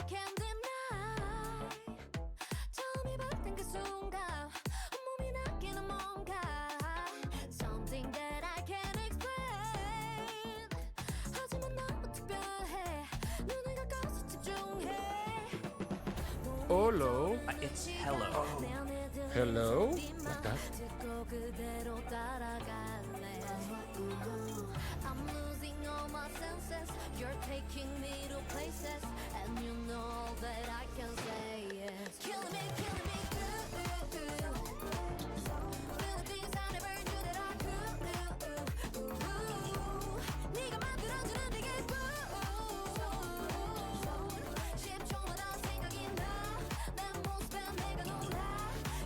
can't deny. 처음이 봤던 그 순간 온몸이 낚이는 뭔가 Something that I can't explain. 하지만 너무 특별해. 눈을 감고서 집중해. Hello. It's hello. Hello? Like that? 듣고 그대로 따라갈래. I'm losing all my senses. You're taking me to places, and you know that I can say yes. Killing me, killing me, Feel the things I never knew that I could. 네가 만들어주는 되게 쉽죠마다 생각이 나. 내 모습에 내가 놀라.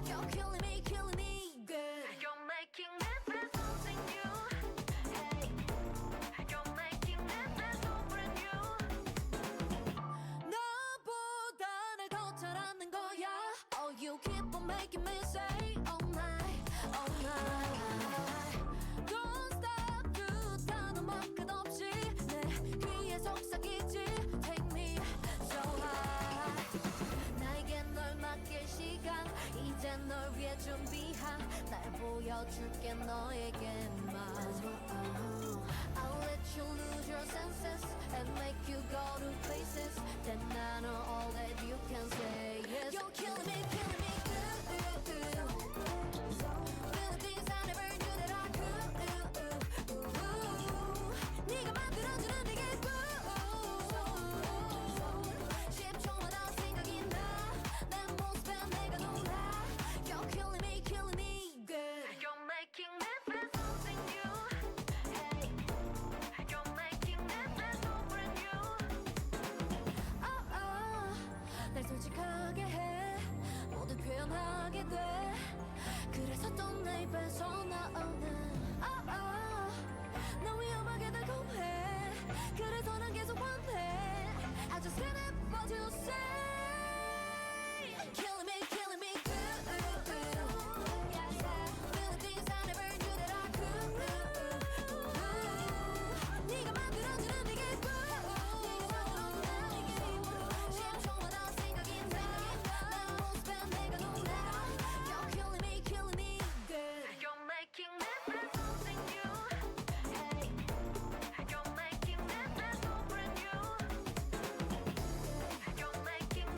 You're killing me, good. You're making me feel something new. Hey, you're making me feel so brand new. 너보다 날 더 잘 아는 거야. Oh, you keep on making me say all night, all night. Don't stop, 두 단어만 끝없이 내 귀에 속삭이지. Take me so high. 나에게 널 맡길 시간, 이제 널 위해 준비한 날 보여줄게 너에게만. I'll let you lose your senses and make you go to places. Then I know all that you can say yes. You're killing me, good. Feel the things I never knew that I could. 네가 만들어주는 되게 쉽죠마다 생각이 나. 내 모습에 내가 놀라. You're killing me, good. You're making me feel something new. Hey, you're making me feel so brand new. 날 솔직하게 해. 모두 표현하게 돼. 그래서 또 내 입에서 나오는 너 위험하게 달콤해. 그래서 난 계속 원해. I just can't help but to say Killing me, good. Feel the things I never knew that I could. 네가 만들어주는 되게 쉽죠마다 생각이 나. 내 모습에 내가 놀라. You're killing me, good. You're making me feel something new. Hey, you're making me feel so brand new. You're making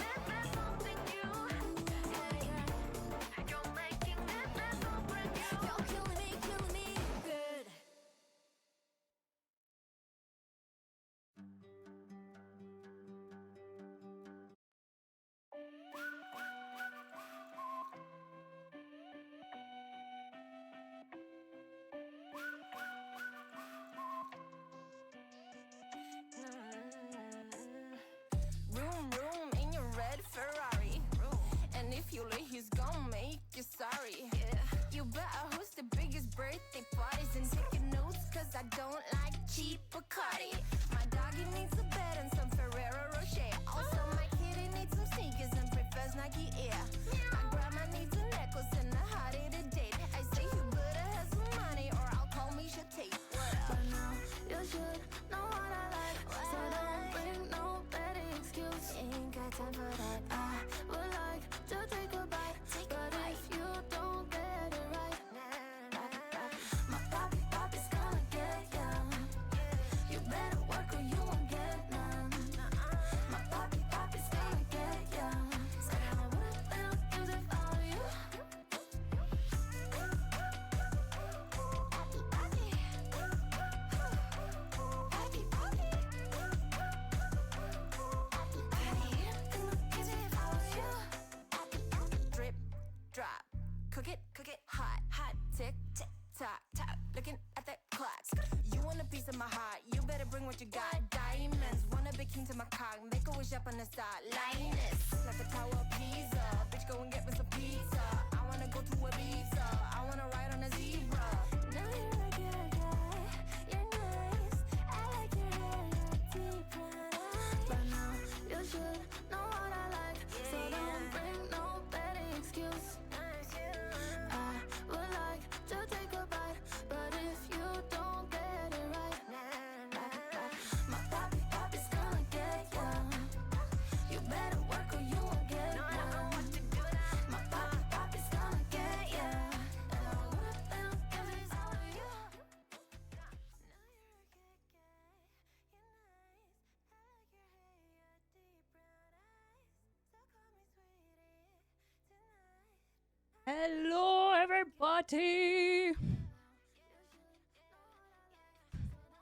Hello, everybody.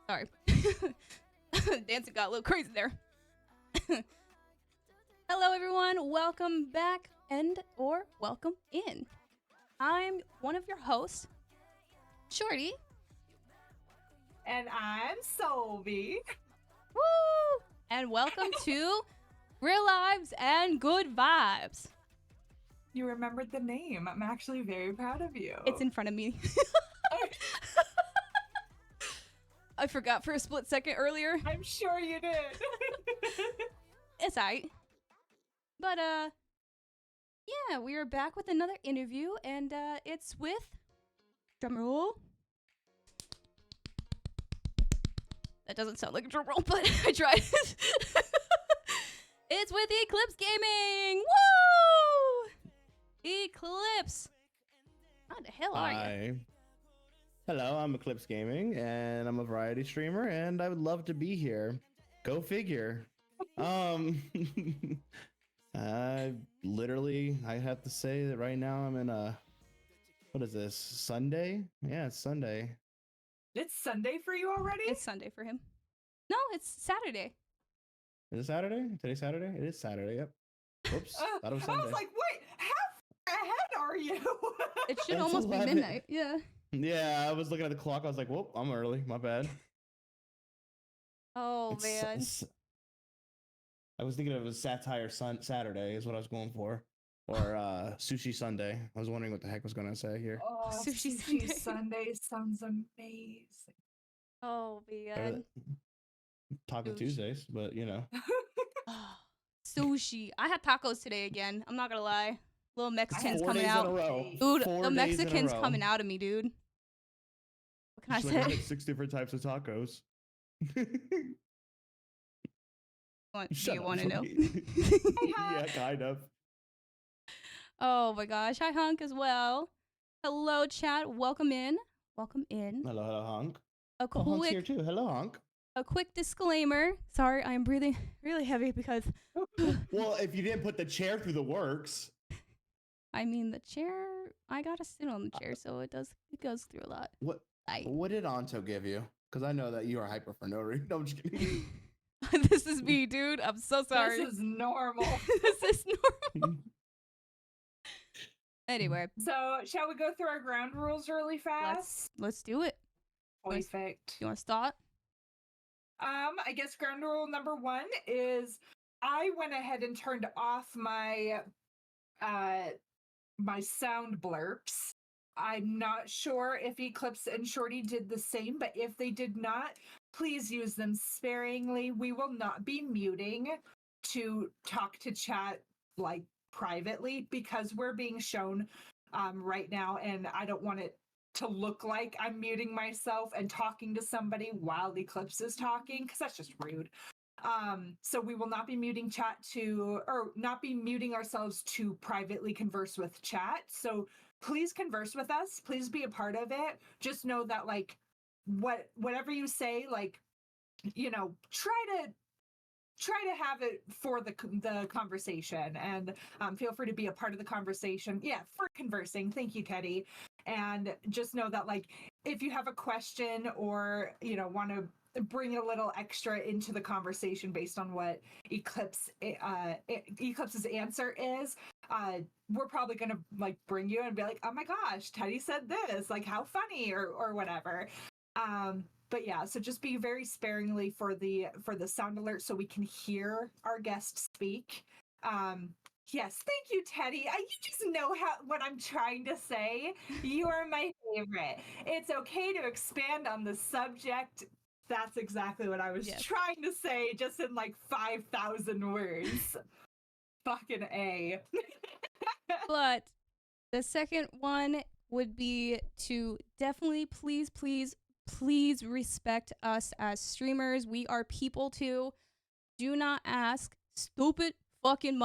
Sorry. Dancing got a little crazy there. Hello, everyone. Welcome back or welcome in. I'm one of your hosts, Shorty. And I'm Solby. Woo! And welcome to Real Lives and Good Vibes. You remembered the name. I'm actually very proud of you. It's in front of me. I forgot for a split second earlier. I'm sure you did. It's alright. But, yeah, we are back with another interview, and, it's with, drumroll. That doesn't sound like a drumroll, but I tried. It's with Eclipse Gaming! Woo! Eclipse! How the hell are you? Hi. Hello, I'm Eclipse Gaming, and I'm a variety streamer, and I would love to be here. Go figure. I have to say that right now I'm in what is this, Sunday? Yeah, it's Sunday. It's Sunday for you already? It's Sunday for him. No, it's Saturday. Is it Saturday? Today's Saturday? It is Saturday, yep. Whoops, thought it was Sunday. I was like, wait, how far ahead are you? It should It's almost be 11. midnight. Yeah. Yeah, I was looking at the clock, I was like, whoop, I'm early, my bad. Oh, It's- man. it's- I was thinking it was Satire Saturday is what I was going for. Or Sushi Sunday. I was wondering what the heck was going to say here. Oh, Sushi Sushi Sunday. Sunday sounds amazing. Oh, Better man. than Taco Sushi. Tuesdays, but you know. Sushi. I had tacos today again. I'm not gonna lie. Little Mexicans had 4 coming days out. in a row. Dude, 4 the days in a Mexicans row. coming out of me, dude. What can I She's like, say? got 6 different types of tacos. Do Shut you up, want to know? Shorty. Yeah, kind of. Oh my gosh. Hi, Hunk, as well. Hello, chat. Welcome in. Welcome in. Hello, Honk. A Oh, Honk's here quick, too. Hello, Honk. a quick disclaimer. Sorry, I'm breathing really heavy because Well, if you didn't put the chair through the works. I mean the chair. I gotta sit on the chair, so it goes through a lot. What did Anto give you? Because I know that you are hyper for no reason. No, I'm just kidding. This is me, dude. I'm so sorry. This is normal. This is normal. Anyway, So, shall we go through our ground rules really fast? let's do it. Perfect. You want to start? I guess ground rule number 1 is I went ahead and turned off my my sound blurps. I'm not sure if Eclipse and Shorty did the same, but if they did not, please use them sparingly. We will not be muting to talk to chat like privately because we're being shown right now, and I don't want it to look like I'm muting myself and talking to somebody while Eclipse is talking, because that's just rude. So we will not be muting chat or not be muting ourselves to privately converse with chat. So please converse with us. Please be a part of it. Just know that, like, whatever you say, like, you know, try to have it for the conversation, and feel free to be a part of the conversation. Yeah, for conversing. Thank you, Teddy. And just know that, like, if you have a question or, you know, want to bring a little extra into the conversation based on what Eclipse's answer is, we're probably gonna like bring you and be like, oh my gosh, Teddy said this, like, how funny, or whatever. But yeah, so just be very sparingly for the sound alert so we can hear our guest speak. Yes, thank you, Teddy. You just know what I'm trying to say. You are my favorite. It's okay to expand on the subject. That's exactly what I was trying to say, just in like 5,000 words. Fucking A. But the second one would be to definitely please respect us as streamers. We are people too. Do not ask stupid fucking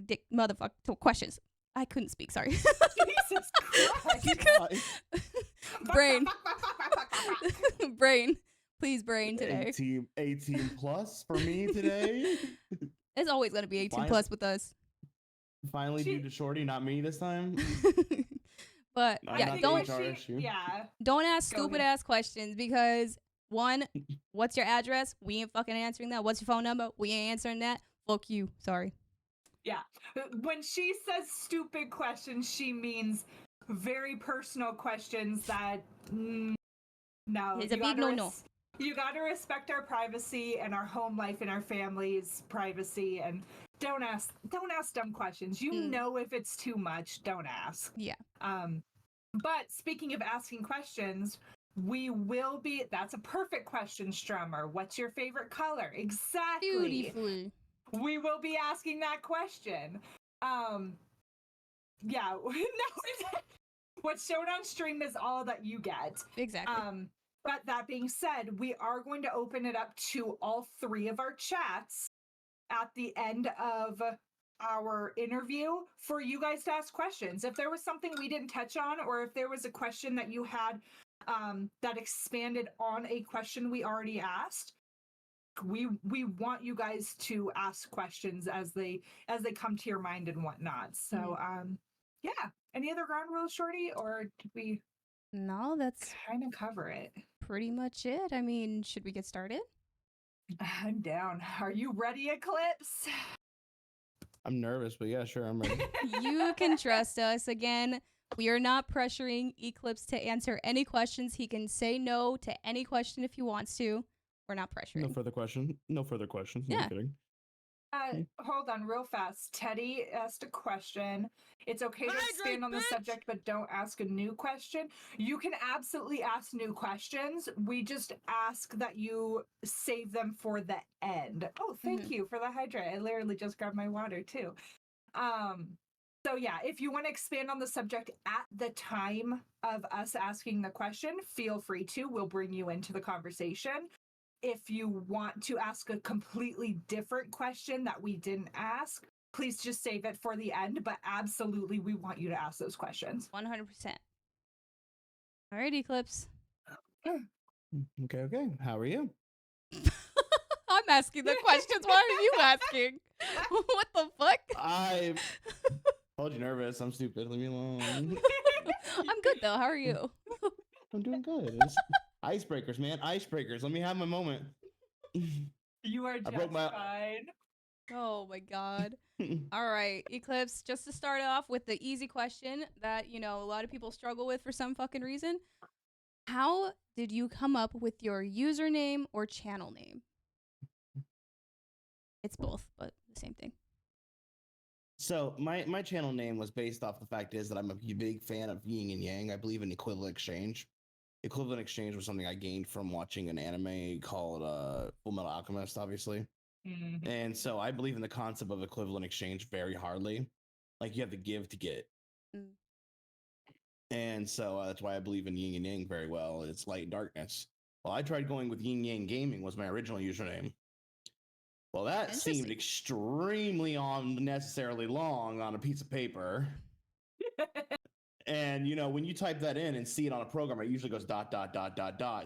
dick motherfucking questions. I couldn't speak, sorry. Jesus Christ. Brain. Please, brain today. 18 plus for me today. It's always gonna be 18 Fine. plus with us. finally She- due to Shorty, not me this time. But I'm yeah, not the don't HR issue. Yeah. don't ask Go stupid ahead. ass questions because one, what's your address? We ain't fucking answering that. What's your phone number? We ain't answering that. Fuck you. Sorry. Yeah. When she says stupid questions, she means very personal questions that no. It's a big no-no. You got to respect our privacy and our home life and our family's privacy, and don't ask dumb questions. You know if it's too much, don't ask. Yeah. But speaking of asking questions, we will be. That's a perfect question, Strummer. What's your favorite color? Exactly. Beautiful. We will be asking that question. Yeah. No, what's shown on stream is all that you get. Exactly. But that being said, we are going to open it up to all three of our chats at the end of our interview for you guys to ask questions. If there was something we didn't touch on, or if there was a question that you had that expanded on a question we already asked, we want you guys to ask questions as they come to your mind and whatnot. So yeah. Any other ground rules, Shorty, or did we No, that's kind of cover it? pretty much it. I mean, should we get started? I'm down. Are you ready, Eclipse? I'm nervous, but yeah, sure, I'm ready. You can trust us. Again, we are not pressuring Eclipse to answer any questions. He can say no to any question if he wants to. We're not pressuring. No further questions. No further questions. No, Yeah. I'm kidding. Hold on real fast. Teddy asked a question. It's okay to expand on the subject, but don't ask a new question. You can absolutely ask new questions. We just ask that you save them for the end. Oh, thank you for the hydrate. I literally just grabbed my water too. So yeah, if you want to expand on the subject at the time of us asking the question, feel free to. We'll bring you into the conversation. If you want to ask a completely different question that we didn't ask, please just save it for the end. But absolutely, we want you to ask those questions. 100%. All right, Eclipse. Okay. How are you? I'm asking the questions. Why are you asking? What the fuck? I told you nervous. I'm stupid. Leave me alone. I'm good though. How are you? I'm doing good. It's icebreakers, man. Icebreakers. Let me have my moment. You are just broke my- fine. Oh my god. All right, Eclipse, just to start off with the easy question that, you know, a lot of people struggle with for some fucking reason. How did you come up with your username or channel name? It's both, but the same thing. So my channel name was based off the fact is that I'm a big fan of yin and yang. I believe in equivalent exchange. Equivalent exchange was something I gained from watching an anime called Full Metal Alchemist, obviously. Mhm. And so I believe in the concept of equivalent exchange very hardly. Like you have to give to get. Mm. And so that's why I believe in yin and yang very well. It's light and darkness. Well, I tried going with Yin Yang Gaming was my original username. Well, that seemed extremely unnecessarily long on a piece of paper. And, you know, when you type that in and see it on a program, it usually goes ... So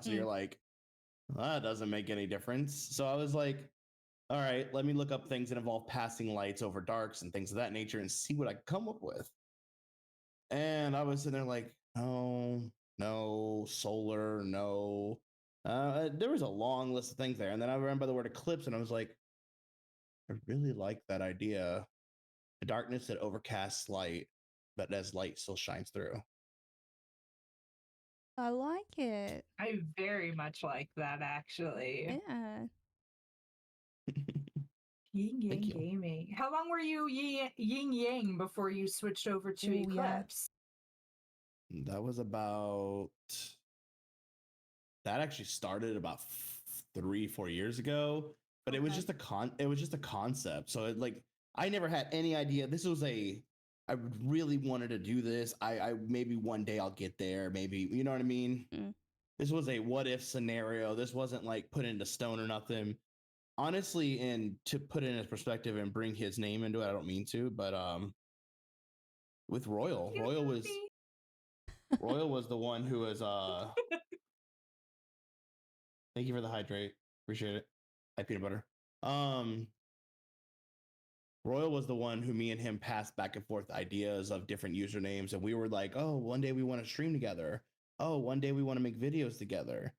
you're like, well, that doesn't make any difference. So I was like, all right, let me look up things that involve passing lights over darks and things of that nature and see what I can come up with. And I was sitting there like, no, solar, no. There was a long list of things there. And then I remember the word eclipse and I was like, I really like that idea. The darkness that overcasts light, but as light still shines through. I like it. I very much like that, actually. Yeah. Yin Yang Thank you. Gaming. How long were you Yin Yang before you switched over to Ooh, yeah. Eclipse? That was about. That actually started about 3-4 years ago, but it was just it was just a concept. So it like I never had any idea. This was I really wanted to do this. I maybe one day I'll get there. Maybe you know what I mean. Mm. This was a what if scenario. This wasn't like put into stone or nothing. Honestly, and to put it in his perspective and bring his name into it, I don't mean to, but with Royal was the one who was thank you for the hydrate. Appreciate it. Hi, peanut butter. Royal was the one who me and him passed back and forth ideas of different usernames, and we were like, oh, one day we want to stream together. Oh, one day we want to make videos together.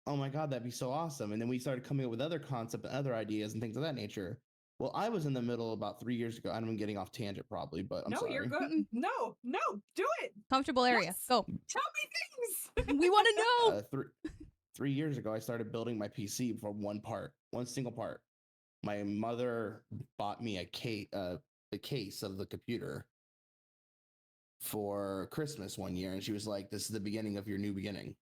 Oh my God, that'd be so awesome. And then we started coming up with other concepts and other ideas and things of that nature. Well, I was in the middle about 3 years ago. I'm getting off tangent probably, but I'm no, sorry. you're good. Mm-mm. No, do it. Comfortable area. Yes. Go. Tell me things. We want to know. 3 years ago, I started building my PC for one single part. My mother bought me a case of the computer for Christmas one year, and she was like, "This is the beginning of your new beginning."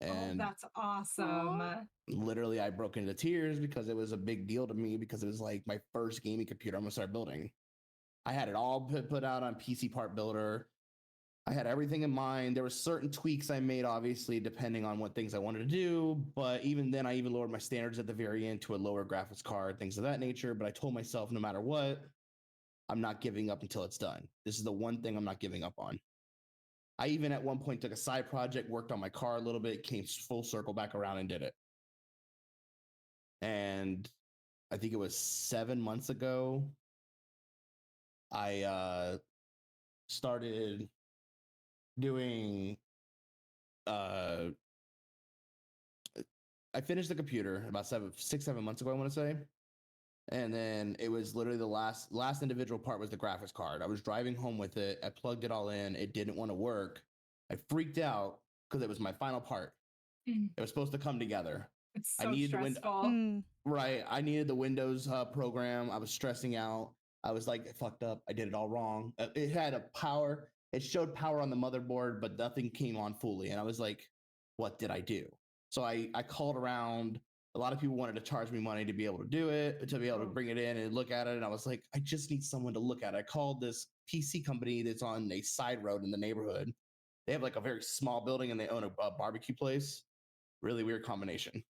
And that's awesome. literally, I broke into tears because it was a big deal to me because it was like my first gaming computer I'm gonna start building. I had it all put out on PC Part Builder. I had everything in mind. There were certain tweaks I made, obviously, depending on what things I wanted to do. But even then, I even lowered my standards at the very end to a lower graphics card, things of that nature. But I told myself, no matter what, I'm not giving up until it's done. This is the one thing I'm not giving up on. I even at one point took a side project, worked on my car a little bit, came full circle back around and did it. And I think it was 7 months ago, I started doing I finished the computer about 7 months ago, I want to say. And then it was literally the last individual part was the graphics card. I was driving home with it. I plugged it all in. It didn't want to work. I freaked out because it was my final part. It was supposed to come together. It's I so needed stressful. Right. I needed the Windows program. I was stressing out. I was like, fucked up. I did it all wrong. It had a power. It showed power on the motherboard, but nothing came on fully. And I was like, what did I do? So I called around. A lot of people wanted to charge me money to be able to do it, to be able to bring it in and look at it. And I was like, I just need someone to look at it. I called this PC company that's on a side road in the neighborhood. They have like a very small building and they own a barbecue place. Really weird combination.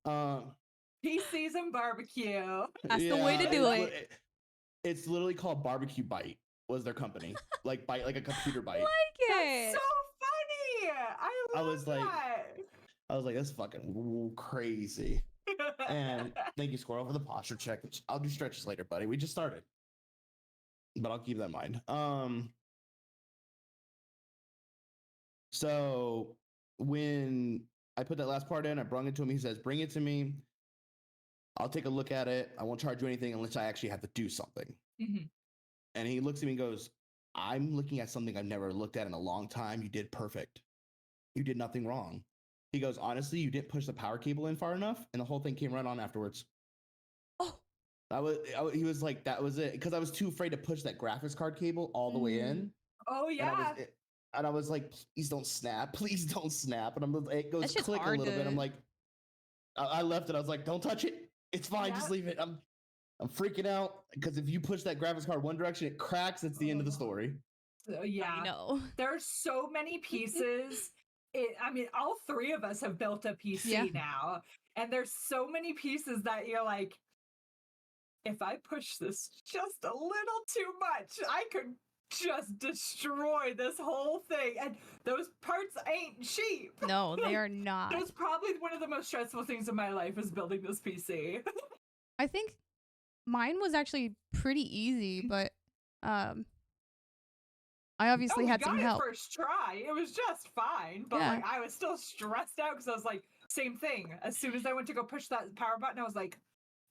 PCs and barbecue. That's the way to do it. It's literally called Barbecue Bite was their company. Like Bite, like a computer bite. Like it. That's so funny. I was like, that's fucking crazy. And thank you, Squirrel, for the posture check. I'll do stretches later, buddy. We just started. But I'll keep that in mind. So when I put that last part in, I brung it to him. He says, bring it to me. I'll take a look at it. I won't charge you anything unless I actually have to do something. Mm-hmm. And he looks at me and goes, I'm looking at something I've never looked at in a long time. You did perfect. You did nothing wrong. He goes, honestly, you didn't push the power cable in far enough, and the whole thing came right on afterwards. Oh. He was like, that was it. Because I was too afraid to push that graphics card cable all the way in. Oh, yeah. And I was like, please don't snap. Please don't snap. And it goes click a little bit. I'm like, I left it. I was like, don't touch it. It's fine. Just leave it. I'm freaking out because if you push that graphics card one direction, it cracks. It's the end of the story. Yeah. I know. There's so many pieces. I mean, all three of us have built a PC now. And there's so many pieces that you're like, if I push this just a little too much, I could just destroy this whole thing. And those parts ain't cheap. No, they are not. It was probably one of the most stressful things in my life is building this PC. I think mine was actually pretty easy, but I obviously had some help. First try, it was just fine, but like I was still stressed out because I was like, same thing. As soon as I went to go push that power button, I was like,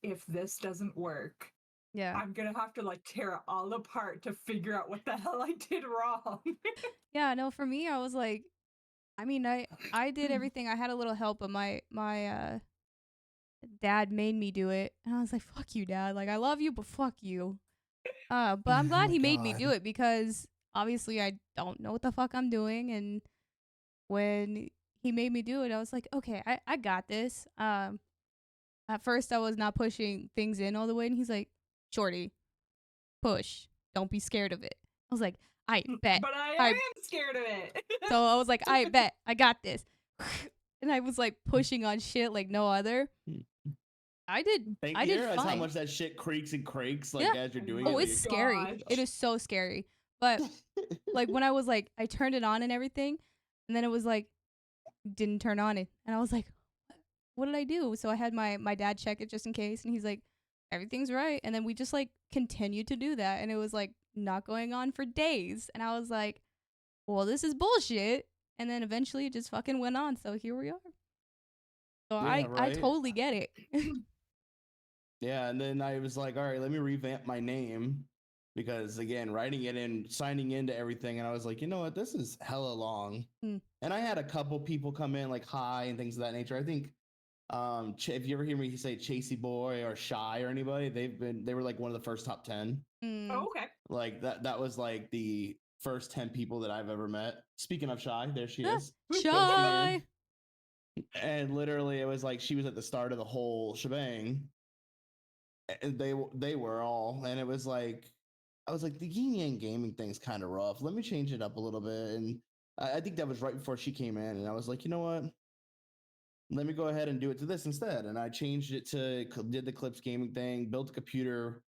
if this doesn't work, I'm gonna have to like tear it all apart to figure out what the hell I did wrong. Yeah, no, for me, I was like, I mean, I did everything. I had a little help, but my dad made me do it, and I was like, fuck you, Dad. Like, I love you, but fuck you. But I'm glad he made me do it because obviously I don't know what the fuck I'm doing, and when he made me do it, I was like, okay, I got this. At first I was not pushing things in all the way, and he's like, Shorty, push. Don't be scared of it. I was like, I bet. But I am scared of it. So I was like, I bet. I got this. And I was like pushing on shit like no other. I did fine. How much that shit creaks and cracks like as you're doing it. Oh, it's scary. Gosh. It is so scary. But like when I was like, I turned it on and everything, and then it was like, didn't turn on it. And I was like, what did I do? So I had my dad check it just in case, and he's like, everything's right. And then we just like continued to do that. And it was like not going on for days. And I was like, well, this is bullshit. And then eventually it just fucking went on. So here we are. So Yeah, I right? totally get it. Yeah, and then I was like, all right, let me revamp my name because again, writing it in, signing into everything, and I was like, you know what, this is hella long. Hmm. And I had a couple people come in like hi and things of that nature. I think if you ever hear me say Chasey Boy or Shy or anybody, they were like one of the first top 10. Oh, okay. Like that was like the first 10 people that I've ever met. Speaking of Shy, there she Ah, is. Shy. And literally it was like she was at the start of the whole shebang. And they were all, and it was like I was like, the yin yang gaming thing's kind of rough. Let me change it up a little bit. And I think that was right before she came in, and I was like, you know what, let me go ahead and do it to this instead. And I changed it to did the Eclipse gaming thing, built a computer,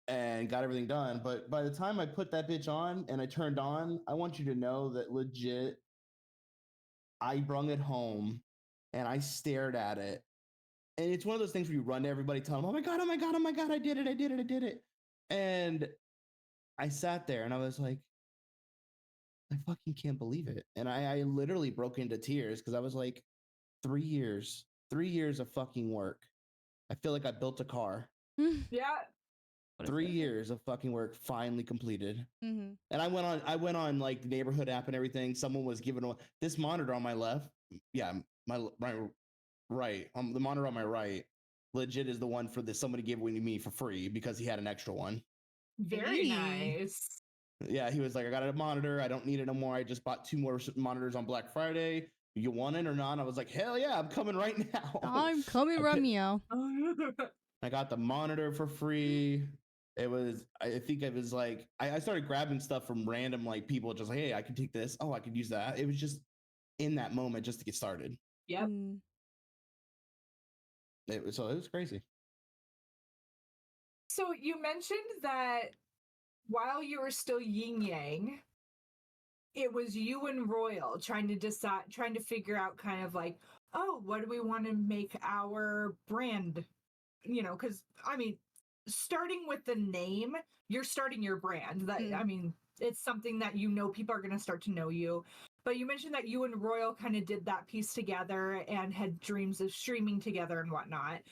and got everything done. But by the time I put that bitch on and I turned on, I want you to know that legit, I brung it home and I stared at it. And it's one of those things where you run to everybody, tell them, oh my God, oh my God, oh my God, I did it, I did it, I did it. And I sat there and I was like, I fucking can't believe it. And I literally broke into tears because I was like, 3 years of fucking work. I feel like I built a car. Yeah. 3 years of fucking work finally completed. Mm-hmm. And I went on like the neighborhood app and everything. Someone was giving this monitor on my left. Yeah, my right. The monitor on my right legit is the one for this. Somebody gave it to me for free because he had an extra one. Very Hey. nice. Yeah, he was like, I got a monitor. I don't need it no more. I just bought 2 more monitors on Black Friday. You want it or not? I was like, hell yeah, I'm coming right now. I'm coming right meow. I got the monitor for free. It was, I think it was like, I started grabbing stuff from random like people, just like, hey, I could take this. Oh, I could use that. It was just in that moment just to get started. Yep. Mm. So it was crazy. So you mentioned that while you were still yin yang, it was you and Royal trying to figure out kind of like, oh, what do we want to make our brand? You know, because I mean, starting with the name, you're starting your brand. That I mean, it's something that people are going to start to know you. But you mentioned that you and Royal kind of did that piece together and had dreams of streaming together and whatnot.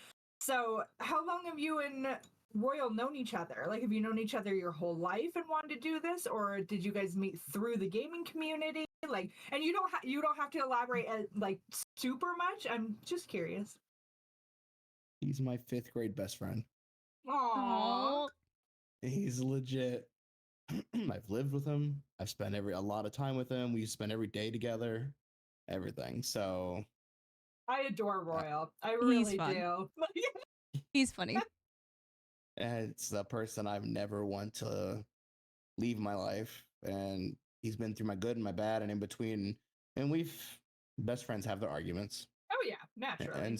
So, how long have you and Royal known each other? Like, have you known each other your whole life and wanted to do this, or did you guys meet through the gaming community? Like, and you don't have to elaborate like super much. I'm just curious. He's my 5th grade best friend. Aww. He's legit. I've lived with him. I've spent a lot of time with him. We spend every day together, everything. So I adore Royal. I really fun. do. He's funny. it's the person I've never want to leave my life. And he's been through my good and my bad and in between. And best friends have their arguments. Oh yeah, naturally. And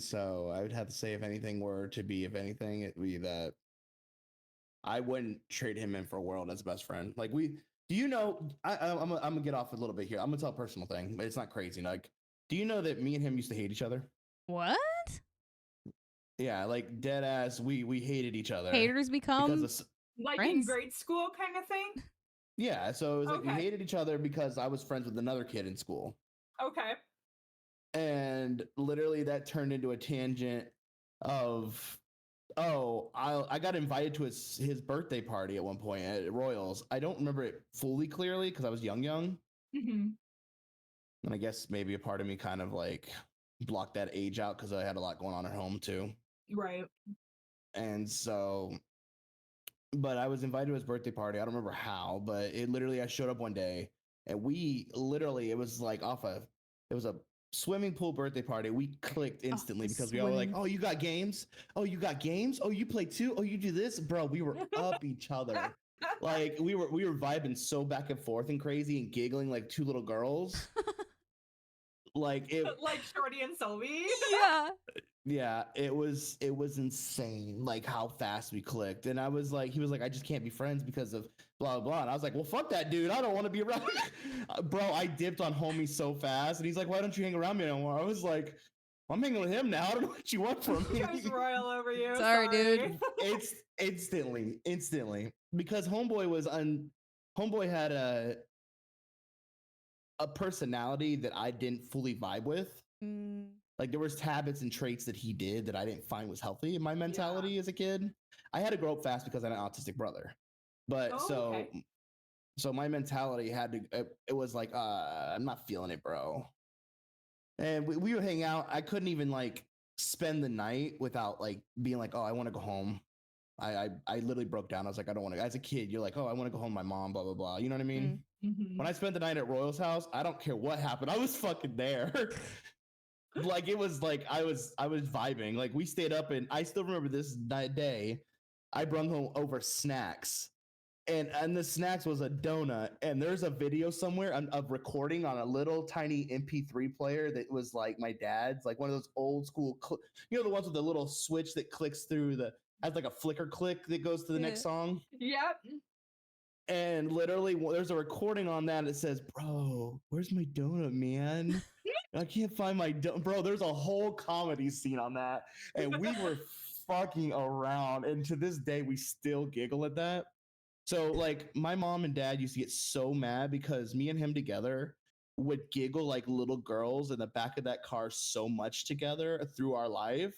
so I would have to say, if anything were to be, if anything, it'd be that I wouldn't trade him in for a world as a best friend. Like do you know, I'm gonna get off a little bit here. I'm gonna tell a personal thing, but it's not crazy. Like, do you know that me and him used to hate each other? What? Yeah, like dead ass. We hated each other. Haters become like friends. in grade school kind of thing? Yeah, so it was like we Okay. hated each other because I was friends with another kid in school. Okay. And literally that turned into a tangent of, oh, I got invited to his birthday party at one point at Royals. I don't remember it fully clearly because I was young. Mm-hmm. And I guess maybe a part of me kind of like blocked that age out because I had a lot going on at home too. Right. And so, but I was invited to his birthday party. I don't remember how, but it literally, I showed up one day and it was like it was a swimming pool birthday party. We clicked instantly because we all were like, oh, you got games? Oh, you got games? Oh, you play too? Oh, you do this? Bro, we were up each other. Like we were vibing so back and forth and crazy and giggling like 2 little girls. Like Shorty and Sylvie. Yeah. it was insane like how fast we clicked. And he was like, I just can't be friends because of blah blah blah. And I was like, well, fuck that dude, I don't want to be around. Bro, I dipped on homie so fast. And he's like, why don't you hang around me no more? I was like, I'm hanging with him now. I don't know what you want from me. Goes royal over you. Sorry, dude. It's instantly because homeboy had a personality that I didn't fully vibe with. Mm. Like there was habits and traits that he did that I didn't find was healthy in my mentality as a kid. I had to grow up fast because I had an autistic brother. But so my mentality had to it was like I'm not feeling it, bro. And we would hang out. I couldn't even like spend the night without like being like, oh, I want to go home. I literally broke down. I was like, I don't want to. As a kid, you're like, oh, I want to go home to my mom, blah blah blah. You know what I mean? When I spent the night at Royal's house, I don't care what happened. I was fucking there. Like it was like I was vibing. Like we stayed up, and I still remember this day. I brought home over snacks, and the snacks was a donut. And there's a video somewhere of recording on a little tiny MP3 player that was like my dad's, like one of those old school, you know, the ones with the little switch that clicks through has like a flicker click that goes to the next song. Yep. And literally, there's a recording on that that says, "Bro, where's my donut, man? I can't find my donut." Bro, there's a whole comedy scene on that, and we were fucking around. And to this day, we still giggle at that. So, like, my mom and dad used to get so mad because me and him together would giggle like little girls in the back of that car so much together through our life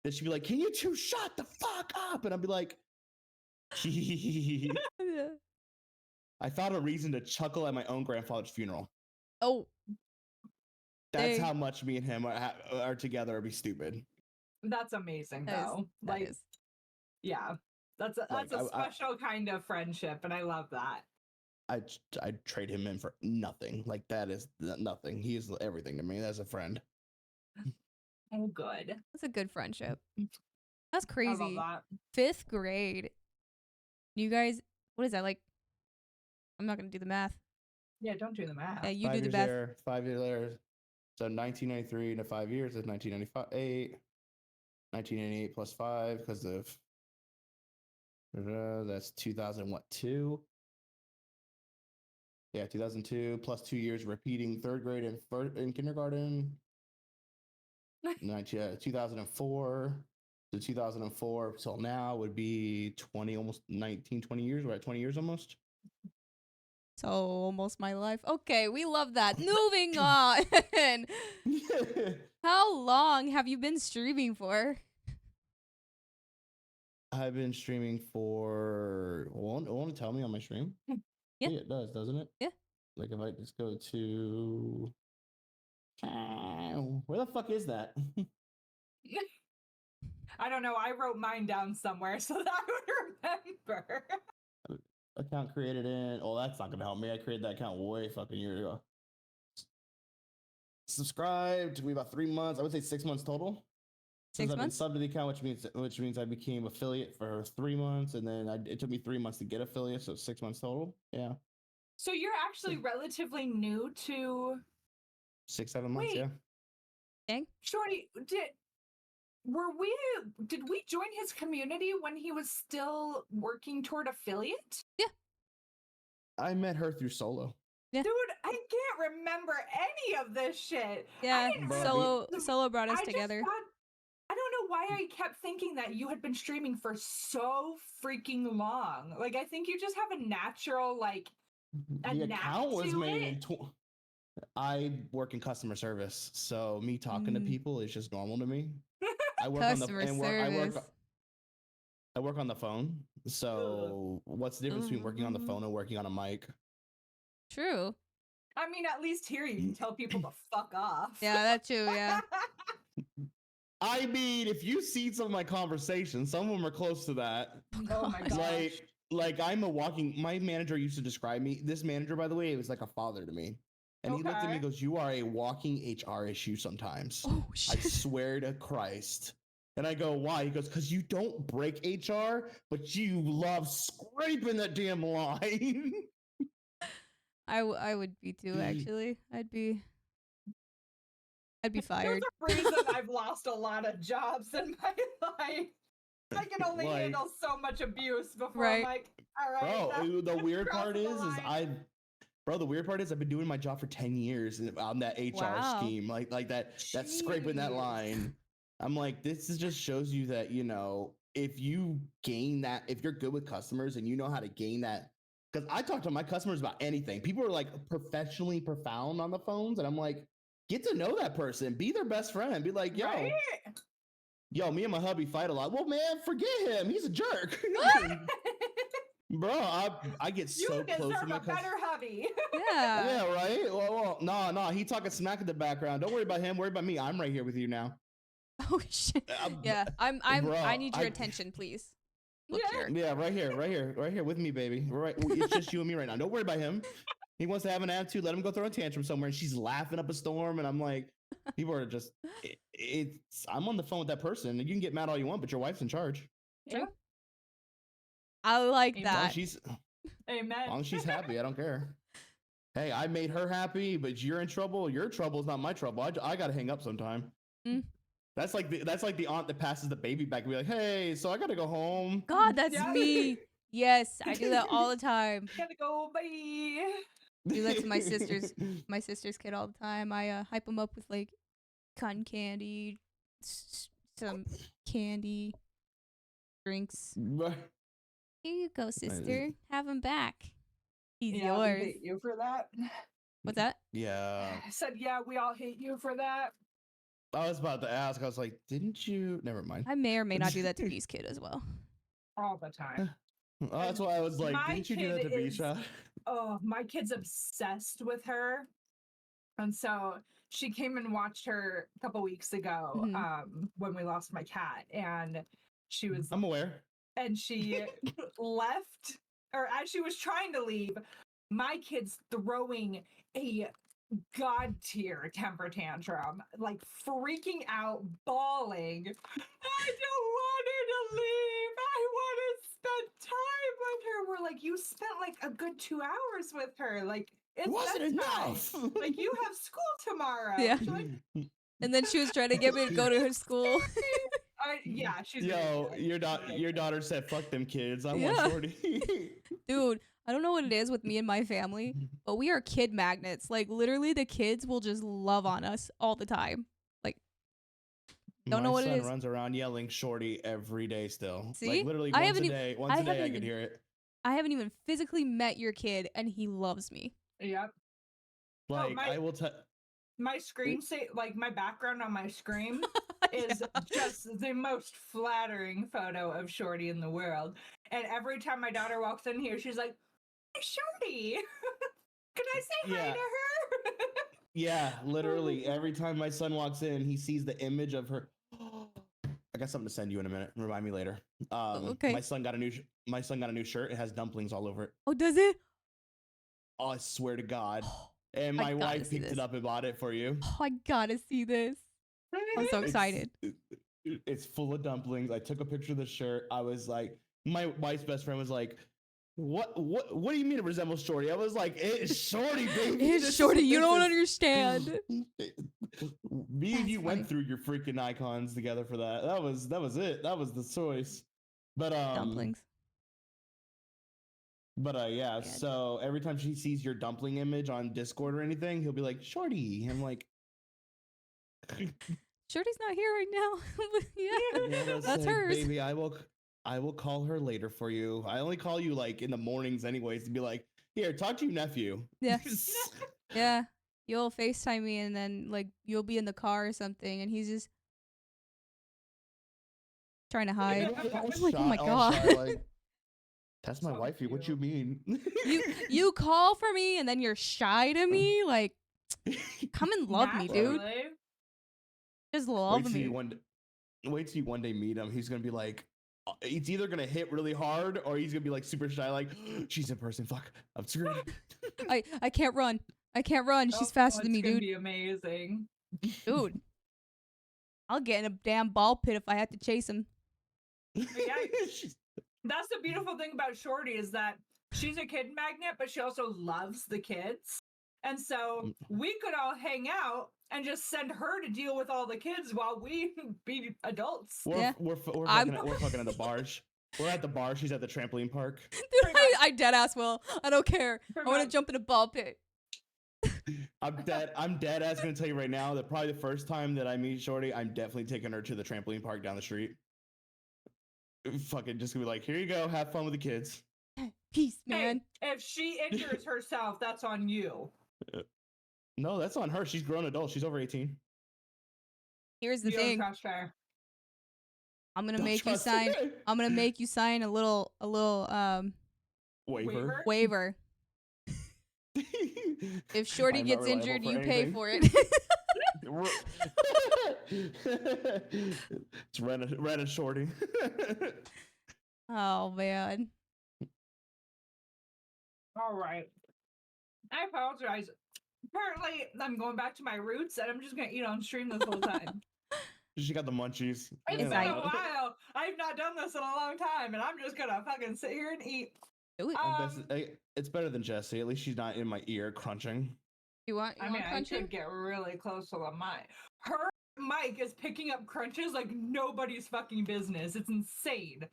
that she'd be like, "Can you two shut the fuck up?" And I'd be like, Yeah. I found a reason to chuckle at my own grandfather's funeral. Oh. That's how much me and him are together. It'd be stupid. That's amazing, though. Yeah, that's a special kind of friendship, and I love that. I'd trade him in for nothing. Like that is nothing. He is everything to me as a friend. Oh, good. That's a good friendship. That's crazy. I love that. 5th grade. You guys, what is that like? I'm not gonna do the math. Yeah, don't do the math. Yeah, you do the math. 5 years later. So 1993 to 5 years is 1998. 1988 plus 5 because of that's 2002. Yeah, 2002 plus 2 years repeating 3rd grade in kindergarten. 2004 to 2004 till now would be 20, almost 19, 20 years. We're at 20 years almost. So almost my life. Okay, we love that. Moving on. How long have you been streaming for? I've been streaming for. Won't it tell me on my stream? Yeah, it does, doesn't it? Yeah. Like if I just go to. Where the fuck is that? I don't know. I wrote mine down somewhere so that I would remember. Account created in. Oh, that's not gonna help me. I created that account way fucking years ago. Subscribed. We about 3 months. I would say 6 months total. 6 I've months. been subbed to the account, which means I became affiliate for 3 months, and then it took me 3 months to get affiliate, so 6 months total. Yeah. So you're actually relatively new to 6, 7 months. Wait. Yeah. Dang. Shorty. Did we join his community when he was still working toward affiliate? Yeah. I met her through Solo. Yeah. Dude, I can't remember any of this shit. Yeah, Bro, Solo brought us together. I don't know why I kept thinking that you had been streaming for so freaking long. Like, I think you just have a natural, like, The account was made in. I work in customer service, so me talking to people is just normal to me. I work Customer service. I work on the phone. So what's the difference between working on the phone and working on a mic? True. I mean, at least here you can tell people to fuck off. Yeah, that's true. Yeah. I mean, if you see some of my conversations, some of them are close to that. Oh my gosh. Like I'm a walking. My manager used to describe me. This manager, by the way, was like a father to me. And he looked at me and goes, "You are a walking HR issue sometimes." Oh shit. I swear to Christ. And I go, "Why?" He goes, "Because you don't break HR, but you love scraping that damn line." I would be too, actually. I'd be fired. There's a reason I've lost a lot of jobs in my life. I can only handle so much abuse before I'm like, all right. Bro, the weird part is Bro, the weird part is I've been doing my job for 10 years on that HR Wow. scheme, like that's scraping that Jeez. line. I'm like, just shows you that, if you gain that, if you're good with customers and you know how to gain that, because I talk to my customers about anything. People are like professionally profound on the phones, and I'm like, get to know that person, be their best friend, be like, Right? yo, me and my hubby fight a lot. Well, man, forget him. He's a jerk. Bro, I get You so close deserve with my a better customers. hubby. Yeah. Yeah, right. Well, no, he talking smack in the background. Don't worry about him. Worry about me. I'm right here with you now. Oh shit. Yeah. I Bro, need your attention, please. Look Yeah. here. Yeah, right here with me, baby. Right, it's just you and me right now. Don't worry about him. He wants to have an attitude. Let him go throw a tantrum somewhere. And she's laughing up a storm, and I'm like, people are just. I'm on the phone with that person. You can get mad all you want, but your wife's in charge. Yeah. I like Amen. As long that. as she's, Amen. as long as she's happy, I don't care. Hey, I made her happy, but you're in trouble. Your trouble is not my trouble. I gotta hang up sometime. Mm. That's like the aunt that passes the baby back and be like, hey, so I gotta go home. God, that's Yeah. me. Yes, I do that all the time. Gotta go, bye. Do that to my sister's kid all the time. I hype him up with like cotton candy, some candy, drinks. Here you go, sister. Have him back. He's Yeah, we yours. hate you for that. What's that? Yeah. I said, yeah, we all hate you for that. I was about to ask. I was like, didn't you? Never mind. I may or may not do that to B's kid as well. All the time. Oh, that's why I was like, My didn't you do that to kid is- Bisha? Oh, my kid's obsessed with her. And so she came and watched her a couple weeks ago when we lost my cat. And she was I'm aware. and she left, or as she was trying to leave, my kid's throwing a god tier temper tantrum, like freaking out, bawling. I don't want her to leave. I want to spend time with her. We're like, you spent like a good 2 hours with her. Like, it's Wasn't bedtime. enough. Like, you have school tomorrow. Yeah. She's like, And then she was trying to get me to go to her school. yeah, she's Yo, ridiculous. your daughter said, "Fuck them kids. I Yeah. want Shorty." Dude, I don't know what it is with me and my family, but we are kid magnets. Like, literally, the kids will just love on us all the time. Like, don't know what it My is. son runs around yelling "Shorty" every day still. See? Like literally I once haven't a e- day. I Once a day, haven't I even- could hear it. I haven't even physically met your kid, and he loves me. Yep. Like my- I will tell. My screen say like my background on my screen is just the most flattering photo of Shorty in the world. And every time my daughter walks in here, she's like, "Hey, Shorty, can I say hi Yeah. to her?" Yeah, literally every time my son walks in, he sees the image of her. I got something to send you in a minute. Remind me later. Okay. My son got a new shirt. It has dumplings all over it. Oh, does it? Oh, I swear to God. And I my gotta wife see picked this. it up and bought it for you. Oh, I gotta see this. I'm so It's- excited. It's full of dumplings. I took a picture of the shirt. I was like, my wife's best friend was like, What do you mean it resembles Shorty? I was like, it's Shorty, baby. It's This is Shorty, what you this don't is." understand. Me and That's you funny. went through your freaking icons together for that. That was it. That was the choice. But Dumplings. But yeah, Yeah. so every time she sees your dumpling image on Discord or anything, he'll be like, Shorty. I'm like, Shorty's not here right now. Yeah. yeah, That's like, hers. Baby, I will call her later for you. I only call you like in the mornings anyways to be like, here, talk to your nephew. Yeah. Yeah. You'll FaceTime me and then like you'll be in the car or something and he's just trying to hide. I'm like, oh my All god. shy, like, that's my So wifey. What you cute. mean? You call for me and then you're shy to me? Like, come and love me, dude. Naturally. Just love wait till me. you one day meet him. He's gonna be like, it's either gonna hit really hard or he's gonna be like super shy. Like, she's in person. Fuck, I'm screwed. I can't run. I can't run. She's faster than me, It's gonna dude. be amazing. Dude. I'll get in a damn ball pit if I have to chase him. That's the beautiful thing about Shorty is that she's a kid magnet, but she also loves the kids. And so we could all hang out and just send her to deal with all the kids while we be adults. Yeah. We're I'm- fucking at the barge. We're at the bar. She's at the trampoline park. Dude, I dead ass will. I don't care. I want to much. jump in a ball pit. I'm dead. I'm dead ass gonna tell you right now that probably the first time that I meet Shorty, I'm definitely taking her to the trampoline park down the street. Fucking just gonna be like, here you go, have fun with the kids. Peace, man. Hey, if she injures herself, that's on you. No, that's on her. She's grown adult. She's over 18. Here's the You don't thing. trust her. I'm gonna Don't make you trust sign. her. I'm gonna make you sign a little Waiver. waiver. If Shorty I'm not gets reliable injured, for you pay anything. for it. It's Ren and Shorty. Oh man. All right. I apologize. Apparently, I'm going back to my roots, and I'm just gonna eat on stream this whole time. She got the munchies. It's It's been like- a while. I've not done this in a long time, and I'm just gonna fucking sit here and eat. Do it. It's better than Jesse. At least she's not in my ear crunching. You want? I mean, I crunching? could get really close to the mic. Her mic is picking up crunches like nobody's fucking business. It's insane.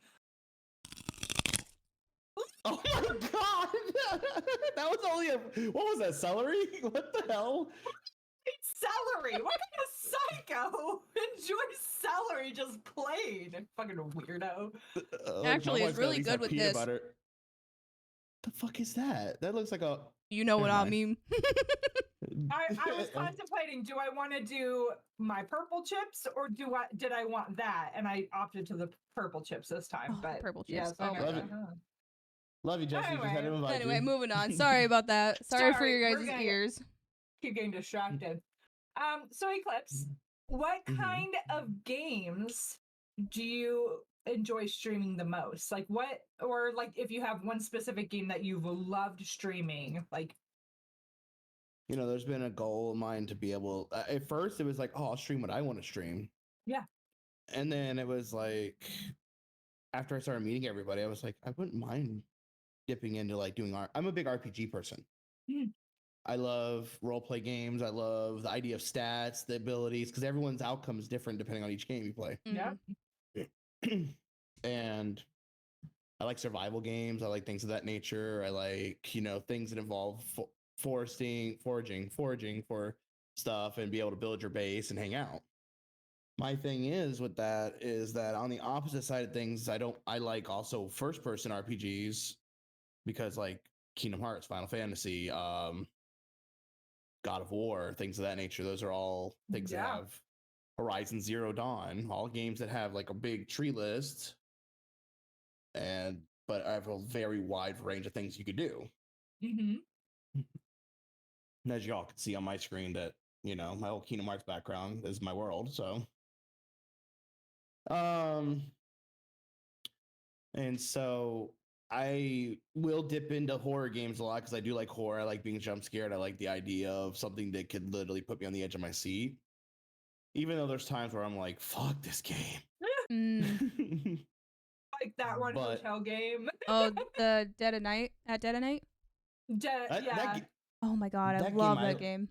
Oh my god! That was only a. What was that? Celery? What the hell? It's celery. What kind of psycho enjoys celery just plain? Fucking weirdo. Actually, my it's wife's got really at least good have with peanut this. butter. The fuck is that? That looks like a. You know what Never I mind. mean? I was contemplating, do I want to do my purple chips or did I want that? And I opted to the purple chips this time. Oh, but purple chips. yes, Oh I my know God. that. Love you, Jesse. Just had to Anyway. invite Anyway, you. moving on. Sorry about that. Sorry for Sorry, your we're guys' gonna- ears. Keep getting distracted. So Eclipse, what Mhm. kind of games do you enjoy streaming the most? Like what, or like if you have one specific game that you've loved streaming, like You know, there's been a goal of mine to be able. At first, it was like, oh, I'll stream what I want to stream. Yeah. And then it was like, after I started meeting everybody, I was like, I wouldn't mind dipping into like doing art. I'm a big RPG person. Mhm. I love role play games. I love the idea of stats, the abilities, because everyone's outcome is different depending on each game you play. Yeah. And I like survival games. I like things of that nature. I like, you know, things that involve foraging for stuff and be able to build your base and hang out. My thing is with that is that on the opposite side of things, I like also first person RPGs because like Kingdom Hearts, Final Fantasy, God of War, things of that nature. Those are all things that Yeah. have Horizon Zero Dawn, all games that have like a big tree list, but I have a very wide range of things you could do. Mm-hmm. And as y'all can see on my screen, that you know my whole Kingdom Hearts background is my world. So, and so I will dip into horror games a lot because I do like horror. I like being jump scared. I like the idea of something that could literally put me on the edge of my seat. Even though there's times where I'm like, fuck this game. Mm. Like that one But- hotel game. Oh, the Dead of Night at Dead of Night. That- Yeah. that ga- Oh my god, I That game love I- that game.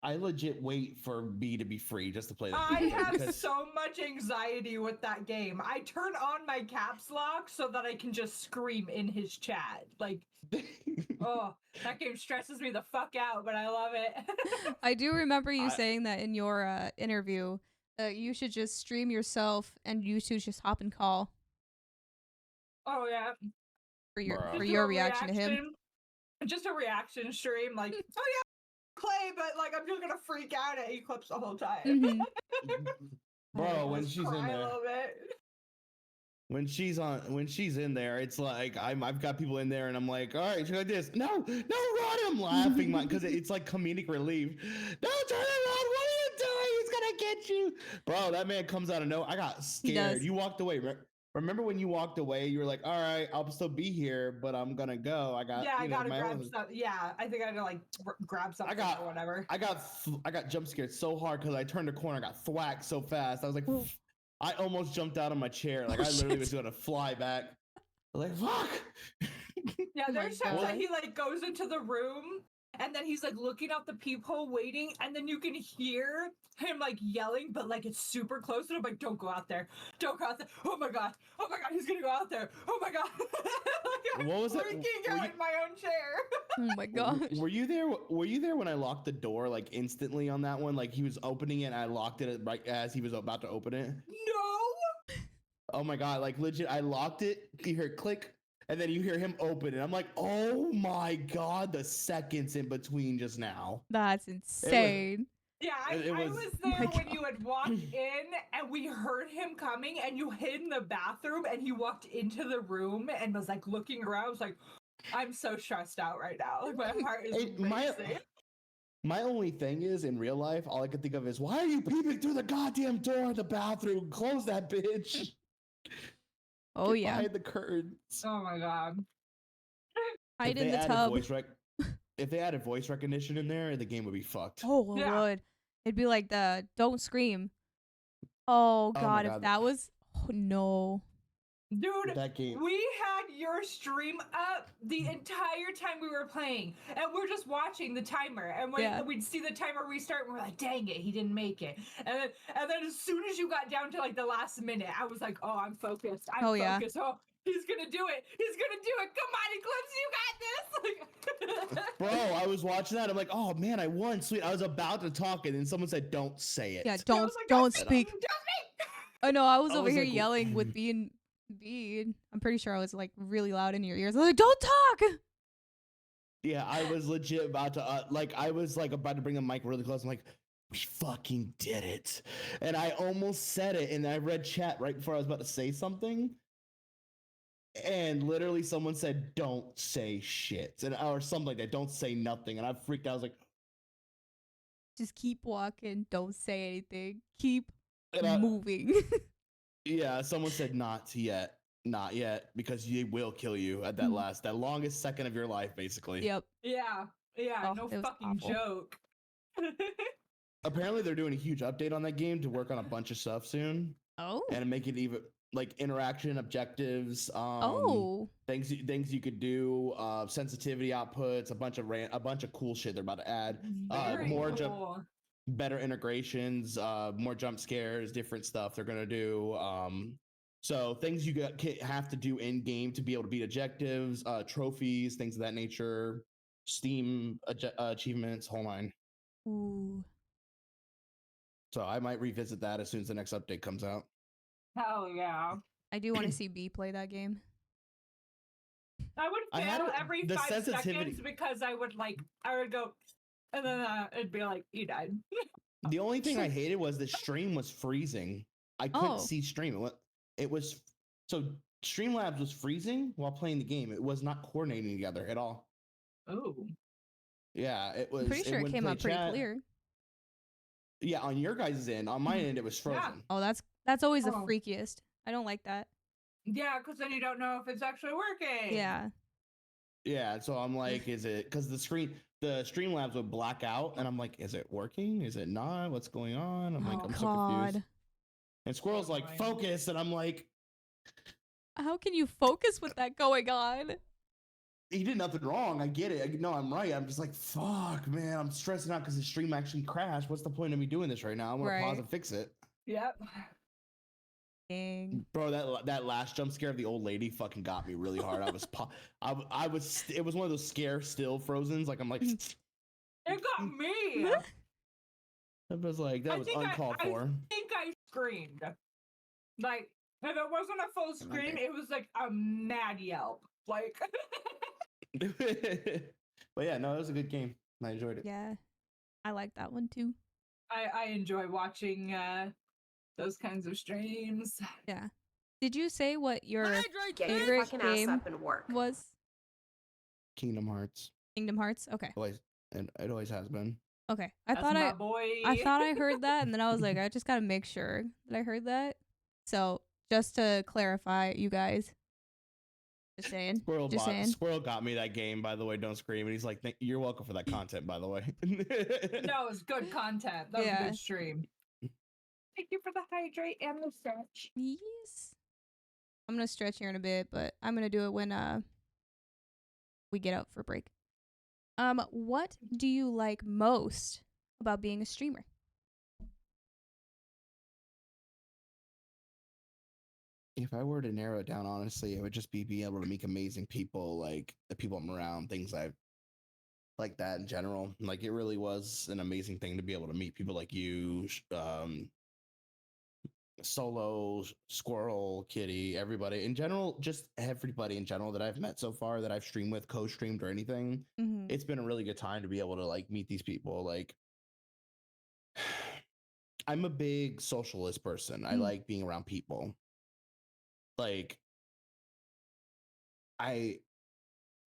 I legit wait for B to be free just to play that I game have because- so much anxiety with that game. I turn on my caps lock so that I can just scream in his chat. Like, oh, that game stresses me the fuck out, but I love it. I do remember you I- saying that in your interview that you should just stream yourself and you two just hop and call Oh yeah. for your Bruh. for Just your do a reaction to him. Just a reaction stream, like, oh yeah, play, but like I'm just gonna freak out at Eclipse the whole time. Mhm. Bro, when Just she's in cry a there, little bit. when she's in there, it's like I've got people in there, and I'm like, all right, should I do this? No, run! I'm laughing because it's like comedic relief. No, turn around! What are you doing? He's gonna get you, bro. That man comes out of nowhere. I got scared. does. You walked away. Remember when you walked away? You were like, all right, I'll still be here, but I'm gonna go. I got Yeah, I you know, gotta my grab own- stuff. Yeah, I think I had to like grab something got- or whatever. I got jump scared so hard because I turned the corner. I got thwacked so fast. I was like, Ooh. I almost jumped out of my chair. Like Oh, I literally shit. was gonna fly back. I was like, fuck. Yeah, Oh my there's times God. that he like goes into the room and then he's like looking out the peephole waiting, and then you can hear him like yelling, but like it's super close, and I'm like, don't go out there, don't go out there. Oh my god, he's gonna go out there. Oh my god. Like, I'm What was that? freaking Were out you- in my own chair. Oh my gosh. Were you there? Were you there when I locked the door like instantly on that one? Like he was opening it, and I locked it right as he was about to open it. No. Oh my god! Like legit, I locked it. You hear click, and then you hear him open it. I'm like, oh my god! The seconds in between just now. That's insane. Yeah, I It was, was- there my when you had walked in and we heard him coming and you hid in the bathroom and he walked into the room and was like looking around. I was like, I'm so stressed out right now. Like my heart is Hey, racing. my only thing is in real life, all I can think of is why are you peeping through the goddamn door in the bathroom? Close that bitch. Oh Get yeah. behind the curtains. Oh my god. Hide If in they the added tub. if they added voice recognition in there, the game would be fucked. Oh, it Yeah. would. It'd be like the don't scream. Oh my god, if God. that was no. Dude, That game. we had your stream up the entire time we were playing, and we're just watching the timer. And when Yeah. we'd see the timer restart, and we're like, "Dang it, he didn't make it." And then as soon as you got down to like the last minute, I was like, "Oh, I'm focused. I'm Oh, yeah. focused. Oh, he's gonna do it. He's gonna do it. Come on, Eclipse, you got this." Bro, I was watching that. I'm like, oh man, I won. Sweet. I was about to talk, and then someone said, don't say it. Yeah, I don't was like, don't "Don't speak. Don't speak." Oh no, I was I over was here like, yelling with B and B. I'm pretty sure I was like really loud in your ears. I was like, don't talk. Yeah, I was legit about to, I was like about to bring the mic really close. I'm like, we fucking did it. And I almost said it, and I read chat right before I was about to say something. And literally someone said, don't say shit. And, or something like that. Don't say nothing. And I freaked out. I was like, Just keep walking. Don't say anything. Keep and I- moving. yeah, someone said, not yet. Not yet. Because they will kill you at that that longest second of your life, basically. Yep. Yeah, yeah, Oh, no it was fucking awful. joke. Apparently, they're doing a huge update on that game to work on a bunch of stuff soon. Oh. And make it even like interaction objectives, Oh. things you could do, sensitivity outputs, a bunch of cool shit they're about to add. Very More cool. better integrations, more jump scares, different stuff they're gonna do. So things you have to do in game to be able to beat objectives, trophies, things of that nature, Steam achievements, whole nine. Ooh. So I might revisit that as soon as the next update comes out. Hell yeah. I do want to see B play that game. I would I had fail a- every the 5 sensitivity- seconds because I would go, and then it'd be like, you died. The only thing I hated was the stream was freezing. I couldn't Oh. see stream. It was so Streamlabs was freezing while playing the game. It was not coordinating together at all. Ooh. Yeah, it was. I'm pretty sure it wouldn't came play up pretty chat. clear. Yeah, on your guys' end. On my end, it was Yeah. frozen. Oh, that's always the Oh. freakiest. I don't like that. Yeah, because then you don't know if it's actually working. Yeah. Yeah, so I'm like, is it because the Streamlabs would black out, and I'm like, is it working? Is it not? What's going on? I'm like, Oh I'm so God. confused. And Squirrel's like, Annoying. focus, and I'm like, How can you focus with that going on? he did nothing wrong. I get it. No, I'm right. I'm just like, fuck, man. I'm stressing out because the stream actually crashed. What's the point of me doing this right now? I'm gonna pause Right. and fix it. Yep. Dang. Bro, that last jump scare of the old lady fucking got me really hard. I was I was it was one of those scare still frozens. Like I'm like It got me. I was like that I was think uncalled I for. think I screamed. Like, if it wasn't a full scream, Okay. it was like a mad yelp. Like, But yeah, no, it was a good game. I enjoyed it. Yeah. I like that one too. I enjoy watching those kinds of streams. Yeah. Did you say what your Get your favorite fucking ass game up and work. was? Kingdom Hearts. Kingdom Hearts? Okay. Always and it always has been. Okay. That's my boy. I thought I heard that, and then I was like, I just gotta make sure that I heard that. So just to clarify, you guys, just saying, Squirrel got me that game, by the way. Don't scream. And he's like, you're welcome for that content, by the way. No, it's good content. That was a Yeah. good stream. Thank you for the hydrate and the stretch. Yes. I'm gonna stretch here in a bit, but I'm gonna do it when we get out for break. What do you like most about being a streamer? If I were to narrow it down, honestly, it would just be being able to meet amazing people, like the people I'm around, things I like that in general. Like it really was an amazing thing to be able to meet people like you, Solo, Squirrel, Kitty, everybody in general, just everybody in general that I've met so far that I've streamed with, co-streamed or anything. Mm-hmm. It's been a really good time to be able to like meet these people. Like I'm a big socialist person. I like being around people. Like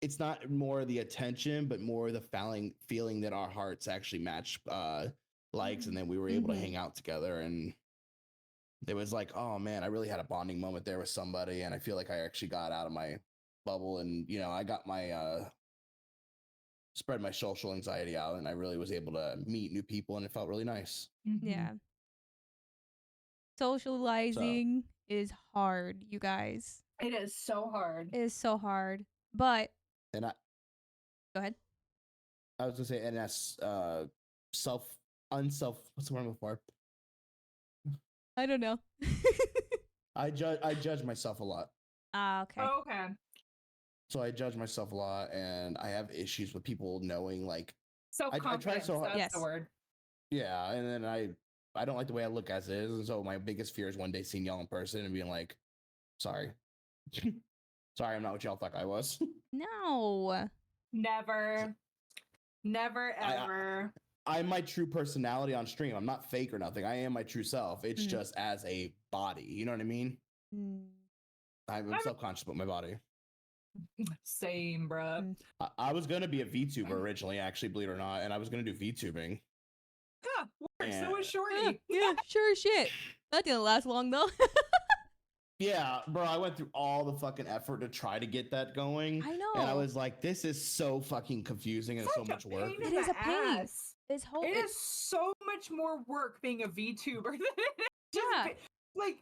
it's not more the attention, but more the feeling that our hearts actually match likes, and then we were able to hang out together, and it was like, oh man, I really had a bonding moment there with somebody, and I feel like I actually got out of my bubble, and I got my spread my social anxiety out, and I really was able to meet new people, and it felt really nice. Yeah. Socializing is hard, you guys. It is so hard. It is so hard. But And go ahead. I was gonna say, and that's what's the word before? I don't know. I judge myself a lot. Okay. Oh, okay. So I judge myself a lot, and I have issues with people knowing, like, Self-confidence, try so hard. that's Yes. the word. Yeah, and then I don't like the way I look as is, and so my biggest fear is one day seeing y'all in person and being like, sorry. Sorry, I'm not what y'all thought I was. No. Never ever. I'm my true personality on stream. I'm not fake or nothing. I am my true self. It's just as a body. You know what I mean? I'm self-conscious about my body. Same, bruh. I was gonna be a VTuber originally, actually, believe it or not, and I was gonna do VTubing. Huh, works. So was Shorty. Yeah, sure as shit. That didn't last long though. Yeah, bro, I went through all the fucking effort to try to get that going. I know. And I was like, this is so fucking confusing and so much work. It is a pain. It is so much more work being a VTuber than it is just like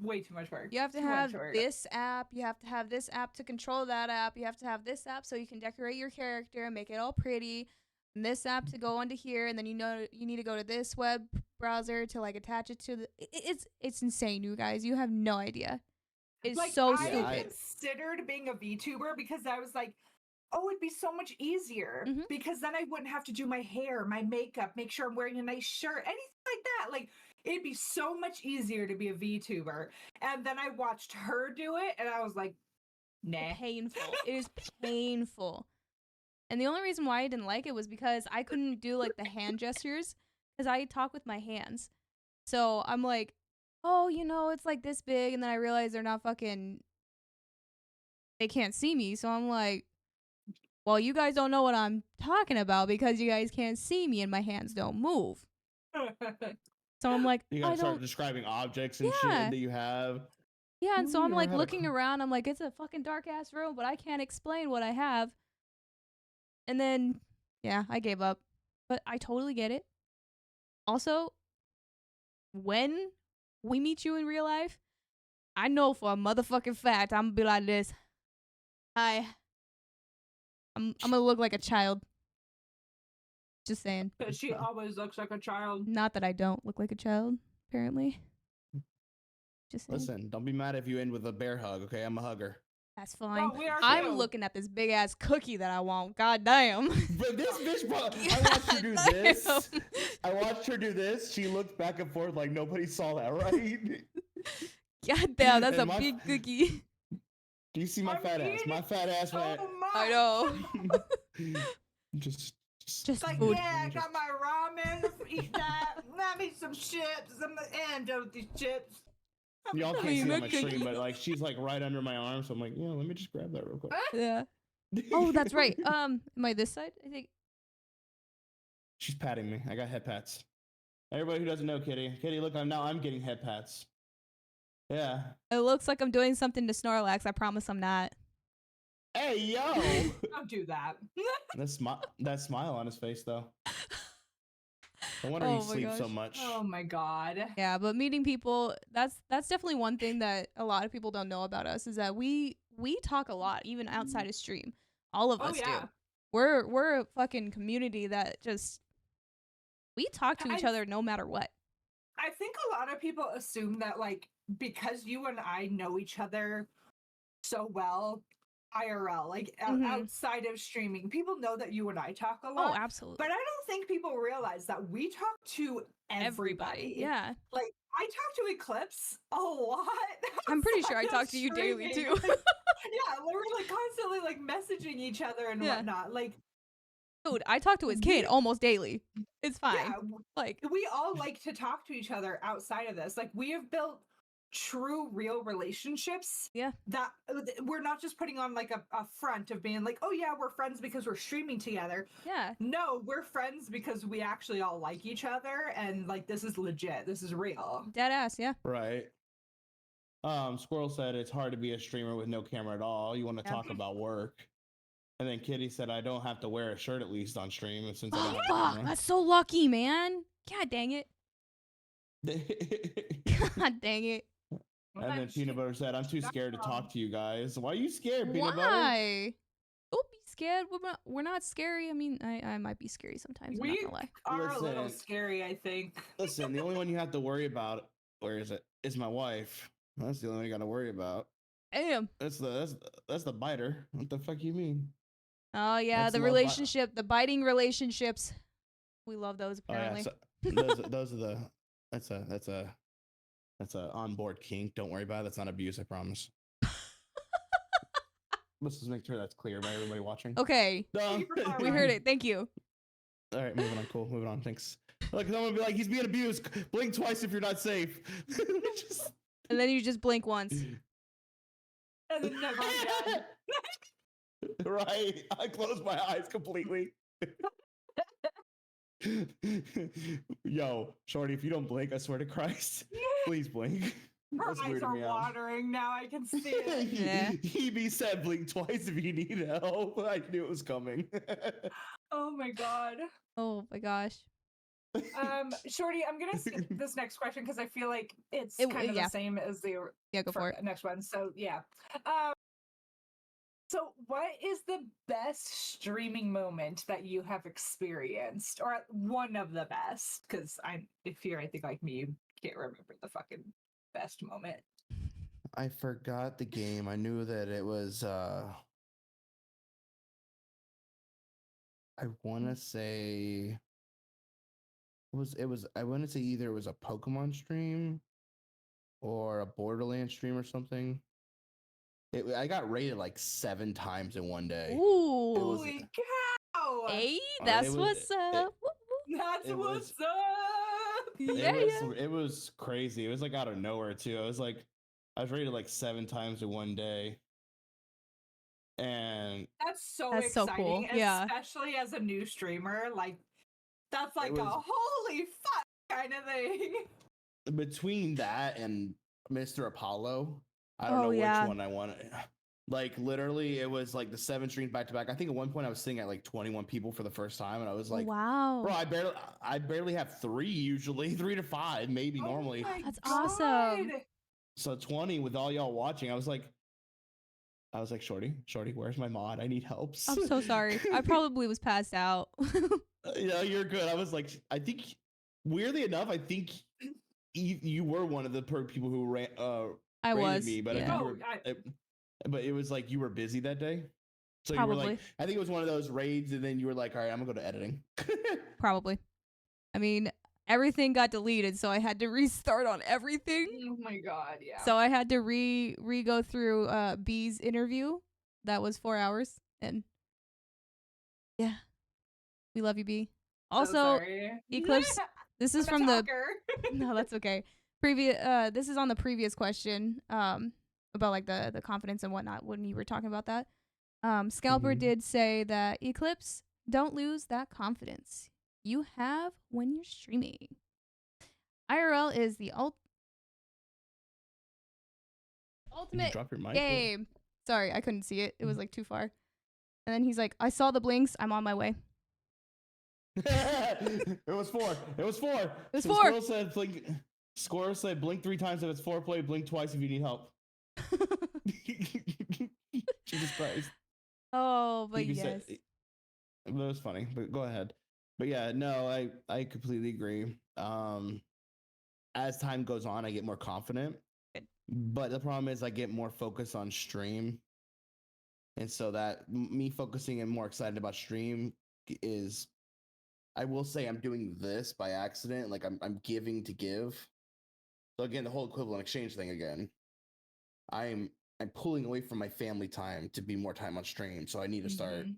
way too much work. You have to have this app. You have to have this app to control that app. You have to have this app so you can decorate your character and make it all pretty. And this app to go onto here, and then you need to go to this web browser to like attach it to the. It's insane, you guys. You have no idea. It's like, so I stupid. considered being a VTuber because I was like, oh, it'd be so much easier because then I wouldn't have to do my hair, my makeup, make sure I'm wearing a nice shirt, anything like that. Like, it'd be so much easier to be a VTuber. And then I watched her do it, and I was like, nah. Painful. It is painful. And the only reason why I didn't like it was because I couldn't do like the hand gestures because I talk with my hands. So I'm like, oh, it's like this big. And then I realize they're not they can't see me. So I'm like, well, you guys don't know what I'm talking about because you guys can't see me and my hands don't move. So I'm like, you gotta start describing objects and shit that you have. Yeah, and so I'm like looking around. I'm like, it's a fucking dark ass room, but I can't explain what I have. And then, yeah, I gave up. But I totally get it. Also, when we meet you in real life, I know for a motherfucking fact I'm gonna be like this. Hi. I'm gonna look like a child. Just saying. Because she always looks like a child. Not that I don't look like a child, apparently. Just saying. Listen, don't be mad if you end with a bear hug, okay? I'm a hugger. That's fine. Oh, we are I'm too. looking at this big ass cookie that I want. God damn. But this bitch, I watched her do this. I watched her do this. She looked back and forth like nobody saw that, right? God damn, that's And a big cookie. Do you see my fat ass? My fat ass went. I know. just like, food. yeah, I got my ramen. Let's eat that. Let me some chips. I'm gonna end with these chips. Y'all can't see on my stream, but like she's like right under my arm, so I'm like, yeah, let me just grab that real quick. Yeah. Oh, that's right. Am I this side? I think. She's patting me. I got head pats. Everybody who doesn't know Kitty, look, I'm getting head pats. Yeah. It looks like I'm doing something to Snorlax. I promise I'm not. Hey, yo! Don't do that. that smile on his face, though. I wonder he sleeps so much. Oh my god. Yeah, but meeting people, that's definitely one thing that a lot of people don't know about us is that we talk a lot, even outside of stream. All of us do. We're a fucking community that just we talk to each other no matter what. I think a lot of people assume that like because you and I know each other so well IRL, like outside of streaming, people know that you and I talk a lot. Oh, absolutely. But I don't think people realize that we talk to everybody. Yeah. Like I talk to Eclipse a lot. I'm pretty sure I outside talk of to you daily streaming. too. Yeah, we're like constantly like messaging each other and Yeah. whatnot. Like, Dude, I talk to his kid almost daily. It's fine. yeah, Like we all like to talk to each other outside of this. Like we have built true real relationships. Yeah. That we're not just putting on like a front of being like, oh yeah, we're friends because we're streaming together. yeah. No, we're friends because we actually all like each other and like this is legit. This is real. Dead ass, yeah. Right. Squirrel said it's hard to be a streamer with no camera at all. You want to Yeah. talk about work. And then Kitty said, I don't have to wear a shirt at least on stream since I Oh don't have a fuck, camera. that's so lucky, man. God dang it. God dang it. And then Peanut Butter said, I'm too scared to talk to you guys. Why are you scared, Peanut Butter? Why? Don't be scared. We're not scary. I mean, I might be scary sometimes. I'm not We gonna lie. are a little Listen. scary, I think. Listen, the only one you have to worry about, where is it? Is my wife. That's the only one you got to worry about. Damn. That's the biter. What the fuck you mean? Oh yeah, That's the love relationship, the biting relationships. We love those apparently. Oh yeah, so those are the that's a onboard kink. Don't worry about it. That's not abuse. I promise. Let's just make sure that's clear by everybody watching. Okay, No. we heard it. Thank you. All right, moving on. Cool. Moving on. Thanks. Look, I'm gonna be like, he's being abused. Blink twice if you're not safe. Just... And then you just blink once. And then never again. Right. I closed my eyes completely. Yo, Shorty, if you don't blink, I swear to Christ, please blink. Her That's eyes weirding are me out. watering now. I can see it. Yeah. He said blink twice if you need help. I knew it was coming. Oh my god. Oh my gosh. Shorty, I'm gonna skip this next question because I feel like it's It- kind of yeah. the same as the Yeah, go for it. next one. So yeah. So what is the best streaming moment that you have experienced, or one of the best? Because if you're anything like me, you can't remember the fucking best moment. I forgot the game. I knew that it was I wanna say I wanna say either it was a Pokemon stream or a Borderlands stream or something. I got rated like 7 times in one day. Ooh. was- Holy cow! Hey, it that's was- what's up. That's it what's was- up. Yeah, It was crazy. It was like out of nowhere too. I was rated like 7 times in one day. And That's so That's so exciting, cool, yeah. especially as a new streamer. Like, that's like a was- holy fuck kind of thing. between that and Mr. Apollo, I don't Oh, know yeah. which one I wanted. Like literally, it was like the 7 streams back to back. I think at one point I was sitting at like 21 people for the first time, and I was like, wow. "Bro, I barely have 3 usually, 3 to 5 maybe Oh normally." my That's awesome. God. So 20 with all y'all watching, I was like, Shorty, where's my mod? I need help. I'm so sorry. I probably was passed out. Yeah, you're good. I was like, I think weirdly enough, I think you were one of the people who I rated was. me, but yeah. but it was like you were busy that day. So you were Probably. like, I think it was one of those raids, and then you were like, all right, I'm gonna go to editing. Probably. I mean, everything got deleted, so I had to restart on everything. Oh my god, yeah. So I had to re go through B's interview. That was 4 hours, and yeah, we love you, B. Also, sorry. Eclipse, this is I'm a from the talker. no, that's okay. This is on the previous question about like the confidence and whatnot when you were talking about that. Scalper Mhm. did say that Eclipse, don't lose that confidence you have when you're streaming. IRL is the Did you ultimate drop your mic? game. Sorry, I couldn't see it. It was like too far. And then he's like, I saw the blinks. I'm on my way. It was 4. It was 4. It was so 4. Squirrel said blink. Squirrel said blink 3 times if it's 4 play. Blink twice if you need help. Jesus Christ. Oh, but You yes. said- It was funny, but go ahead. But yeah, no, I completely agree. As time goes on, I get more confident. Good. But the problem is I get more focused on stream. And so that me focusing and more excited about stream is, I will say I'm doing this by accident. Like I'm giving to give. So again, the whole equivalent exchange thing again. I'm pulling away from my family time to be more time on stream. So I need to start. Mhm.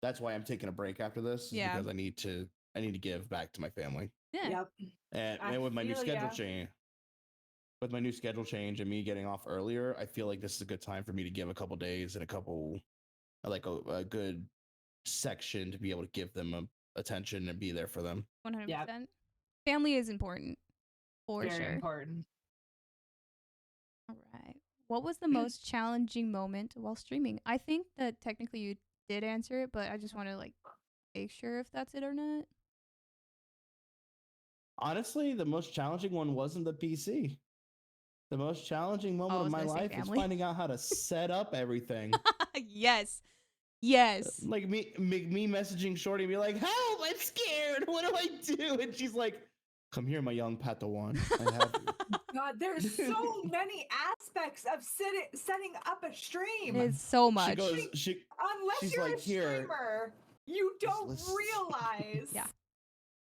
That's why I'm taking a break after this. Is Yeah. because I need to give back to my family. Yeah. Yep. And, I and with my new feel schedule ya. change, with my new schedule change and me getting off earlier, I feel like this is a good time for me to give a couple days and a good section to be able to give them attention and be there for them. 100%. Family is important for Very sure. important. All right. What was the most challenging moment while streaming? I think that technically you did answer it, but I just want to like make sure if that's it or not. Honestly, the most challenging one wasn't the PC. The most challenging I moment of was my gonna say life was family. finding out how to set up everything. Yes. Yes. Like me messaging Shorty and be like, "Help! I'm scared. What do I do?" And she's like, "Come here, my young Padawan. I have you." God, there's so many aspects of setting up a stream. It's so She much. goes, Unless she's you're like, a "Here." streamer, you don't listen. realize Yeah.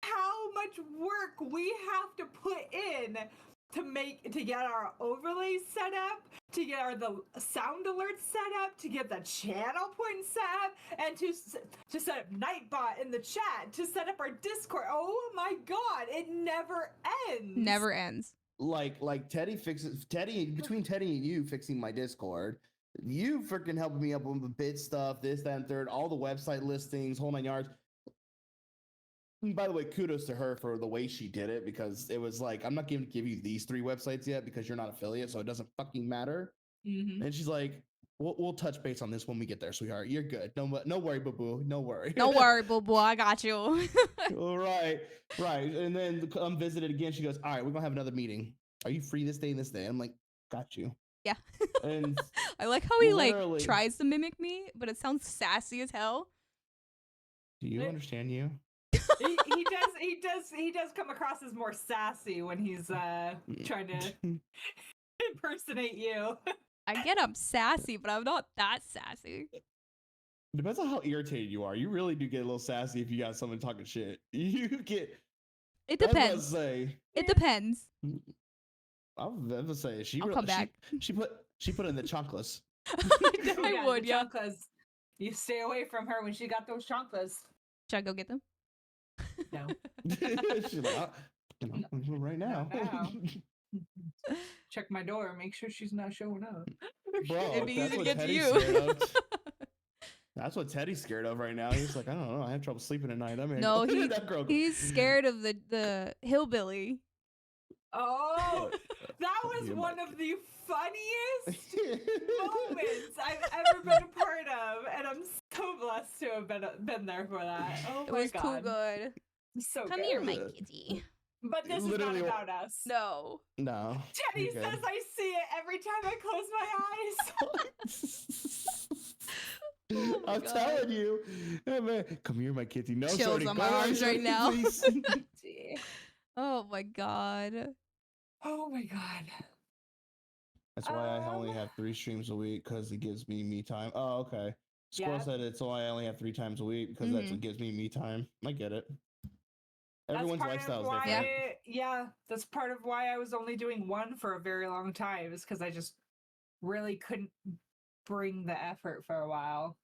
how much work we have to put in to get our overlays set up, to get the sound alerts set up, to get the channel points set up, and to set up Nightbot in the chat, to set up our Discord. Oh my God, it never ends. Never ends. Like Teddy between Teddy and you fixing my Discord. You freaking helping me up with the bit stuff, this, that, and third, all the website listings, whole 9 yards. And by the way, kudos to her for the way she did it, because it was like, I'm not going to give you these 3 websites yet because you're not affiliate, so it doesn't fucking matter. Mm-hmm. And she's like, we'll touch base on this when we get there, sweetheart. You're good. No worry, boo boo. No worry. Don't worry, boo boo. I got you. All right. And then come visit it again. She goes, all right, we're gonna have another meeting. Are you free this day and this day? I'm like, got you. Yeah. And I like how he like literally- tries to mimic me, but it sounds sassy as hell. do you understand you? he does come across as more sassy when he's trying to impersonate you. I get I'm sassy, but I'm not that sassy. Depends on how irritated you are. You really do get a little sassy if you got someone talking shit. You get. It I was about to depends. say. It depends. I was about to say I'll come back. She put it in the chocolates. I would, the yeah. chanclas. You stay away from her when she got those chanclas. Should I go get them? No. She's like, right now. Not now. Check my door, make sure she's not showing up. Bro, It'd be that's easy to what get to Teddy's you. scared of. That's what Teddy's scared of right now. He's like, I don't know. I have trouble sleeping at night. I mean, No, that girl. he's scared of the hillbilly. Oh, that was You one might of the funniest moments I've ever been a part of, and I'm so blessed to have been there for that. Oh It my was God. too good. So Come good. here, my kitty. But this Literally- is not about us. No. No. Teddy you're good. says I see it every time I close my eyes. Oh my I'm God. telling you. Hey, man, come here, my kitty. No, Chills Shorty, on go my away, arms right Shorty, now. please. Oh my God. Oh my God. That's why I only have 3 streams a week, because it gives me time. Oh, okay. Squirrel Yeah. said it's why I only have 3 times a week, because that's what gives me time. I get it. Everyone's part of lifestyle is why, different. yeah, that's part of why I was only doing 1 for a very long time, is because I just really couldn't bring the effort for a while.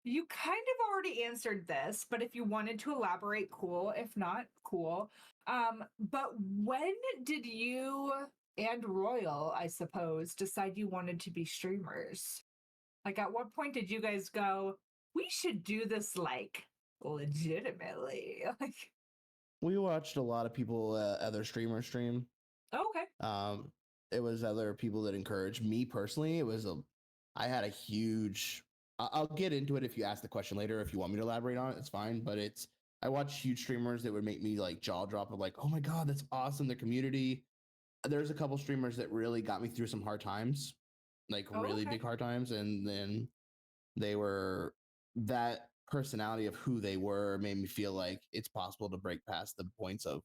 You kind of already answered this, but if you wanted to elaborate, cool. If not, cool. But when did you and Royal, I suppose, decide you wanted to be streamers? Like, at what point did you guys go, we should do this, like, legitimately? Like, We watched a lot of people, other streamers stream. okay. It was other people that encouraged me personally. I had a huge. I'll get into it if you ask the question later. If you want me to elaborate on it, it's fine. But I watched huge streamers that would make me like jaw drop of like, oh my God, that's awesome. The community. there's a couple streamers that really got me through some hard times, like Oh, really okay. big hard times, and then they were that personality of who they were made me feel like it's possible to break past the points of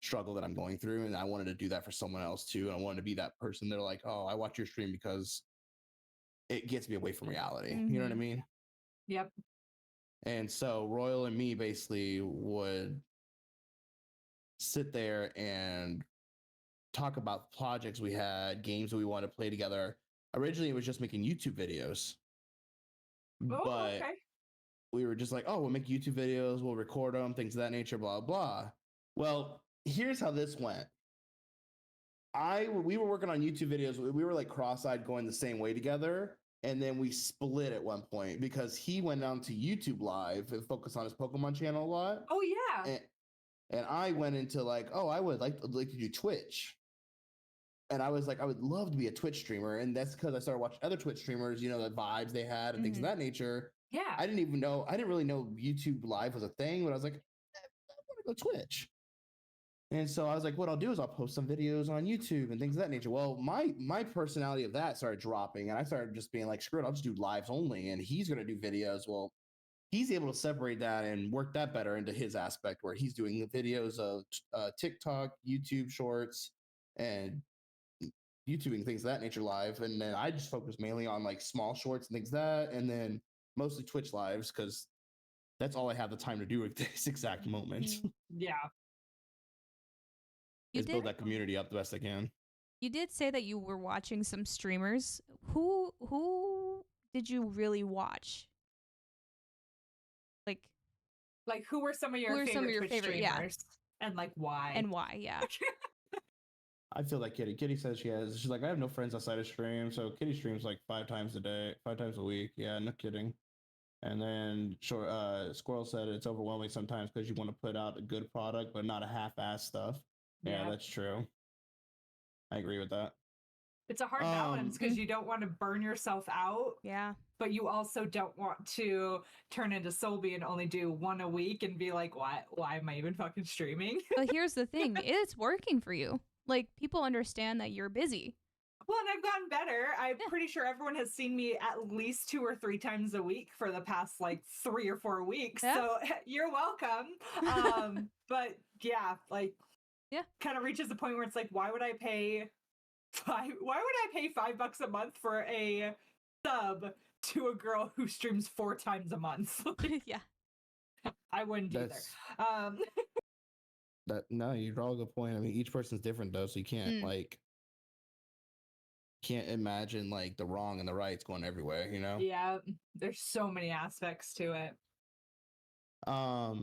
struggle that I'm going through, and I wanted to do that for someone else too. And I wanted to be that person. They're like, oh, I watch your stream because it gets me away from reality. You know what I Mhm. mean? Yep. And so Royal and me basically would sit there and talk about projects we had, games that we wanted to play together. Originally, it was just making YouTube videos, Oh, but okay. we were just like, oh, we'll make YouTube videos, we'll record them, things of that nature, blah, blah. Well, here's how this went. We were working on YouTube videos. We were like cross-eyed going the same way together. And then we split at one point because he went down to YouTube Live and focused on his Pokemon channel a lot. Oh yeah. And I went into like, oh, I would like to do Twitch. And I was like, I would love to be a Twitch streamer. And that's because I started watching other Twitch streamers, you know, the vibes they had and things of that nature. Yeah. I didn't really know YouTube Live was a thing, but I was like, I want to go Twitch. And so I was like, what I'll do is I'll post some videos on YouTube and things of that nature. Well, my personality of that started dropping, and I started just being like, screw it, I'll just do lives only. And he's going to do videos. Well, he's able to separate that and work that better into his aspect where he's doing the videos of TikTok, YouTube shorts, and YouTubing things of that nature live. And then I just focus mainly on like small shorts and things like that, and then mostly Twitch lives because that's all I have the time to do at this exact moment. Yeah. You Is build did that community up the best I can. you did say that you were watching some streamers. Who did you really watch? Like Like, who were some of your favorite Twitch streamers? And like why? and why? Yeah. I feel like Kitty. Kitty says she's like, I have no friends outside of stream. So Kitty streams like 5 times a week. Yeah, no kidding. And then Squirrel said it's overwhelming sometimes because you want to put out a good product, but not a half-ass stuff. Yeah, that's true. I agree with that. It's a hard balance because you don't want to burn yourself out. Yeah. But you also don't want to turn into Solby and only do one a week and be like, why am I even fucking streaming? But here's the thing, it's working for you. Like, people understand that you're busy. Well, and I've gotten better. I'm pretty sure everyone has seen me at least 2 or 3 times a week for the past like 3 or 4 weeks. Yeah. So you're welcome. But yeah, like, kind of reaches the point where it's like, why would I pay $5 a month for a sub to a girl who streams 4 times a month? Yeah. I wouldn't either. No, you draw a good point. I mean, each person's different though, so you can't can't imagine like the wrong and the right's going everywhere, you know? Yeah, there's so many aspects to it. What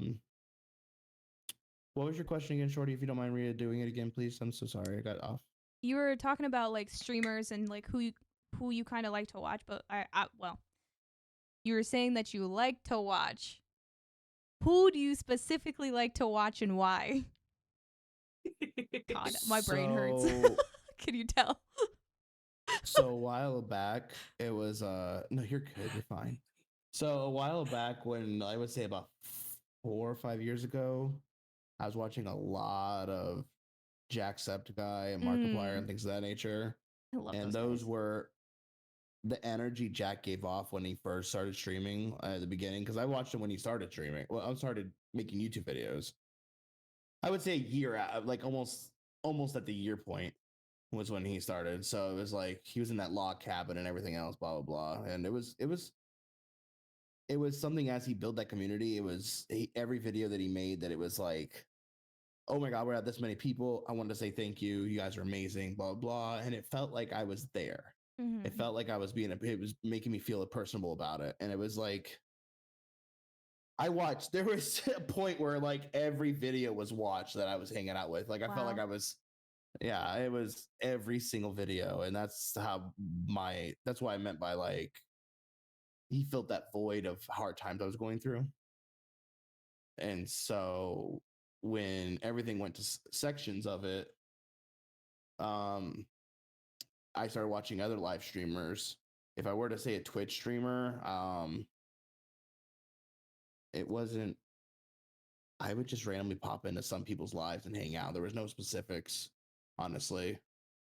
was your question again, Shorty? If you don't mind doing it again, please. I'm so sorry, I got off. You were talking about like streamers and like who you kind of like to watch, but well, you were saying that you like to watch. Who do you specifically like to watch and why? God, my brain hurts. Can you tell? So a while back, it was no, you're good, you're fine. So a while back, when I would say about 4 or 5 years ago, I was watching a lot of Jacksepticeye and Markiplier and things of that nature. I love and those were the energy Jack gave off when he first started streaming at the beginning. Because I watched him when he started streaming. Well, I started making YouTube videos. I would say a year out, like almost at the year point was when he started. So it was like he was in that log cabin and everything else, blah blah blah. And it was something as he built that community. It was every video that he made that it was like, oh my God, we're at this many people. I wanted to say thank you. You guys are amazing, blah blah. And it felt like I was there. Mm-hmm. It felt like I was it was making me feel personable about it. And it was like, there was a point where like every video was watched that I was hanging out with. Like I felt like I was, it was every single video. And that's why I meant by like, he filled that void of hard times I was going through. And so when everything went to sections of it, I started watching other live streamers. If I were to say a Twitch streamer, it wasn't, I would just randomly pop into some people's lives and hang out. There was no specifics. honestly.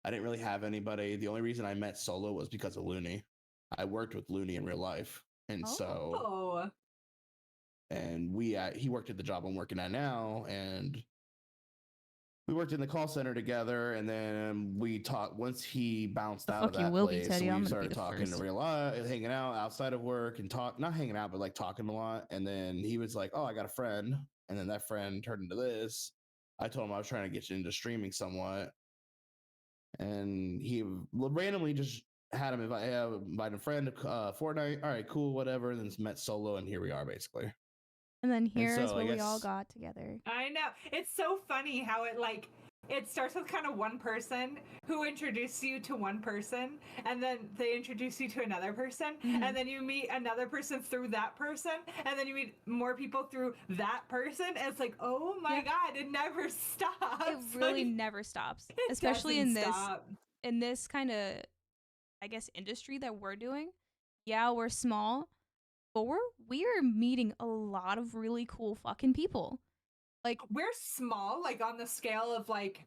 I didn't really have anybody. The only reason I met Solo was because of Looney. I worked with Looney in real life. And so, Oh, and he worked at the job I'm working at now, and we worked in the call center together, and then we talked once he bounced out of fuck you that will be, place. Teddy. So I'm we gonna be started the talking first. in real life, hanging out outside of work and not hanging out, but like talking a lot. And then he was like, "Oh, I got a friend," and then that friend turned into this. I told him I was trying to get you into streaming somewhat, and he randomly just had him invite a friend to Fortnite. All right, cool, whatever. And then met Solo, and here we are, basically. And then here's so I where we all guess- got together. I know. It's so funny how it starts with kind of one person who introduces you to one person, and then they introduce you to another person, Mhm. and then you meet another person through that person, and then you meet more people through that person. And it's like, oh my Yeah. god, it never stops. It really Like, never stops, it especially in doesn't this stop. kind of, I guess, industry that we're doing. Yeah, we're small, but we are meeting a lot of really cool fucking people. Like, We're small, like on the scale of like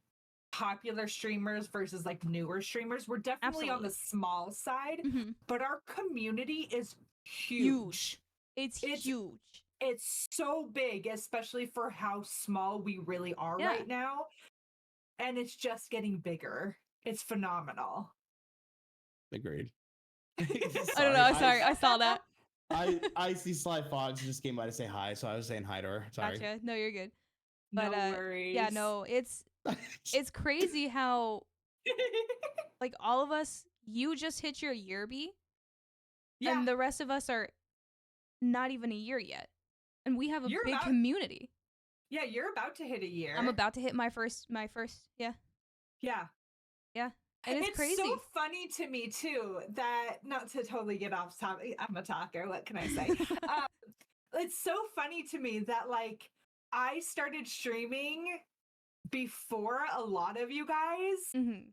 popular streamers versus like newer streamers. We're definitely on the Absolutely. small side, mhm, but our community is huge. It's It's- huge. It's so big, especially for how small we really are Yeah. right now. And it's just getting bigger. It's phenomenal. Agreed. I don't know. Sorry, I saw that. I see Sly Fox just came by to say hi, so I was saying hi to her. Sorry. Gotcha. No, you're good. But No worries. yeah, no, it's crazy how like all of us, you just hit your year B, Yeah. and the rest of us are not even a year yet, and we have a You're big about- community. Yeah, you're about to hit a year. I'm about to hit my first. Yeah, Yeah. and it's crazy. so funny to me too that, not to totally get off topic, I'm a talker, what can I say? It's so funny to me that like I started streaming before a lot of you guys, Mhm.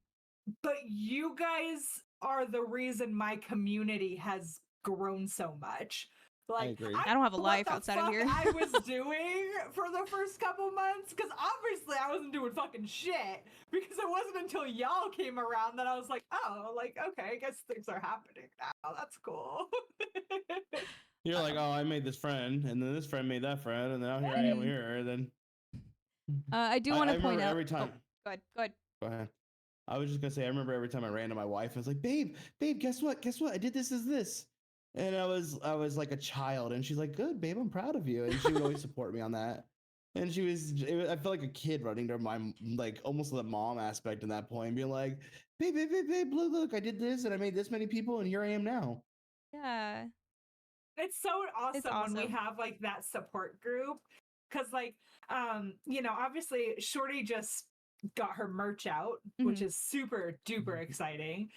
but you guys are the reason my community has grown so much. Like, agree. I don't have a what life the outside of fuck here. I was doing for the first couple months, because obviously I wasn't doing fucking shit. Because it wasn't until y'all came around that I was like, oh, like, okay, I guess things are happening now. That's cool. You're like, oh, I made this friend, and then this friend made that friend, and now here I am here. And then I do want to point remember out. every time. Go ahead. Go ahead. I was just gonna say, I remember every time I ran to my wife, I was like, babe, guess what? I did this. And I was like a child, and she's like, good, babe, I'm proud of you. And she would always support me on that. And I felt like a kid running to my, like, almost the mom aspect in that point, being like, babe, look, I did this, and I made this many people, and here I am now. Yeah. It's so awesome when we awesome. have like that support group. Cause like, obviously Shorty just got her merch out, which Mhm. is super duper exciting.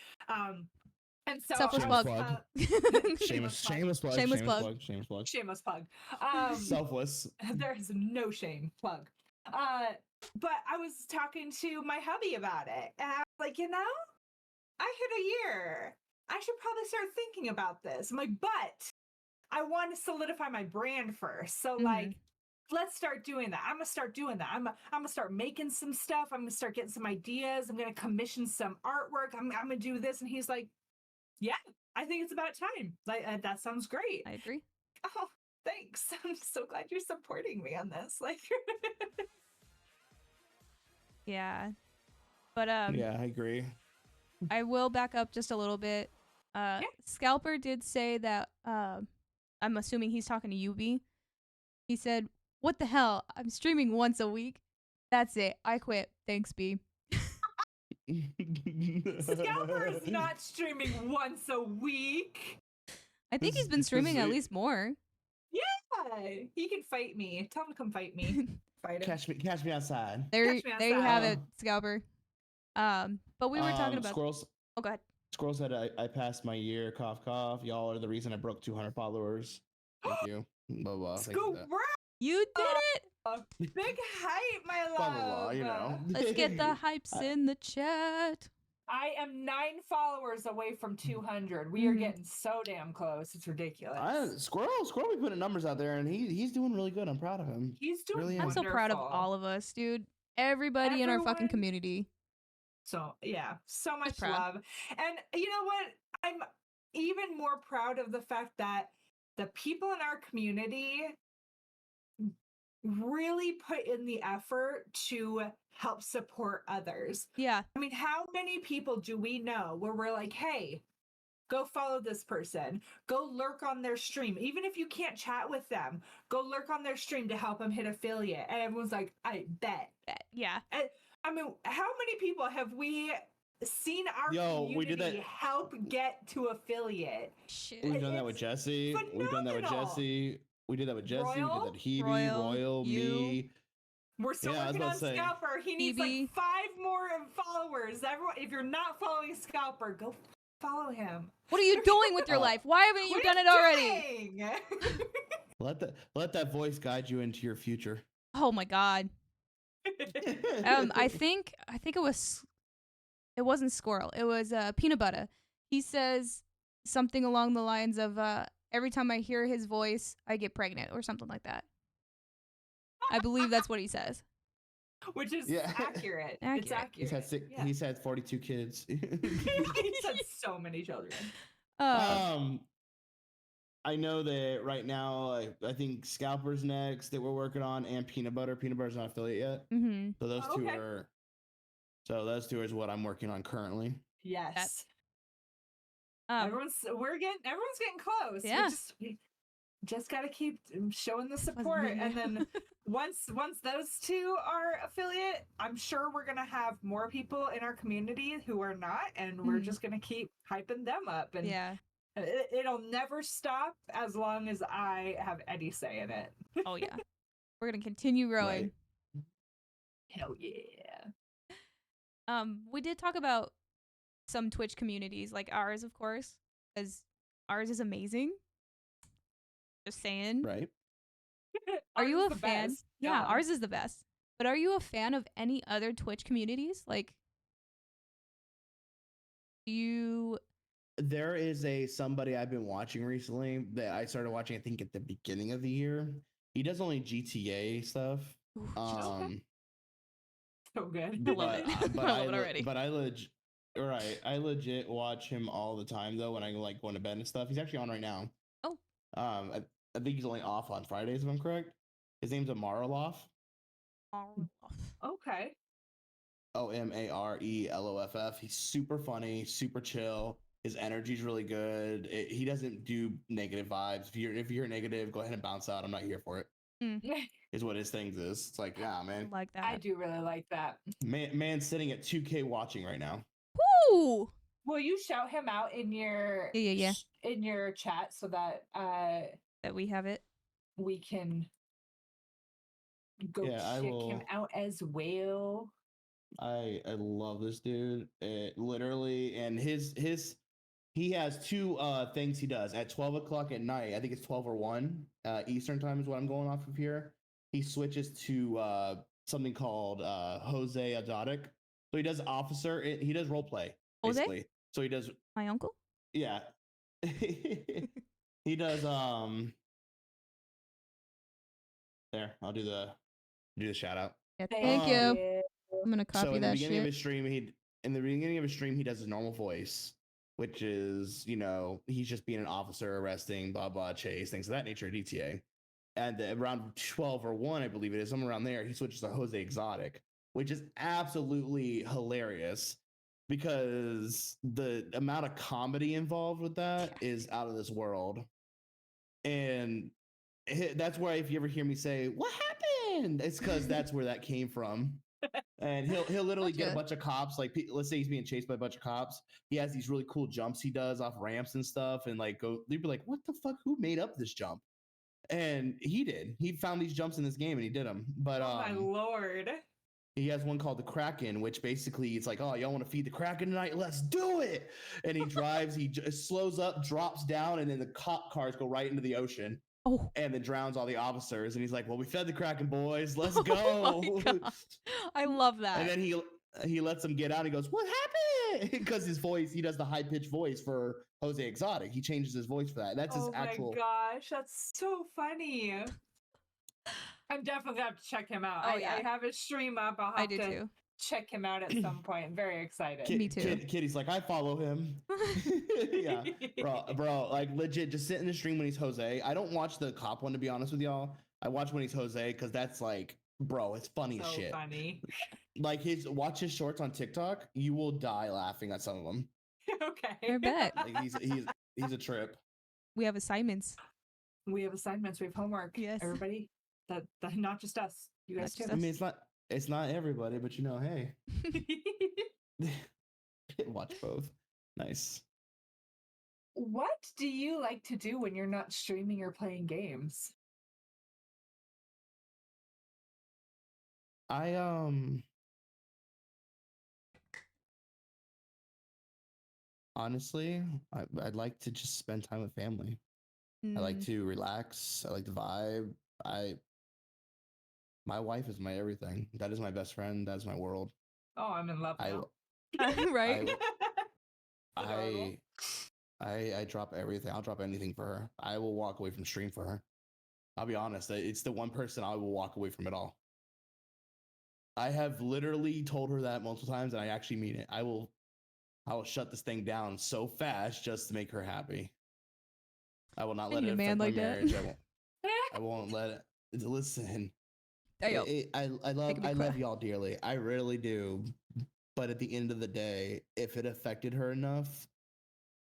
And so Selfless I plug. was, Shameless plug. Shameless plug. shameless plug. Selfless. There's no shame plug. But I was talking to my hubby about it, and I was like, I hit a year. I should probably start thinking about this. I'm like, but I want to solidify my brand first. So like, let's start doing that. I'm gonna start doing that. I'm gonna start making some stuff. I'm gonna start getting some ideas. I'm gonna commission some artwork. I'm gonna do this. And he's like, yeah, I think it's about time. Like, that sounds great. I agree. Oh, thanks. I'm so glad you're supporting me on this. Like, Yeah. But Yeah, I agree. I will back up just a little bit. Scalper did say that I'm assuming he's talking to UB. He said, "What the hell? I'm streaming once a week. That's it. I quit. Thanks, B." Scalper is not streaming once a week. I think he's been streaming at least more. Yeah, he can fight me. Tell him to come fight me. Fight him. Catch me outside. There Catch me you have outside. it, Scalper. But we were talking about. Squirrels. Oh, go ahead. Squirrel said I passed my year. Cough cough. Y'all are the reason I broke 200 followers. Thank you. Blah blah. Thank you for that. You did it. Big hype, my love. Blah blah blah. You know. Let's get the hypes in the chat. I am 9 followers away from 200. We are getting so damn close. It's ridiculous. Squirrel be putting numbers out there, and he's doing really good. I'm proud of him. He's doing Really I'm so proud of wonderful. all of us, dude. Everybody in our fucking Everyone- community. So yeah, so much proud. love. And you know what? I'm even more proud of the fact that the people in our community really put in the effort to help support others. Yeah. I mean, how many people do we know where we're like, hey, go follow this person, go lurk on their stream, even if you can't chat with them, go lurk on their stream to help them hit affiliate. And everyone's like, I bet. Yeah. And, I mean, how many people have we seen our Yo, we did community that- help get to affiliate? Shit. We've done that with It's Jesse. We've done that with phenomenal. Jesse. We did that with Jesse. We did Royal? that with Hebe, Royal, Royal, you. me. We're still Yeah, I was working about on to say. Scalper. He needs Phoebe. like 5 more followers. Everyone, if you're not following Scalper, go follow him. What are you doing with your Oh. life? Why haven't you What done are it already? doing? Let that voice guide you into your future. Oh my god. I think it wasn't Squirrel. It was Peanut Butter. He says something along the lines of every time I hear his voice, I get pregnant or something like that. I believe that's what he says. Which is Yeah. accurate. It's Accurate. accurate. Yeah. He's had 42 kids. He's had so many children. I know that right now, I think Scalper's next that we're working on, and Peanut Butter. Peanut Butter's not affiliate yet, Mm-hmm. so those two Okay. are. So those two is what I'm working on currently. Yes. Um, everyone's getting close. Yeah. We just got to keep showing the support, and then once those two are affiliate, I'm sure we're gonna have more people in our community who are not, and we're Mhm. just gonna keep hyping them up, and yeah. it'll never stop as long as I have any say in it. Oh yeah. We're gonna continue growing. Right. Hell yeah! We did talk about some Twitch communities, like ours, of course, because ours is amazing. Just saying. Right. Are you Ours a is the fan? best. Yeah, ours is the best. But are you a fan of any other Twitch communities? Like, you? There is somebody I've been watching recently that I started watching, I think, at the beginning of the year. He does only GTA stuff. So good. I love it. But I love it already. But I legit watch him all the time though when I like going to bed and stuff. He's actually on right now. Oh. I think he's only off on Fridays if I'm correct. His name's Amaraloff. Okay. Omareloff. He's super funny, super chill. His energy's really good. He doesn't do negative vibes. If you're negative, go ahead and bounce out. I'm not here for it. Is what his things is. It's like, yeah, man. Like that. I do really like that. Man's sitting at 2K watching right now. Woo! Will you shout him out in your Yeah. in your chat so that That we have it. we can go Yeah, I check him will- out as well? I love this dude. Literally, and he has two things he does at 12 o'clock at night. I think it's 12 or 1 Eastern time is what I'm going off of here. He switches to something called Jose Exotic. So he does officer. He does role play Jose? basically. So he does, My uncle? yeah. He does there. I'll do the shout out. Yeah, thank you. you. I'm gonna copy So in the that beginning shit. of his stream, he does his normal voice, which is, he's just being an officer, arresting, blah blah, chase, things of that nature at DTA. And around 12 or 1, I believe it is, somewhere around there, he switches to Jose Exotic, which is absolutely hilarious because the amount of comedy involved with that is out of this world. And that's why if you ever hear me say, "What happened?" it's because that's where that came from. And he'll literally get a Gotcha. bunch of cops. Like, let's say he's being chased by a bunch of cops. He has these really cool jumps he does off ramps and stuff, and like they'd be like, "What the fuck? Who made up this jump?" And he did. He found these jumps in this game and he did them. But Oh my lord. he has one called the Kraken, which basically it's like, "Oh, y'all want to feed the Kraken tonight? Let's do it!" And he drives. He just slows up, drops down, and then the cop cars go right into the ocean. Oh. And then drowns all the officers. And he's like, "Well, we fed the Kraken, boys. Let's Oh go." my God. I love that. And then he lets them get out. And he goes, "What happened?" Because his voice, he does the high pitched voice for Jose Exotic. He changes his voice for that. That's his actual. Oh my gosh, that's so funny. I'm definitely gonna have to check him out. Oh, yeah. I have his stream up. I'll I have do to too. check him out at some point. I'm very excited. Me too. Kitty's like, I follow him. Yeah, bro, like legit, just sit in the stream when he's Jose. I don't watch the cop one, to be honest with y'all. I watch when he's Jose because that's like, bro, it's funny as So shit. funny. Like watch his shorts on TikTok, you will die laughing at some of them. Okay. I bet. Like he's a trip. We have assignments. We have assignments. We have homework. Yes. Everybody. That not just us. You Not guys too. just I mean, it's not everybody, but you know, hey, watch both. Nice. What do you like to do when you're not streaming or playing games? Honestly, I'd like to just spend time with family. I like Mm. to relax. I like to vibe. My wife is my everything. That is my best friend. That is my world. Oh, I'm in love I now. Right? I I drop everything. I'll drop anything for her. I will walk away from stream for her. I'll be honest. It's the one person I will walk away from it all. I have literally told her that multiple times, and I actually mean it. I will shut this thing down so fast just to make her happy. I will not I let need it a affect man my like that. marriage. I won't let it. Listen, Ayo. I Making me love cry. y'all dearly. I really do. But at the end of the day, if it affected her enough,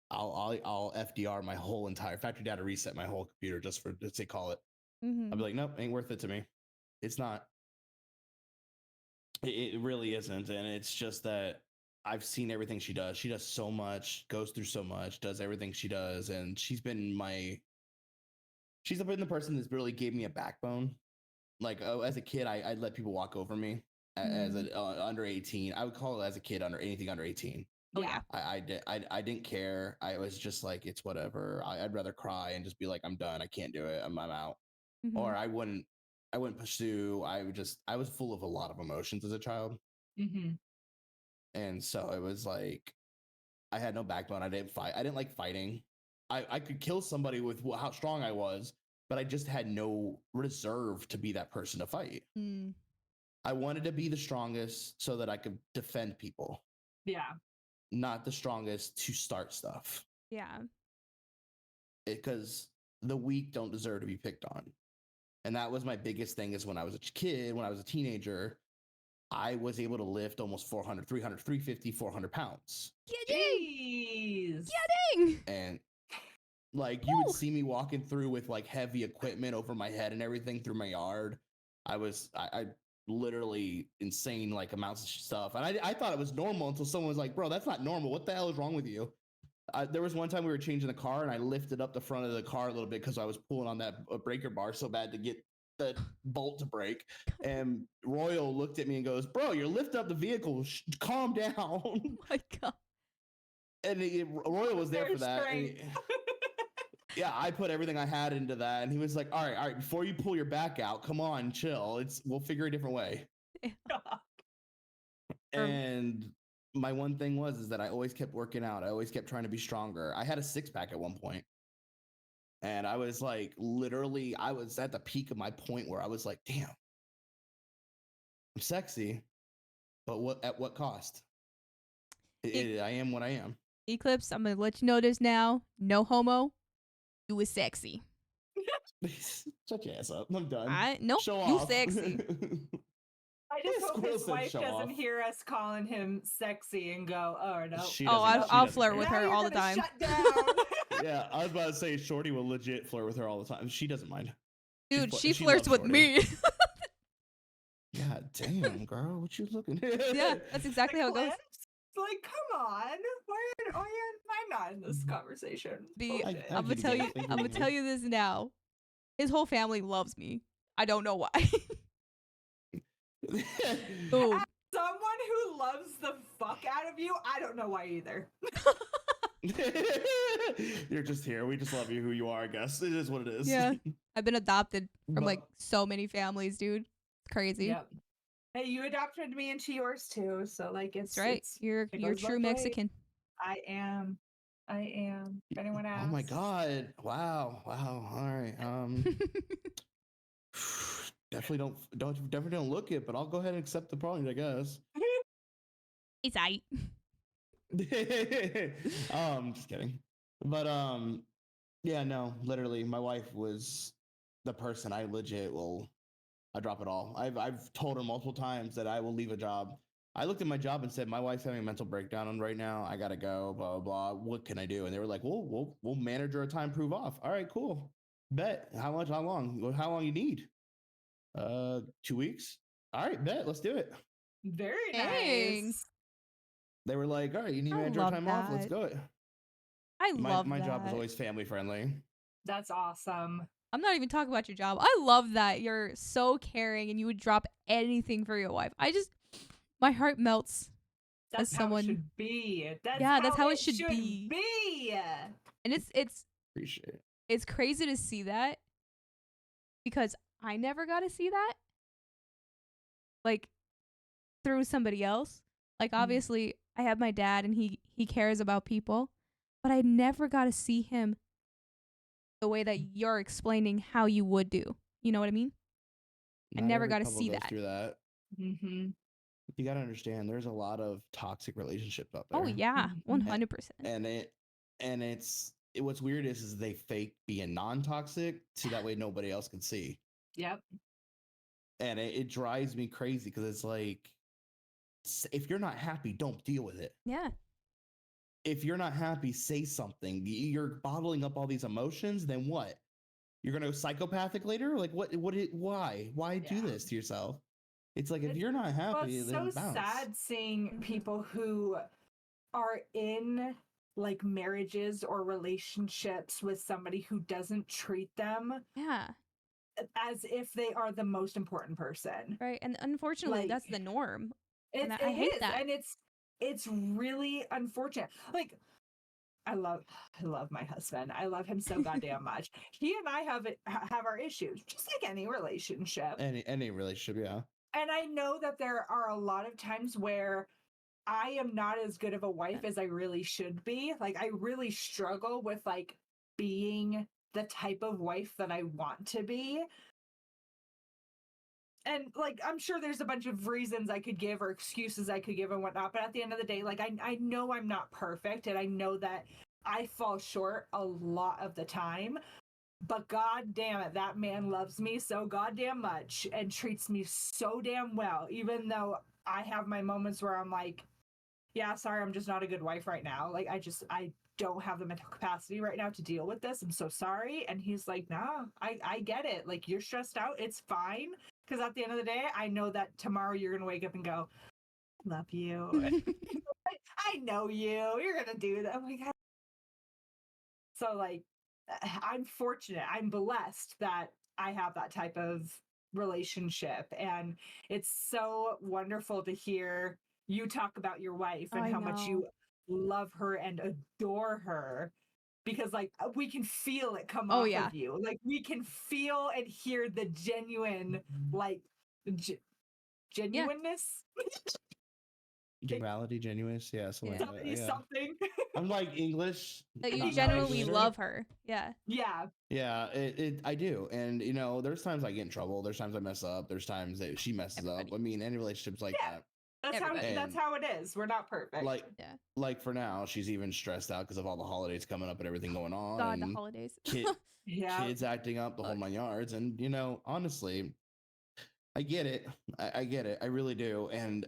I'll FDR my whole entire factory data reset my whole computer just to call it. Mhm. I'll be like, nope, ain't worth it to me. It's not. It really isn't, and it's just that I've seen everything she does. She does so much, goes through so much, does everything she does, and she's been the person that's really gave me a backbone. Like as a kid, I'd let people walk over me as an under 18. I would call it as a kid anything under 18. Oh yeah. I didn't care. I was just like, it's whatever. I'd rather cry and just be like, I'm done. I can't do it. I'm out. Mhm. Or I wouldn't pursue. I was full of a lot of emotions as a child. Mm-hmm. And so it was like, I had no backbone. I didn't fight. I didn't like fighting. I could kill somebody with how strong I was, but I just had no reserve to be that person to fight. Mm. I wanted to be the strongest so that I could defend people, Yeah. not the strongest to start stuff. Yeah. Because the weak don't deserve to be picked on. And that was my biggest thing is when I was a kid, when I was a teenager, I was able to lift almost 400, 300, 350, 400 pounds. Yeah, Jeez. dang. And like you would see me walking through with like heavy equipment over my head and everything through my yard. I literally insane like amounts of stuff. And I thought it was normal until someone was like, bro, that's not normal. What the hell is wrong with you? There was one time we were changing the car and I lifted up the front of the car a little bit because I was pulling on that breaker bar so bad to get the bolt to break. And Royal looked at me and goes, bro, you're lifting up the vehicle. Calm down. Oh my god. And Royal was there for that. Yeah, I put everything I had into that. And he was like, all right, before you pull your back out, come on, chill. We'll figure a different way. And my one thing is that I always kept working out. I always kept trying to be stronger. I had a 6-pack at one point. And I was like, literally, I was at the peak of my point where I was like, damn, I'm sexy, but at what cost? I am what I am. Eclipse, I'm gonna let you know this now. No homo. You is sexy. Shut your ass up. I'm done. Nope. Show You off. sexy. I just hope Squirrel his said wife show doesn't off. hear us calling him sexy and go, oh no. She Oh, doesn't- she I'll doesn't flirt care. with Now her you're all the gonna time. Shut down. Yeah, I was about to say Shorty will legit flirt with her all the time. She doesn't mind. Dude, she She flirts loves with Shorty. me. God damn, girl, what you looking at? Yeah, that's exactly how it goes. Eclipse? Like, come on. Why am I not in this conversation? Bullshit. I I'm gonna get it, tell gang. you. Thank I'm gonna tell you this now. His whole family loves me. I don't know why. Boom. As someone who loves the fuck out of you, I don't know why either. You're just here. We just love you who you are, I guess. It is what it is. Yeah. I've been adopted from But- like so many families, dude. It's crazy. Yep. Hey, you adopted me into yours too, so like it's That's right. You're it you're goes true both ways. Mexican. I am. If anyone asks. Oh my god. Wow. All right. Definitely don't look it, but I'll go ahead and accept the problem, I guess. It's aight. Just kidding. But yeah, no, literally, my wife was the person I legit will. I drop it all. I've told her multiple times that I will leave a job. I looked at my job and said, "My wife's having a mental breakdown right now. I gotta go. Blah blah blah. What can I do?" And they were like, "Well, we'll manage her a time prove off. All right, cool. Bet. How much? How long? How long you need? 2 weeks. All right, bet. Let's do it." Very Dang. nice. They were like, "All right, you need I manager love time off. Let's that. go it." I My love my that. job was always family friendly. That's awesome. I'm not even talking about your job. I love that you're so caring and you would drop anything for your wife. My heart melts. That's how someone- it should be. That's that's how it should should be. be. And it's Appreciate it. it's crazy to see that because I never got to see that like through somebody else. Like obviously I have my dad and he cares about people, but I never got to see him the way that you're explaining how you would do. You know what I mean? I Not never every got to couple see goes that. through that. Mm-hmm. You got to understand, there's a lot of toxic relationships out there. Oh yeah, Mhm. 100%. What's weird is they fake being non-toxic so that way nobody else can see. Yep. And it drives me crazy because it's like, if you're not happy, don't deal with it. Yeah. If you're not happy, say something. You're bottling up all these emotions, then what? You're gonna go psychopathic later? Like why? Why do Yeah. this to yourself? It's like, if It's- you're not Well, happy, it's then so bounce. sad seeing people who are in like marriages or relationships with somebody who doesn't treat them Yeah. as if they are the most important person. Right. And unfortunately, Like, that's the norm. It, I it hate is, that. and it's really unfortunate. Like, I love my husband. I love him so goddamn much. He and I have our issues, just like any relationship. Any relationship, yeah. And I know that there are a lot of times where I am not as good of a wife as I really should be. Like, I really struggle with like being the type of wife that I want to be. And like, I'm sure there's a bunch of reasons I could give or excuses I could give and whatnot. But at the end of the day, like, I know I'm not perfect, and I know that I fall short a lot of the time. But god damn it, that man loves me so goddamn much and treats me so damn well, even though I have my moments where I'm like, yeah, sorry, I'm just not a good wife right now. Like, I don't have the mental capacity right now to deal with this. I'm so sorry. And he's like, nah, I get it. Like, you're stressed out. It's fine. Because at the end of the day, I know that tomorrow you're going to wake up and go, love you. I know you. You're going to do that. Oh my God. So, like, I'm fortunate. I'm blessed that I have that type of relationship. And it's so wonderful to hear you talk about your wife and I how much know. you love her and adore her, because like we can feel it come off yeah. of you. Like, we can feel and hear the genuine, like, genuineness. Duality, genuineness, yeah, something Yeah. like that. Yeah. Something. I'm like English. That you Not genuinely knowledge. love her. Yeah. Yeah. Yeah, I do. And you know, there's times I get in trouble, there's times I mess up, there's times that she messes up. I mean, any relationships like Yeah. that. Everybody. That's how it is. We're not perfect. Yeah. Like for now, she's even stressed out because of all the holidays coming up and everything going on. God, the and holidays. yeah. kids acting up, the whole Look. 9 yards. And you know, honestly, I get it. I get it. I really do. And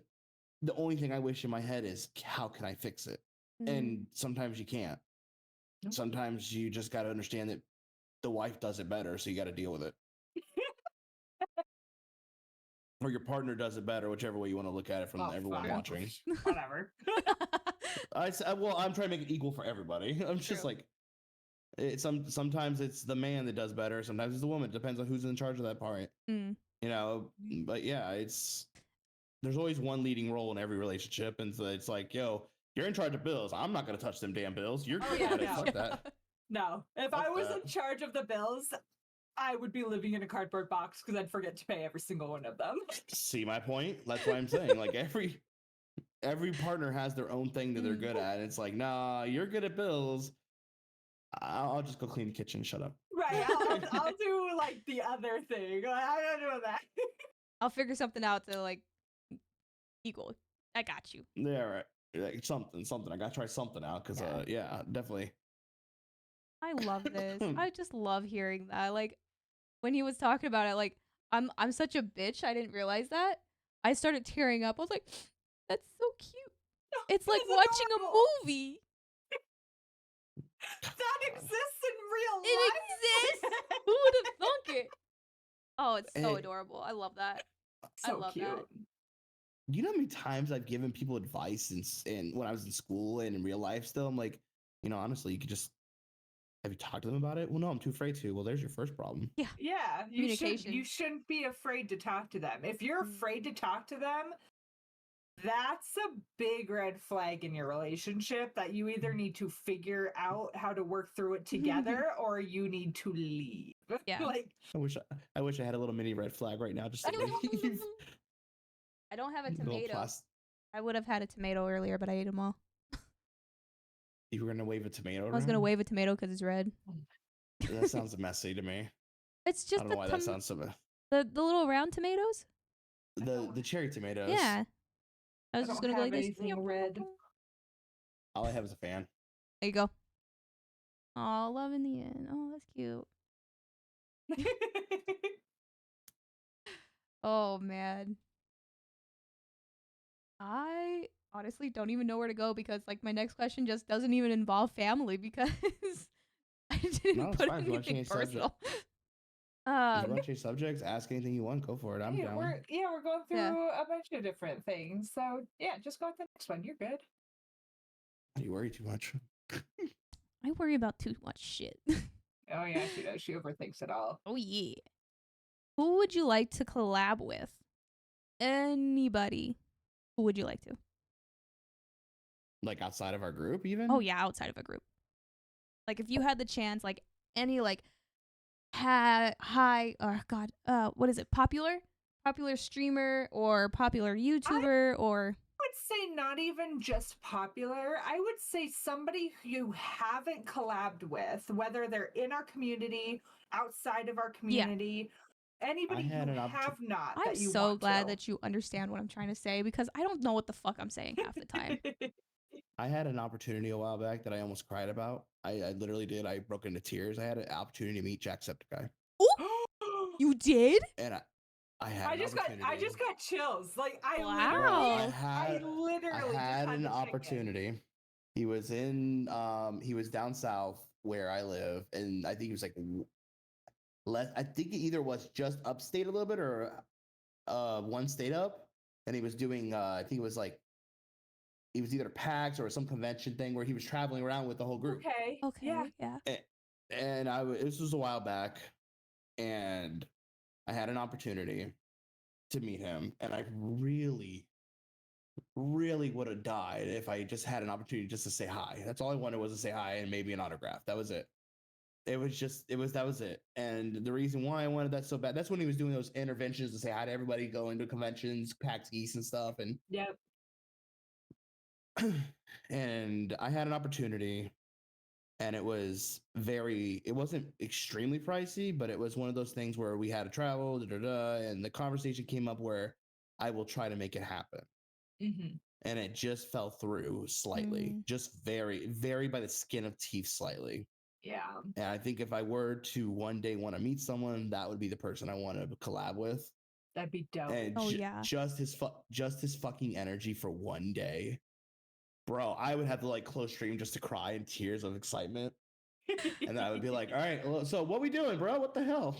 the only thing I wish in my head is, how can I fix it? And sometimes you can't. Nope. Sometimes you just got to understand that the wife does it better, so you got to deal with it. Or your partner does it better, whichever way you want to look at it from Oh, everyone fuck. watching. Whatever. Well, I'm trying to make it equal for everybody. I'm just True. like, sometimes it's the man that does better, sometimes it's the woman. It depends on who's in charge of that part. Mm. You know, but yeah, there's always one leading role in every relationship, and so it's like, yo, you're in charge of bills. I'm not gonna touch them damn bills. You're Oh, good yeah, at it. no. Fuck that. No. If Fuck I was that. in charge of the bills, I would be living in a cardboard box because I'd forget to pay every single one of them. See my point? That's what I'm saying. Like, every partner has their own thing that they're good at. And it's like, nah, you're good at bills. I'll just go clean the kitchen. Shut up. Right. I'll do like the other thing. I'm not doing that. I'll figure something out to like equal. I got you. Yeah, right. Like something. I gotta try something out because, yeah, definitely. I love this. I just love hearing that. Like when he was talking about it, like I'm such a bitch. I didn't realize that. I started tearing up. I was like, that's so cute. It's like It's watching adorable. a movie. That exists in real It life. exists. Who would have thunk it? Oh, it's so Hey. adorable. I love that. I So love cute. that. You know how many times I've given people advice and when I was in school and in real life still, I'm like, honestly, you could just have you talked to them about it? Well, no, I'm too afraid to. Well, there's your first problem. Yeah. Yeah, Communication. you shouldn't be afraid to talk to them. If you're Mm. afraid to talk to them, that's a big red flag in your relationship that you either need to figure out how to work through it together or you need to leave. Yeah. Like, I wish I had a little mini red flag right now just to leave. I don't have a Little tomato. plas- I would have had a tomato earlier, but I ate them all. You were gonna wave a tomato. I was gonna around? wave a tomato because it's red. That sounds messy to me. It's I just don't know why that sounds so bad. the little round tomatoes. The cherry tomatoes. Yeah. I was I just don't gonna go like have this. anything red. All I have is a fan. There you go. Oh, love in the end. Oh, that's cute. Oh man. I honestly don't even know where to go because like my next question just doesn't even involve family because I didn't No, it's put fine. If you wanna anything change subject- personal. If you want to change subjects, ask anything you want. Go for it. I'm down. we're going through Yeah. a bunch of different things. So yeah, just go with the next one. You're good. You worry too much. I worry about too much shit. Oh yeah, she does. She overthinks it all. Oh yeah. Who would you like to collab with? Anybody. Who would you like to? Like outside of our group, even. Oh yeah, outside of a group. Like if you had the chance, like any like high or god, what is it? Popular streamer or popular YouTuber or I would say not even just popular. I would say somebody who you haven't collabed with, whether they're in our community, outside of our community, anybody you had an have not. I'm that you so want glad to. that you understand what I'm trying to say because I don't know what the fuck I'm saying half the time. I had an opportunity a while back that I almost cried about. I literally did. I broke into tears. I had an opportunity to meet Jacksepticeye, You did? and I had. I just got chills. Like I Wow. literally I had just an to check in. opportunity. He was he was down south where I live, and I think he was like I think it either was just upstate a little bit or one state up, and he was doing I think it was like he was either PAX or some convention thing where he was traveling around with the whole group. Okay. Okay, yeah. And this was a while back, and I had an opportunity to meet him, and I really would have died if I just had an opportunity just to say hi. That's all I wanted was to say hi and maybe an autograph. That was it. That was it. And the reason why I wanted that so bad, that's when he was doing those interventions to say hi to everybody, going to conventions, PAX East and stuff. And Yep. and I had an opportunity, and it wasn't extremely pricey, but it was one of those things where we had to travel, and the conversation came up where I will try to make it happen. Mm-hmm. And it just fell through slightly, just very, very by the skin of teeth slightly. Yeah. And I think if I were to one day want to meet someone, that would be the person I want to collab with. That'd be dope. And yeah. just his fucking energy for one day. Bro, I would have to like close stream just to cry in tears of excitement. And then I would be like, all right, well, so what we doing, bro? What the hell?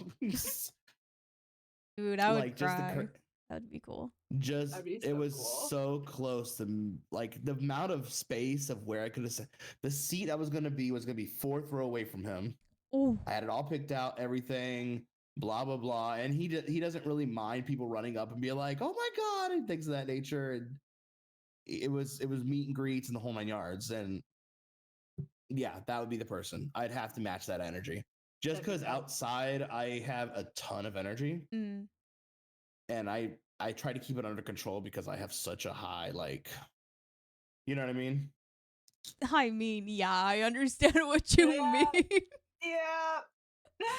Dude, I would like just cry. That would be cool. Just be it so was cool. so close to like the amount of space of where I could have said the seat I was gonna be fourth row away from him. Oh, I had it all picked out, everything, blah blah blah, and he doesn't really mind people running up and be like, "Oh my god," and things of that nature. And it was meet and greets and the whole 9 yards, and yeah, that would be the person. I'd have to match that energy. Just That'd be because dope. outside I have a ton of energy, and I try to keep it under control because I have such a high, like, you know what I mean? I mean, yeah, I understand what you Yeah. mean. Yeah.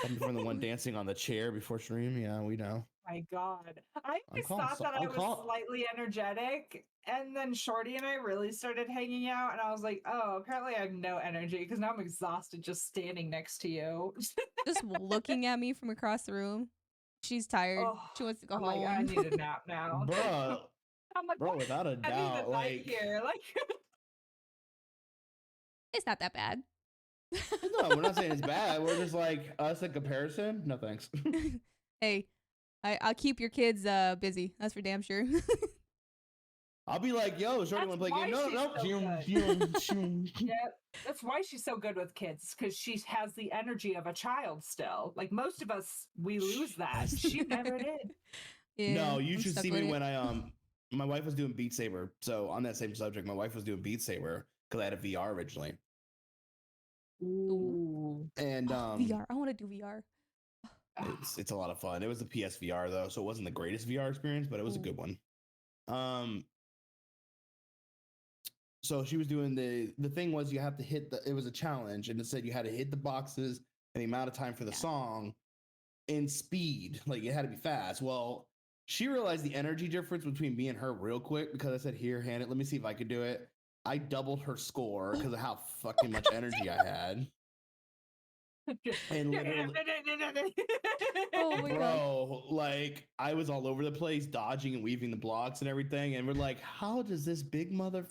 Coming from the one dancing on the chair before stream. Yeah, we know. My God. I always calling thought so- that I I'm was call- slightly energetic. And then Shorty and I really started hanging out. And I was like, oh, apparently I have no energy because now I'm exhausted just standing next to you. Just looking at me from across the room. She's tired. Oh, She wants to go I'm like, I home. need a nap now. Bruh, I'm like, bro, what? without a End of the doubt, night like here. Like, It's not that bad. no, we're not saying it's bad. We're just like us in comparison. No thanks. Hey, I'll keep your kids busy. That's for damn sure. I'll be like, yo, Shorty want to play a game? That's No, why no, she's so no. yeah, that's why she's so good with kids because she has the energy of a child still. Like most of us, we lose that. She never did. Yeah, No, you I'm should stuck see with me it. when my wife was doing Beat Saber. So on that same subject, my wife was doing Beat Saber because I had a VR originally. Ooh. And VR. I want to do VR. it's a lot of fun. It was the PSVR though, so it wasn't the greatest VR experience, but it was a good one. So she was doing the thing was you have to hit it was a challenge and it said you had to hit the boxes and the amount of time for the song in speed, like it had to be fast. Well, she realized the energy difference between me and her real quick because I said, here, hand it, let me see if I could do it. I doubled her score because of how fucking much energy I had. And literally, Oh my god. bro, like I was all over the place, dodging and weaving the blocks and everything. And we're like, how does this big mother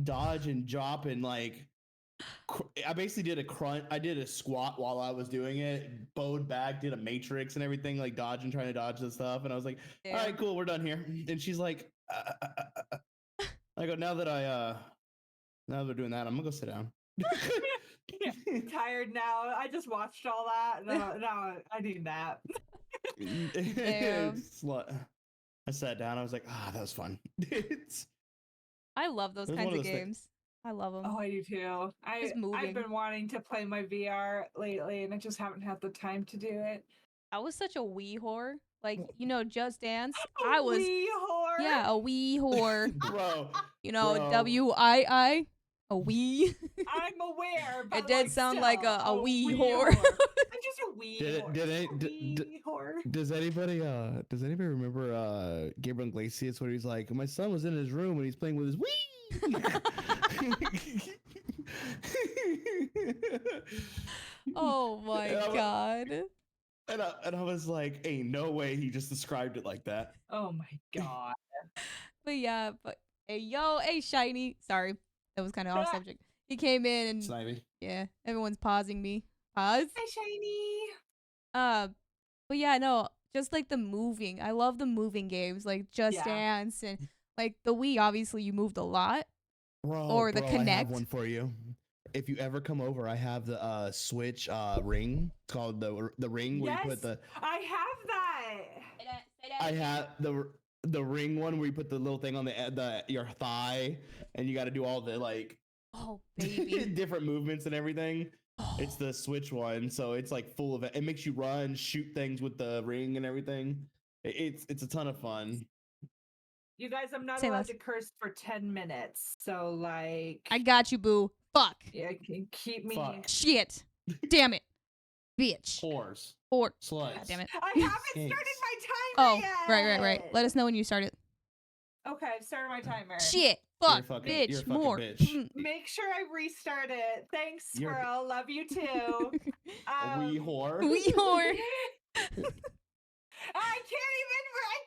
dodge and drop and like? I basically did a crunch. I did a squat while I was doing it, bowed back, did a matrix and everything, like dodging, trying to dodge the stuff. And I was like, all right, Damn. cool, we're done here. And she's like, I go, now that we're doing that, I'm gonna go sit down. I'm tired now. I just watched all that. Now I need a nap. Damn. I sat down. I was like, that was fun. I love those It was kinds one of of those thi- games. I love them. Oh, I do too. Just I've moving. been wanting to play my VR lately, and I just haven't had the time to do it. I was such a wee whore. Like, Just Dance. I was, Wee whore. yeah, a wee whore. Bro, bro. WII. A wee. I'm aware, but It did like, sound like still, a wee whore. I'm just a wee Did it- whore. did it- Just a wee whore. Does anybody remember Gabriel Iglesias where he's like, my son was in his room and he's playing with his Wii? Oh my And I wa- god. and I was like, ain't no way he just described it like that. Oh my god. But yeah, hey Shiny. Sorry. That was kind of off subject. He came in and Snivy. yeah, everyone's pausing me. Pause. Hi, Shiny. But yeah, no, just like the moving. I love the moving games like Just Yeah. Dance and like the Wii. Obviously, you moved a lot. Bro, Or the I have Kinect. one for you. If you ever come over, I have the Switch ring. It's called the ring where you Yes, put the. I have that. I have the ring one where you put the little thing on the your thigh, and you got to do all the like Oh baby. different movements and everything. Oh. It's the Switch one, so it's like full of it. It makes you run, shoot things with the ring and everything. It's a ton of fun. You guys, I'm not Say allowed less. to curse for 10 minutes. So, like, I got you, boo. Fuck. yeah, can keep me. Fuck. Shit. Damn it. Bitch. Whores, Or sluts. God damn it. I haven't Skinks. started my Oh, timer yet. right. Let us know when you start it. Okay, I've started my timer. Shit. You're a Fuck. fucking- Bitch. you're a fucking More. bitch. Make sure I restart it. Thanks, You're- Squirrel. Love you too. A wee whore. Wee whore. I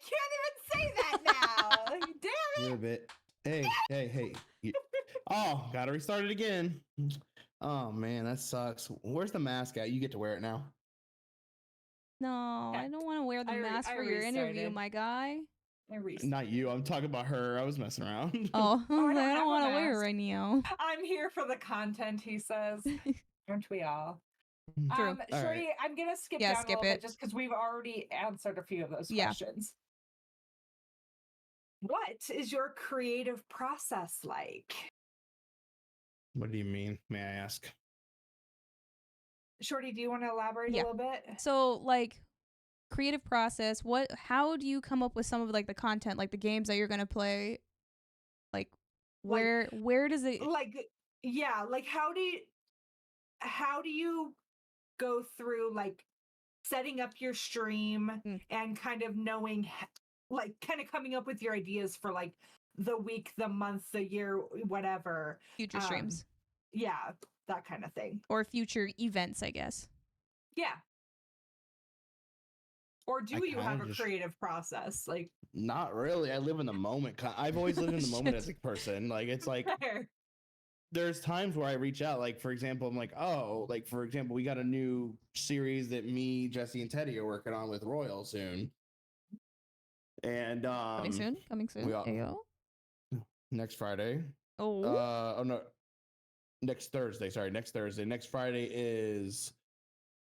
can't even say that now. Damn You're a it. bit. Hey. Oh, gotta restart it again. Oh man, that sucks. Where's the mask at? You get to wear it now. No, I don't want to wear the mask I for your interview, restarted. my guy. I restarted. Not you. I'm talking about her. I was messing around. Oh, Oh, I I don't have don't a want to wear it mask. right now. I'm here for the content, he says. Aren't we all? True. All Shorty, right. I'm gonna skip Yeah, down skip a little it. bit just because we've already answered a few of those Yeah. questions. What is your creative process like? What do you mean? May I ask? Shorty, do you want to elaborate Yeah. a little bit? So, like, creative process. How do you come up with some of like the content, like the games that you're gonna play? Like, where does it? Like, yeah, like how do you go through like setting up your stream and kind of knowing, like, kind of coming up with your ideas for like the week, the month, the year, whatever. Future streams. Yeah, that kind of thing. Or future events, I guess. Yeah. Or do I you have kinda a just- creative process? Like, Not really. I live in the moment. I've always lived in the moment as a person. Like it's like fair. there's times where I reach out. Like for example, I'm like, oh, like for example, we got a new series that me, Jesse, and Teddy are working on with Royal soon. And Coming soon. Coming soon. we all- Ayo. next Friday. Oh. Oh no, next Thursday. Sorry, next Thursday. Next Friday is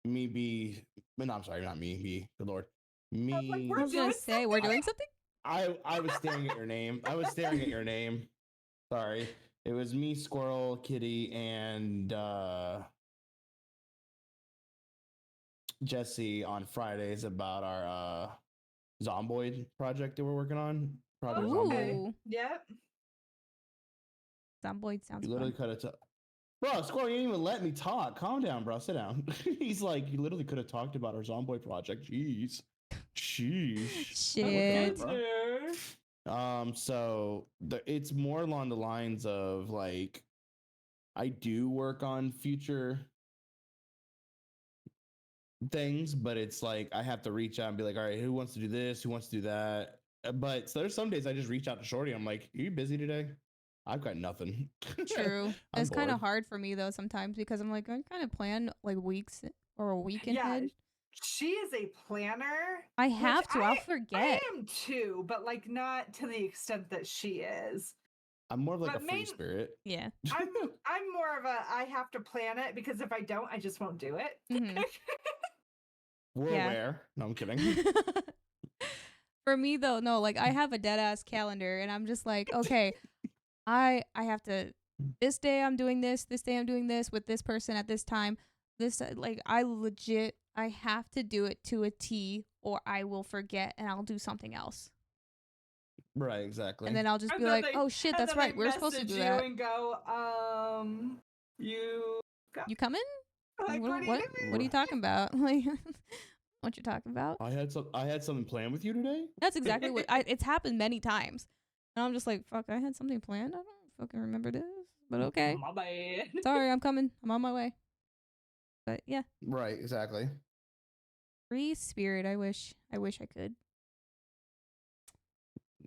me be. No, I'm sorry, not me. Be good lord. Me. we're I was gonna doing say we're doing something. I was staring at your name. I was staring at your name. Sorry. It was me, Squirrel, Kitty, and Jesse on Fridays about our Zomboid project that we're working on. Project Zomboid. Ooh. Yep. Zomboid sounds You literally fun. could have. Bro, Squirrel, you didn't even let me talk. Calm down, bro. Sit down. He's like, you literally could have talked about our Zomboid project. Jeez. Sheesh. Shit. bro. So it's more along the lines of like, I do work on future things, but it's like I have to reach out and be like, all right, who wants to do this? Who wants to do that? But so there's some days I just reach out to Shorty. I'm like, are you busy today? I've got nothing. True. I'm It's kind of bored. hard for me though sometimes because I'm like I kind of plan like weeks or a week Yeah, ahead. she is a planner. I which have to. I'll I forget. am too, but like not to the extent that she is. I'm more of like but a free main- spirit. Yeah. I'm more of a I have to plan it because if I don't, I just won't do it. Mhm. We're Yeah. aware. No, I'm kidding. For me though, no, like I have a dead ass calendar and I'm just like, okay, I have to this day I'm doing this day I'm doing this with this person at this time. This like I legit I have to do it to a T or I will forget and I'll do something else. Right, exactly. And then I'll just And be then like, they- "Oh shit, and that's then right. I We're supposed to message do you that." and go, you got You coming? like, what, what, what, what are you talking about? Like what you talking about? I had something planned with you today. That's exactly what it's happened many times. And I'm just like, fuck, I had something planned. I don't fucking remember this. But okay. My bad. Sorry, I'm coming. I'm on my way. But yeah. Right, exactly. Free spirit. I wish I could.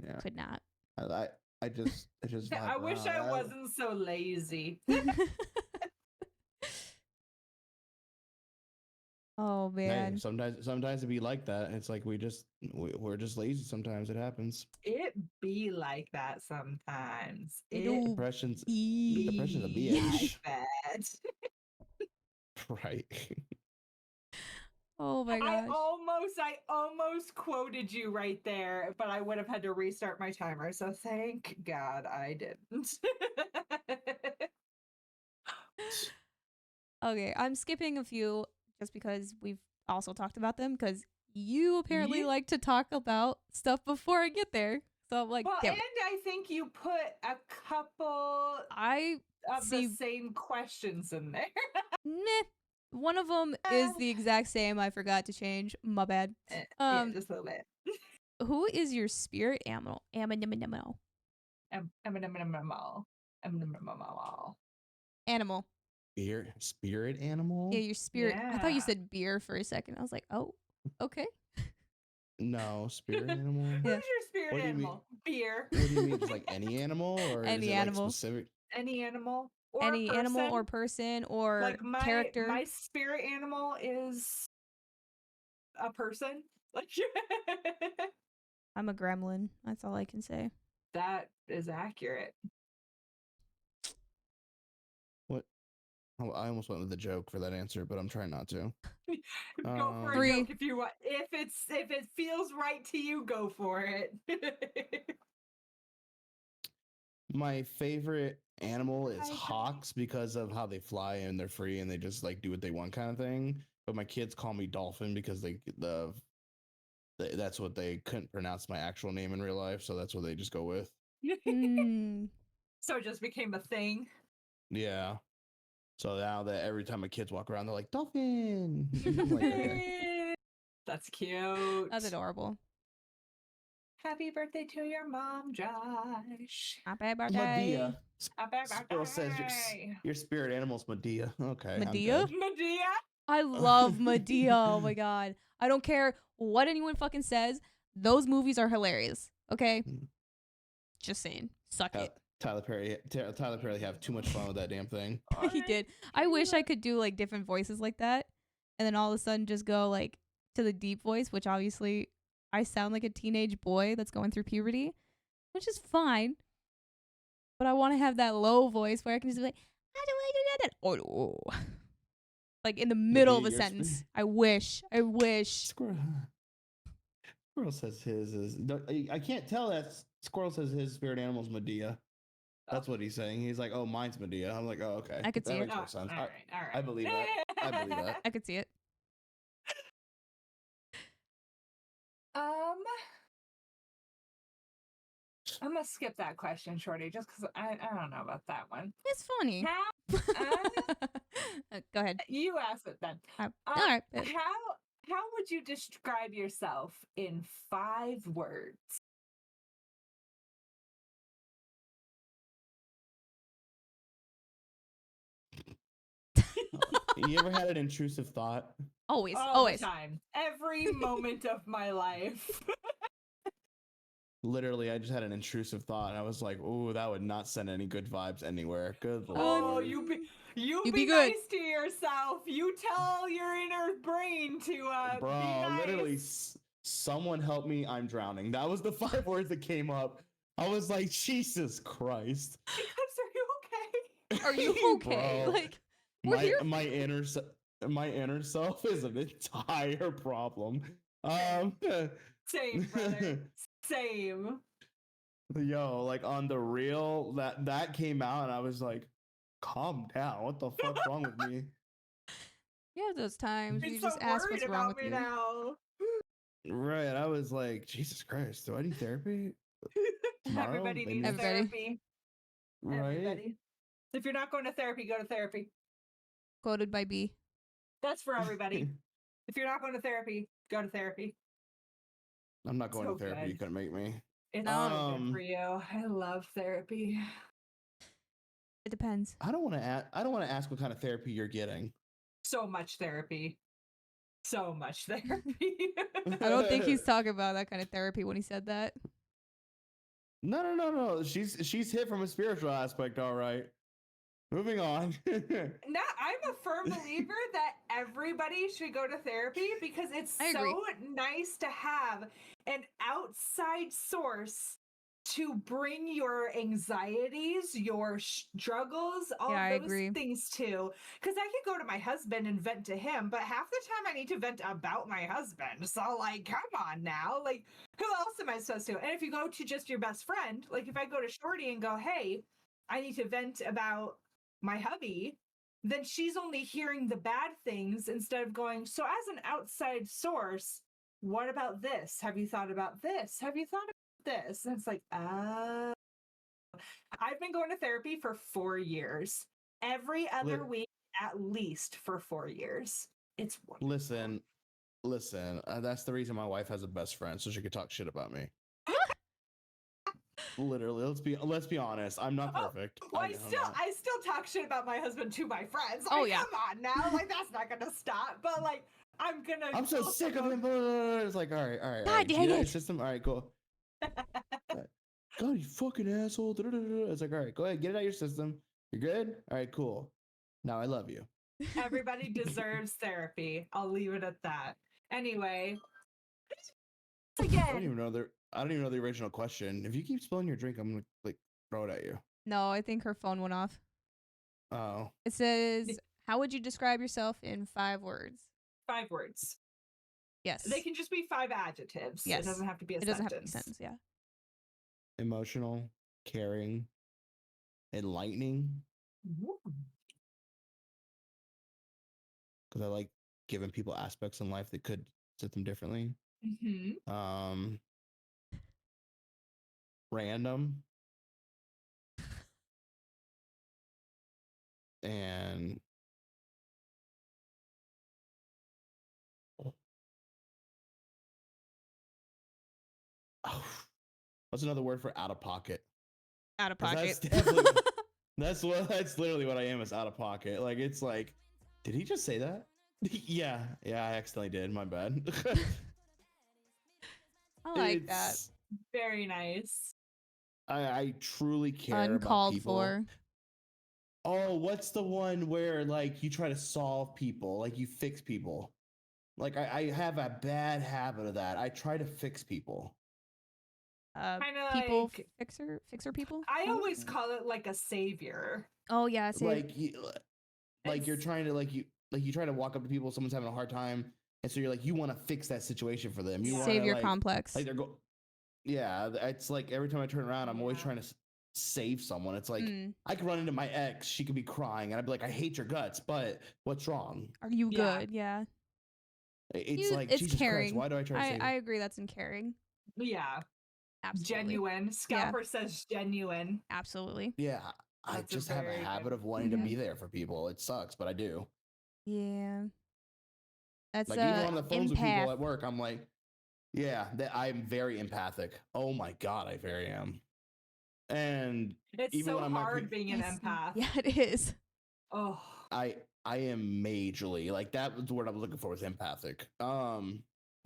Yeah. Could not. I just I vibe wish around. I wasn't so lazy. Oh Hey, man. sometimes it be like that. It's like we're just lazy. Sometimes it happens. It be like that sometimes. It It do. Depression's Eee. depression's a be bitch. like that. Right. Oh my I gosh. almost quoted you right there, but I would have had to restart my timer. So thank God I didn't. Okay, I'm skipping a few just because we've also talked about them because you apparently Ye- like to talk about stuff before I get there. So I'm like, well, damn and it. I think you put a couple I of see. the same questions in there. Meh. One of them is the exact same. I forgot to change. My bad. Yeah, just a little bit. Who is your spirit animal? Animal. Animal. Spirit animal? Yeah, your spirit. I thought you Yeah. said beer for a second. I was like, oh, okay. No, spirit animal. Yeah. Who's your spirit What do you mean? animal? Beer. What do you mean? Just like any animal, or Any is it animal. like specific? Any animal. Or Any animal or person. person or Like character. my spirit animal is a person. Like I'm a gremlin. That's all I can say. that is accurate. What? Oh, I almost went with the joke for that answer, but I'm trying not to. Go for a Three. joke if you want. If it feels right to you, go for it. My favorite animal is Hi, hawks because of how they fly and they're free and they just like do what they want kind of thing. But my kids call me dolphin because that's what they couldn't pronounce my actual name in real life, so that's what they just go with. Hmm. So it just became a thing. Yeah. So now that every time my kids walk around, they're like dolphin. I'm like, okay. That's cute. That's adorable. Happy birthday to your mom, Josh. Happy birthday. Medea. Happy Squirrel says birthday. your spirit animal's Medea. Okay. I'm Medea? good. Medea. I love Medea. Oh my god. I don't care what anyone fucking says. Those movies are hilarious. Okay? Mm. Just saying. Suck it. Tyler Perry have too much fun with that damn thing. He did. I wish I could do like different voices like that. And then all of a sudden just go like to the deep voice, which obviously I sound like a teenage boy that's going through puberty, which is fine. But I want to have that low voice where I can just be like, how do I do that? Oh, no. Like in the middle of a Medea, your sentence. I wish. Squirrel says his is. I can't tell that Squirrel says his spirit animal's Medea. That's what he's saying. He's like, oh, mine's Medea. I'm like, oh, okay. I could see that it. makes more sense. All right, all right. I believe that. I believe that. I could see it. I'm gonna skip that question, Shorty, just because I don't know about that one. It's funny. Go ahead. You ask it then. All right. How would you describe yourself in 5 words? You ever had an intrusive thought? Always. All Always. the time. Every moment of my life. Literally, I just had an intrusive thought. And I was like, "Ooh, that would not send any good vibes anywhere." Good Oh, lord. you You be be good. nice to yourself. You tell your inner brain to be Bro, nice. literally, someone help me! I'm drowning. That was the 5 words that came up. I was like, Jesus Christ. Eclipse, are you okay? Are you okay? Bro, Like, we're here. my inner self is an entire problem. Same, brother. Same. Yo, like on the real, that came out, and I was like, calm down. What the fuck's wrong with me? You have those times You're you so just ask worried what's wrong about with me you. now. Right. I was like, Jesus Christ, do I need therapy? Tomorrow? Everybody Maybe needs next- Everybody. therapy. Right. Everybody. If you're not going to therapy, go to therapy. Quoted by B. That's for everybody. If you're not going to therapy, go to therapy. I'm not going So to therapy. good. You couldn't make me. It's No. so good for you. I love therapy. It depends. I don't want to ask what kind of therapy you're getting. So much therapy. So much therapy. I don't think he's talking about that kind of therapy when he said that. No. She's hit from a spiritual aspect, all right. Moving on. No, I'm a firm believer that everybody should go to therapy because it's I agree. so nice to have an outside source to bring your anxieties, your struggles, all Yeah, I those agree. things to. Because I could go to my husband and vent to him, but half the time I need to vent about my husband. So, like, come on now. Like, who else am I supposed to? And if you go to just your best friend, like if I go to Shorty and go, hey, I need to vent about my hubby, then she's only hearing the bad things instead of going, so as an outside source, what about this? Have you thought about this? Have you thought about this? And it's like, I've been going to therapy for 4 years. Every other week, at least for 4 years. It's wonderful. Listen. That's the reason my wife has a best friend, so she could talk shit about me. Literally, let's be honest. I'm not perfect. Well, I I know I'm not. still talk shit about my husband to my friends. Oh, Like, yeah. come on now. Like, that's not gonna stop. But like, I'm so I'm so sick of him. It's like, all right. God Get dang out your it. system. All right, cool. God, you fucking asshole. It's like, all right, go ahead, get it out of your system. You're good. All right, cool. Now I love you. Everybody deserves therapy. I'll leave it at that. Anyway, I don't again, even know the original question. If you keep spilling your drink, I'm gonna like throw it at you. No, I think her phone went off. Oh, It says, how would you describe yourself in 5 words? 5 words. Yes. They can just be 5 adjectives. Yes. It doesn't have to be a It sentence. doesn't have to be a sentence, yeah. emotional, caring, enlightening. Ooh. Because I like giving people aspects in life that could sit them differently. Mhm. Random. And What's another word for out of pocket? Out of 'Cause pocket. That's literally what I am, is out of pocket. Like, it's like, did he just say that? Yeah, I accidentally did. My bad. I like that. It's- Very nice. I truly care about Uncalled people. for. Oh, what's the one where like you try to solve people, like you fix people? Like I have a bad habit of that. I try to fix people. Kinda People like- fixer people. I No? always call it like a savior. Oh yeah, see. Like you're It's- trying to you try to walk up to people, someone's having a hard time, and so you're like, you want to fix that situation for them. You want Savior like, complex. like yeah, it's like every time I turn around, I'm always Yeah. trying to save someone. It's like Mm. I could run into my ex, she could be crying, and I'd be like, I hate your guts, but what's wrong? Are you Yeah. good? Yeah. It's like it's Jesus caring. Christ, why do I try to save I it? agree. That's in caring. Yeah. Absolutely. Genuine. Scalper says genuine. Absolutely. Yeah, I That's a just have a very good- habit of wanting Mhm. to be there for people. It sucks, but I do. Yeah. That's Like even on the phones with people empath. at work, I'm like, yeah, that I'm very empathic. Oh my god, I very am. And It's even so when I'm not hard being an Yes. empath. Yeah, it is. Oh. I am majorly like that was the word I was looking for, was empathic.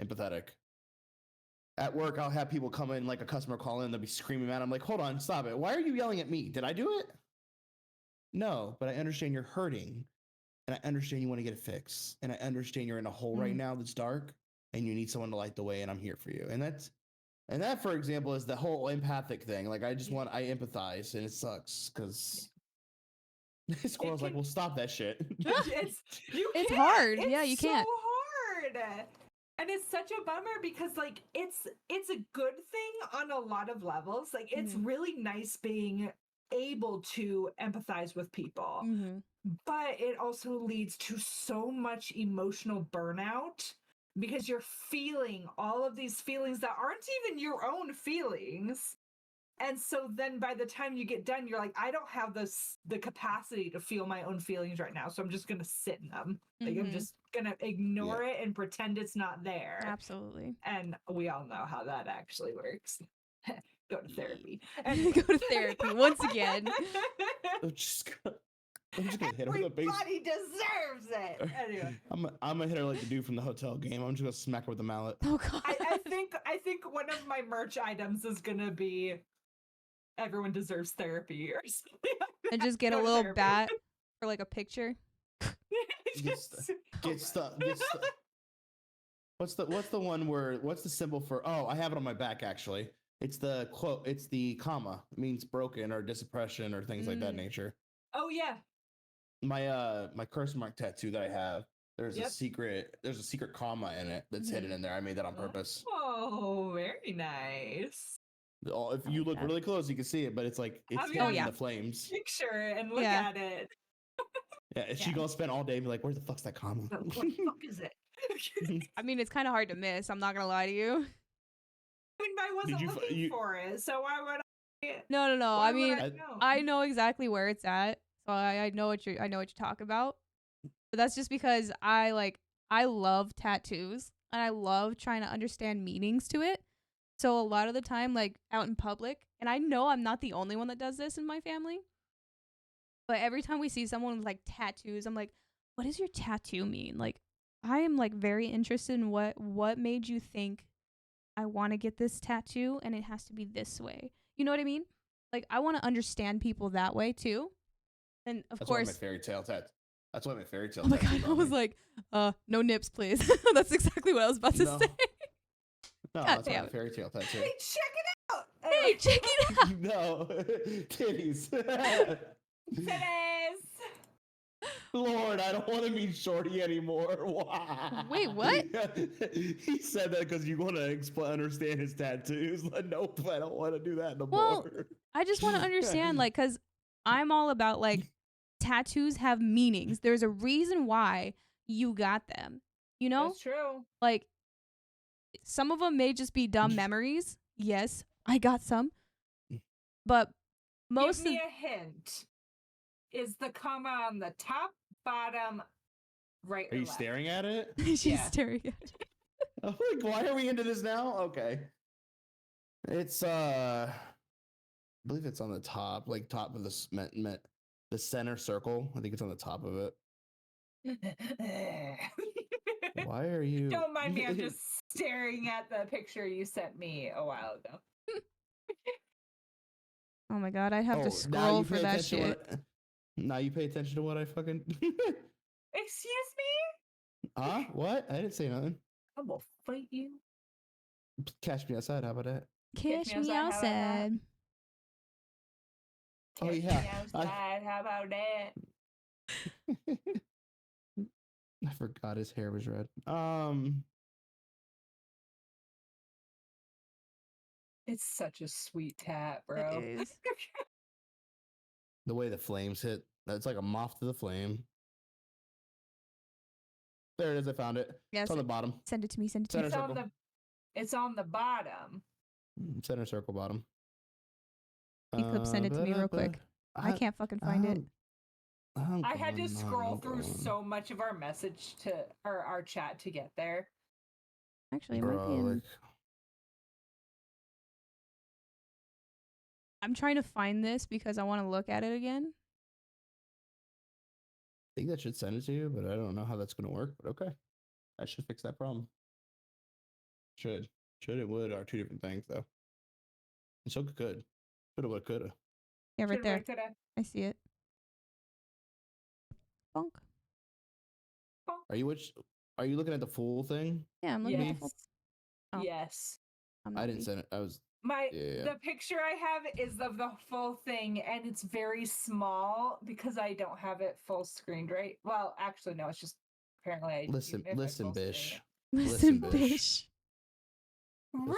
Empathetic. At work, I'll have people come in, like a customer call in, they'll be screaming at. I'm like, hold on, stop it. Why are you yelling at me? Did I do it? No, but I understand you're hurting, and I understand you want to get it fixed, and I understand you're in a hole right now that's dark, and you need someone to light the way, and I'm here for you. And that, for example, is the whole empathic thing. Like I empathize, and it sucks because Squirrel's like, can- well, stop that shit. It's Can't. hard. It's Yeah, you so can't. hard. And it's such a bummer because like it's a good thing on a lot of levels. Like it's Mhm. really nice being able to empathize with people. Mm-hmm. But it also leads to so much emotional burnout because you're feeling all of these feelings that aren't even your own feelings. And so then by the time you get done, you're like, I don't have the capacity to feel my own feelings right now. So I'm just going to sit in them. Like I'm Mhm. just going to ignore it and pretend it's not there. Absolutely. And we all know how that actually works. Go to therapy. Go to therapy once again. I'm just gonna hit her with a base. Everybody deserves it. Anyway. I'm gonna hit her like the dude from the hotel game. I'm just gonna smack her with a mallet. Oh god. I think one of my merch items is gonna be everyone deserves therapy or something. And just get a Go to little therapy. bat or like a picture. Just- Get stuff. What's the one where? What's the symbol for? Oh, I have it on my back actually. It's the quote. It's the comma. It means broken or disappression or things like that Mm. nature. Oh yeah. My curse mark tattoo that I have. There's Yep. a secret comma in it that's hidden in there. I made that on purpose. Oh, very nice. If I you like look that. really close, you can see it, but it's like it's I mean, hidden Oh, yeah. in the flames. Picture and look Yeah. at it. Yeah, she Yeah. gonna spend all day and be like, "Where the fuck's that comma?" What the fuck is it? I mean, it's kind of hard to miss. I'm not gonna lie to you. I mean, I wasn't you looking for it, so why would I? No. why I would mean, know? I know exactly where it's at, so I know what you're talking about. But that's just because I love tattoos and I love trying to understand meanings to it. So a lot of the time, like out in public, and I know I'm not the only one that does this in my family, but every time we see someone with like tattoos, I'm like, what does your tattoo mean? Like, I am like very interested in what made you think I want to get this tattoo and it has to be this way. You know what I mean? Like, I want to understand people that way too. And of That's why my course, fairy tale tat. That's why my fairy tale. oh my tattoo's god, I on was me. like, no nips, please. That's exactly what I was about to No. say. No, God that's why damn my it. fairy tale tattoo. Hey, check it out. Hey, check it out. No, titties. Titties. Lord, I don't want to meet Shorty anymore. Why? Wait, what? He said that because you want to understand his tattoos. Like, nope, I don't want to do that no Well, more. I just want to understand, like, because I'm all about, like, tattoos have meanings. There's a reason why you got them. You know? That's true. Like, some of them may just be dumb memories. Yes, I got some. But most Give me a hint. Is the comma on the top, bottom, right? Are or you left? staring at it? she's Yeah. staring at it. I'm like, why are we into this now? Okay. It's I believe it's on the top, like top of the center circle. I think it's on the top of it. Why are you? Don't mind me. I'm just staring at the picture you sent me a while ago. Oh my god, I'd have to now scroll you for pay that attention to shit. now you pay attention to what I fucking. Excuse me? Huh? What? I didn't say nothing. I will fight you. Catch me outside. How about that? Catch me me outside, how about that? outside. Oh, Catch yeah, me outside, how about that? I forgot his hair was red. It's such a sweet tat, It bro. is. The way the flames hit, that's like a moth to the flame. There it is. I found it. Yes. It's on the bottom. Send it to me. Send it to me. Center It's on the bottom. Center circle bottom. Eclipse, send it to me real quick. I can't fucking find it. I had to scroll through so much of our message to or our chat to get there. Actually, it might be in... like, I'm trying to find this because I want to look at it again. I think that should send it to you, but I don't know how that's going to work. But okay, that should fix that problem. Should it would are two different things though. And so could. Shoulda, would, coulda. Yeah, right there. Coulda. I see it. Bonk. Are you looking at the full thing? Yeah, I'm looking at Yes. the full... Oh. Yes. I'm not I didn't weak. send it. I was The picture I have is of the full thing, and it's very small because I don't have it full screened, right? Well, actually, no, it's just apparently I listen, even if I listen, full screen bish. it. Listen, bish. bish. Rude.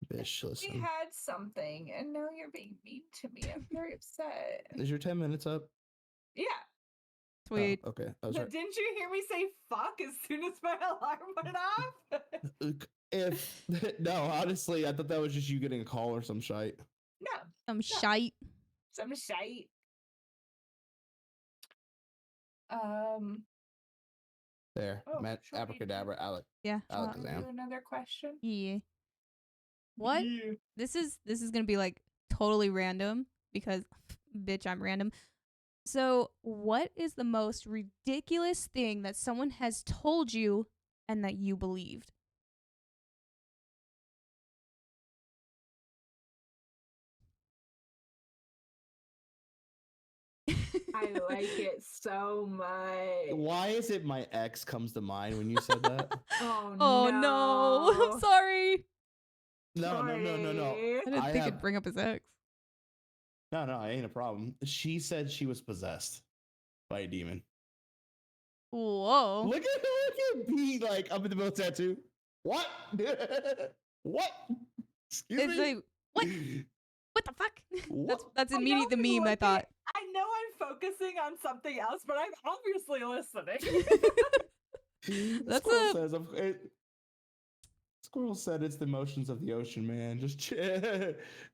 Bish, We listen. had something, and now you're being mean to me. I'm very upset. Is your 10 minutes up? Yeah. Sweet. Oh, okay. I was But right. didn't you hear me say fuck as soon as my alarm went off? If no, honestly, I thought that was just you getting a call or some shite. No, Some shite. some shite. There, Oh, Matt, shorty. abracadabra, Alec. Yeah. Alakazam. Do another question. Yeah. What? Yeah. This is gonna be like totally random because bitch, I'm random. So what is the most ridiculous thing that someone has told you and that you believed? I like it so much. Why is it my ex comes to mind when you said that? Oh no. I'm sorry. No. I didn't think it'd bring up his ex. No, it ain't a problem. She said she was possessed by a demon. Whoa. Look at me, like up in the middle tattoo. What? What? Excuse It's me. like, what the fuck? What? That's I know immediately the I'm meme I thought. I know I'm focusing on something else, but I'm obviously listening. That's Squirrel a- says, Squirrel said it's the motions of the ocean, man. Just chill.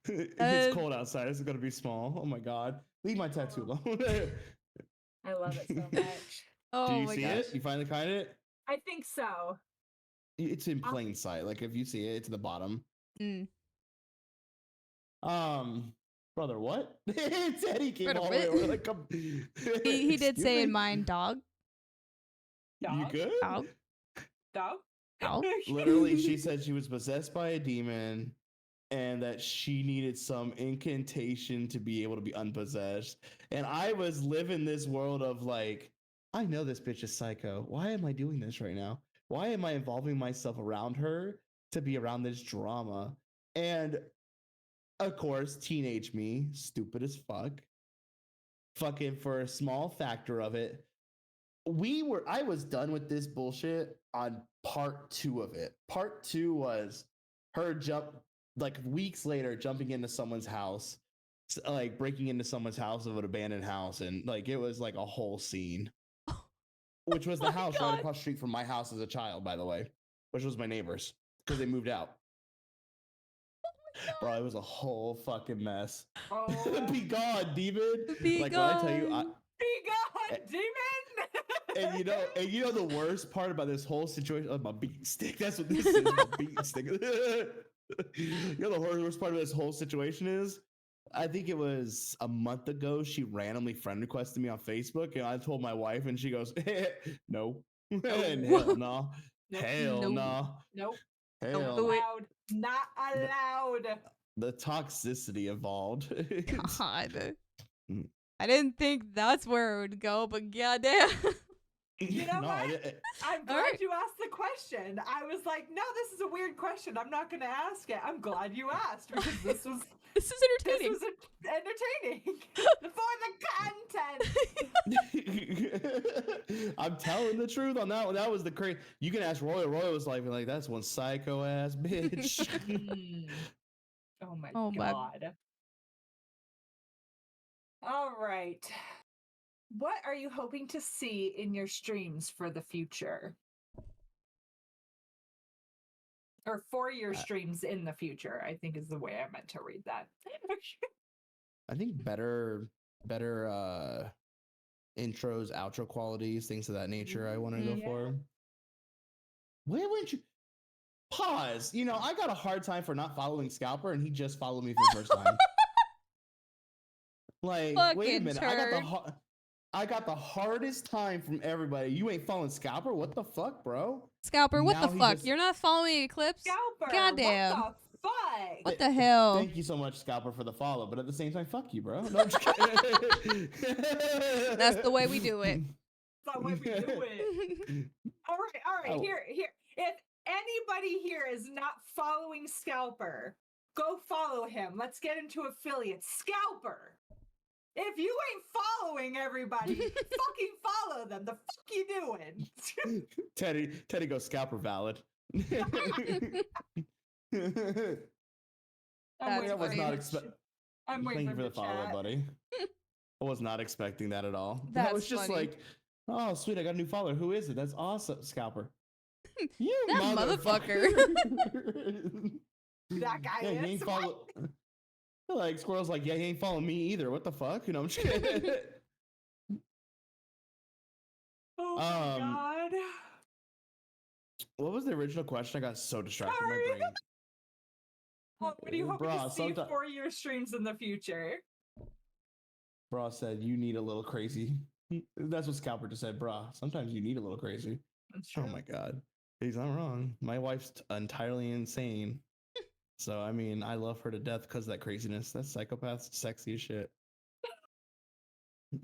It's cold outside. It's gonna be small. Oh my god. Leave my tattoo alone. I love it so much. Oh Do you my see gosh. it? You finally find it? I think so. It's in plain sight. Like if you see it, it's at the bottom. Mm. Brother, what? Teddy came Brother, all the way what? over. Like, He did excuse say in me? mine, dog. You Dog? good? Dog. Dog? Dog. Literally, she said she was possessed by a demon and that she needed some incantation to be able to be unpossessed. And I was living this world of like, I know this bitch is psycho. Why am I doing this right now? Why am I involving myself around her to be around this drama? And of course, teenage me, stupid as fuck, fucking for a small factor of it, I was done with this bullshit on part 2 of it. Part 2 was her like weeks later jumping into someone's house, like breaking into someone's house of an abandoned house, and like it was like a whole scene. Which was the house right across the street from my house as a child, by the way, which was my neighbors because they moved out. Bro, it was a whole fucking mess. Oh. Be gone, demon. Be like when I tell you, gone. Be gone, demon! and you know the worst part about this whole situation, my beating stick. That's what this is, my beating stick. You know the worst part of this whole situation is, I think it was a month ago, she randomly friend requested me on Facebook, and I told my wife, and she goes, no. And hell no. Nope. Hell No. no. Nope. Don't Hell. do it. Allowed. Not allowed. The toxicity involved. God. Mm. I didn't think that's where it would go, but goddamn. You know what? I'm glad right. you asked the question. I was like, no, this is a weird question. I'm not going to ask it. I'm glad you asked because this was This is entertaining. entertaining for the content. I'm telling the truth on that one. That was the crazy. You can ask Roy. Roy was like, that's one psycho ass bitch. Oh my Oh my- god. All right. What are you hoping to see in your streams for the future? Or for your streams in the future, I think is the way I meant to read that. I think better intros, outro qualities, things of that nature. I want to go Yeah. for. Why wouldn't you pause? You know, I got a hard time for not following Scalper, and he just followed me for the first time. Like, wait a Fucking minute, turd. I got the hardest time from everybody. You ain't following Scalper? What the fuck, bro? Scalper, what Now the he fuck? just- You're not following Eclipse? Scalper, Goddamn. what the fuck? What the hell? Thank you so much, Scalper, for the follow, but at the same time, fuck you, bro. No, I'm just kidding. That's the way we do it. That's the way we do it. All right. Oh. Here. If anybody here is not following Scalper, go follow him. Let's get into affiliates. Scalper. If you ain't following everybody, fucking follow them. The fuck you doing? Teddy goes Scalper valid. That's I was funny. not expecting. I'm waiting Thank you for the follow, chat. buddy. I was not expecting that at all. That's That was just funny. like, oh, sweet, I got a new follower. Who is it? That's awesome, Scalper. You That motherfucker. That guy Yeah, he is. ain't follow. Like Squirrel's like, yeah, he ain't following me either. What the fuck? You know, I'm just kidding. Oh my god. What was the original question? I got so distracted. My Sorry. brain. What are you hoping Bruh, to see sometime- for your streams in the future? Bra said, you need a little crazy. That's what Scalper just said, brah. Sometimes you need a little crazy. That's Oh true. my god. He's not wrong. My wife's entirely insane. So, I mean, I love her to death because of that craziness. That psychopath's sexy as shit.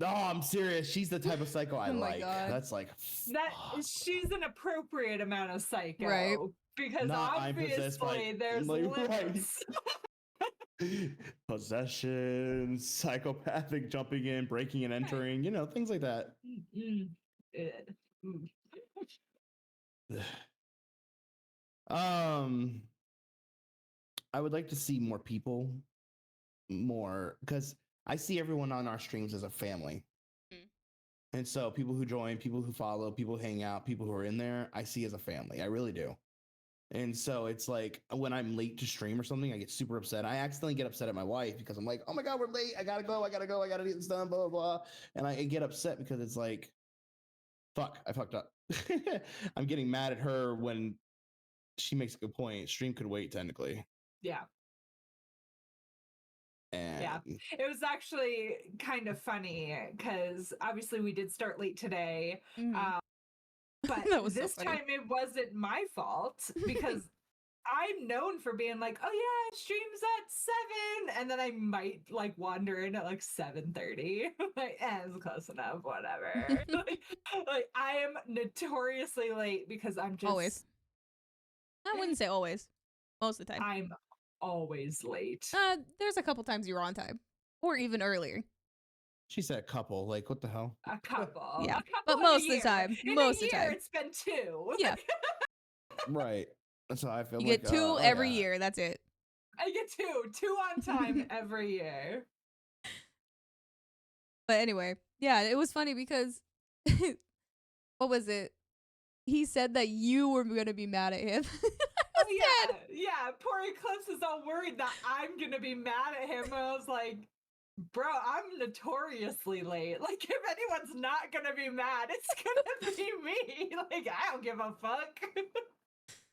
No, I'm serious. She's the type of psycho I Oh my like. God. That's like, That fuck. she's an appropriate amount of psycho, Right. Because Not I'm possessed by- obviously there's like, right. limits. Possession, psychopathic jumping in, breaking and entering, you know, things like that. I would like to see more people, more because I see everyone on our streams as a family. And so people who join, people who follow, people who hang out, people who are in there, I see as a family. I really do. And so it's like when I'm late to stream or something, I get super upset. I accidentally get upset at my wife because I'm like, oh my God, we're late. I gotta go. I gotta get this done, blah, blah, blah. And I get upset because it's like, fuck, I fucked up. I'm getting mad at her when she makes a good point. Stream could wait technically. Yeah. And Yeah. It was actually kind of funny because obviously we did start late today. Mhm. But That was so this funny. time it wasn't my fault because I'm known for being like, oh yeah, streams at 7, and then I might like wander in at like 7:30. Like, it's close enough, whatever. like I am notoriously late because I'm just Always. I wouldn't say always. Most of the time. I'm always late. There's a couple times you were on time. Or even earlier. she said a couple. Like, what the hell? A couple. Yeah, A couple but in a most of the year. time, In most a of the year, time. it's been 2. Yeah. Right. That's how I feel. You like, get 2 oh, every yeah. year. That's it. I get 2 on time every year. But anyway, yeah, it was funny because what was it? He said that you were gonna be mad at him. Oh yeah, yeah. Poor Eclipse is all worried that I'm gonna be mad at him. And I was like, bro, I'm notoriously late. Like, if anyone's not gonna be mad, it's gonna be me. Like, I don't give a fuck.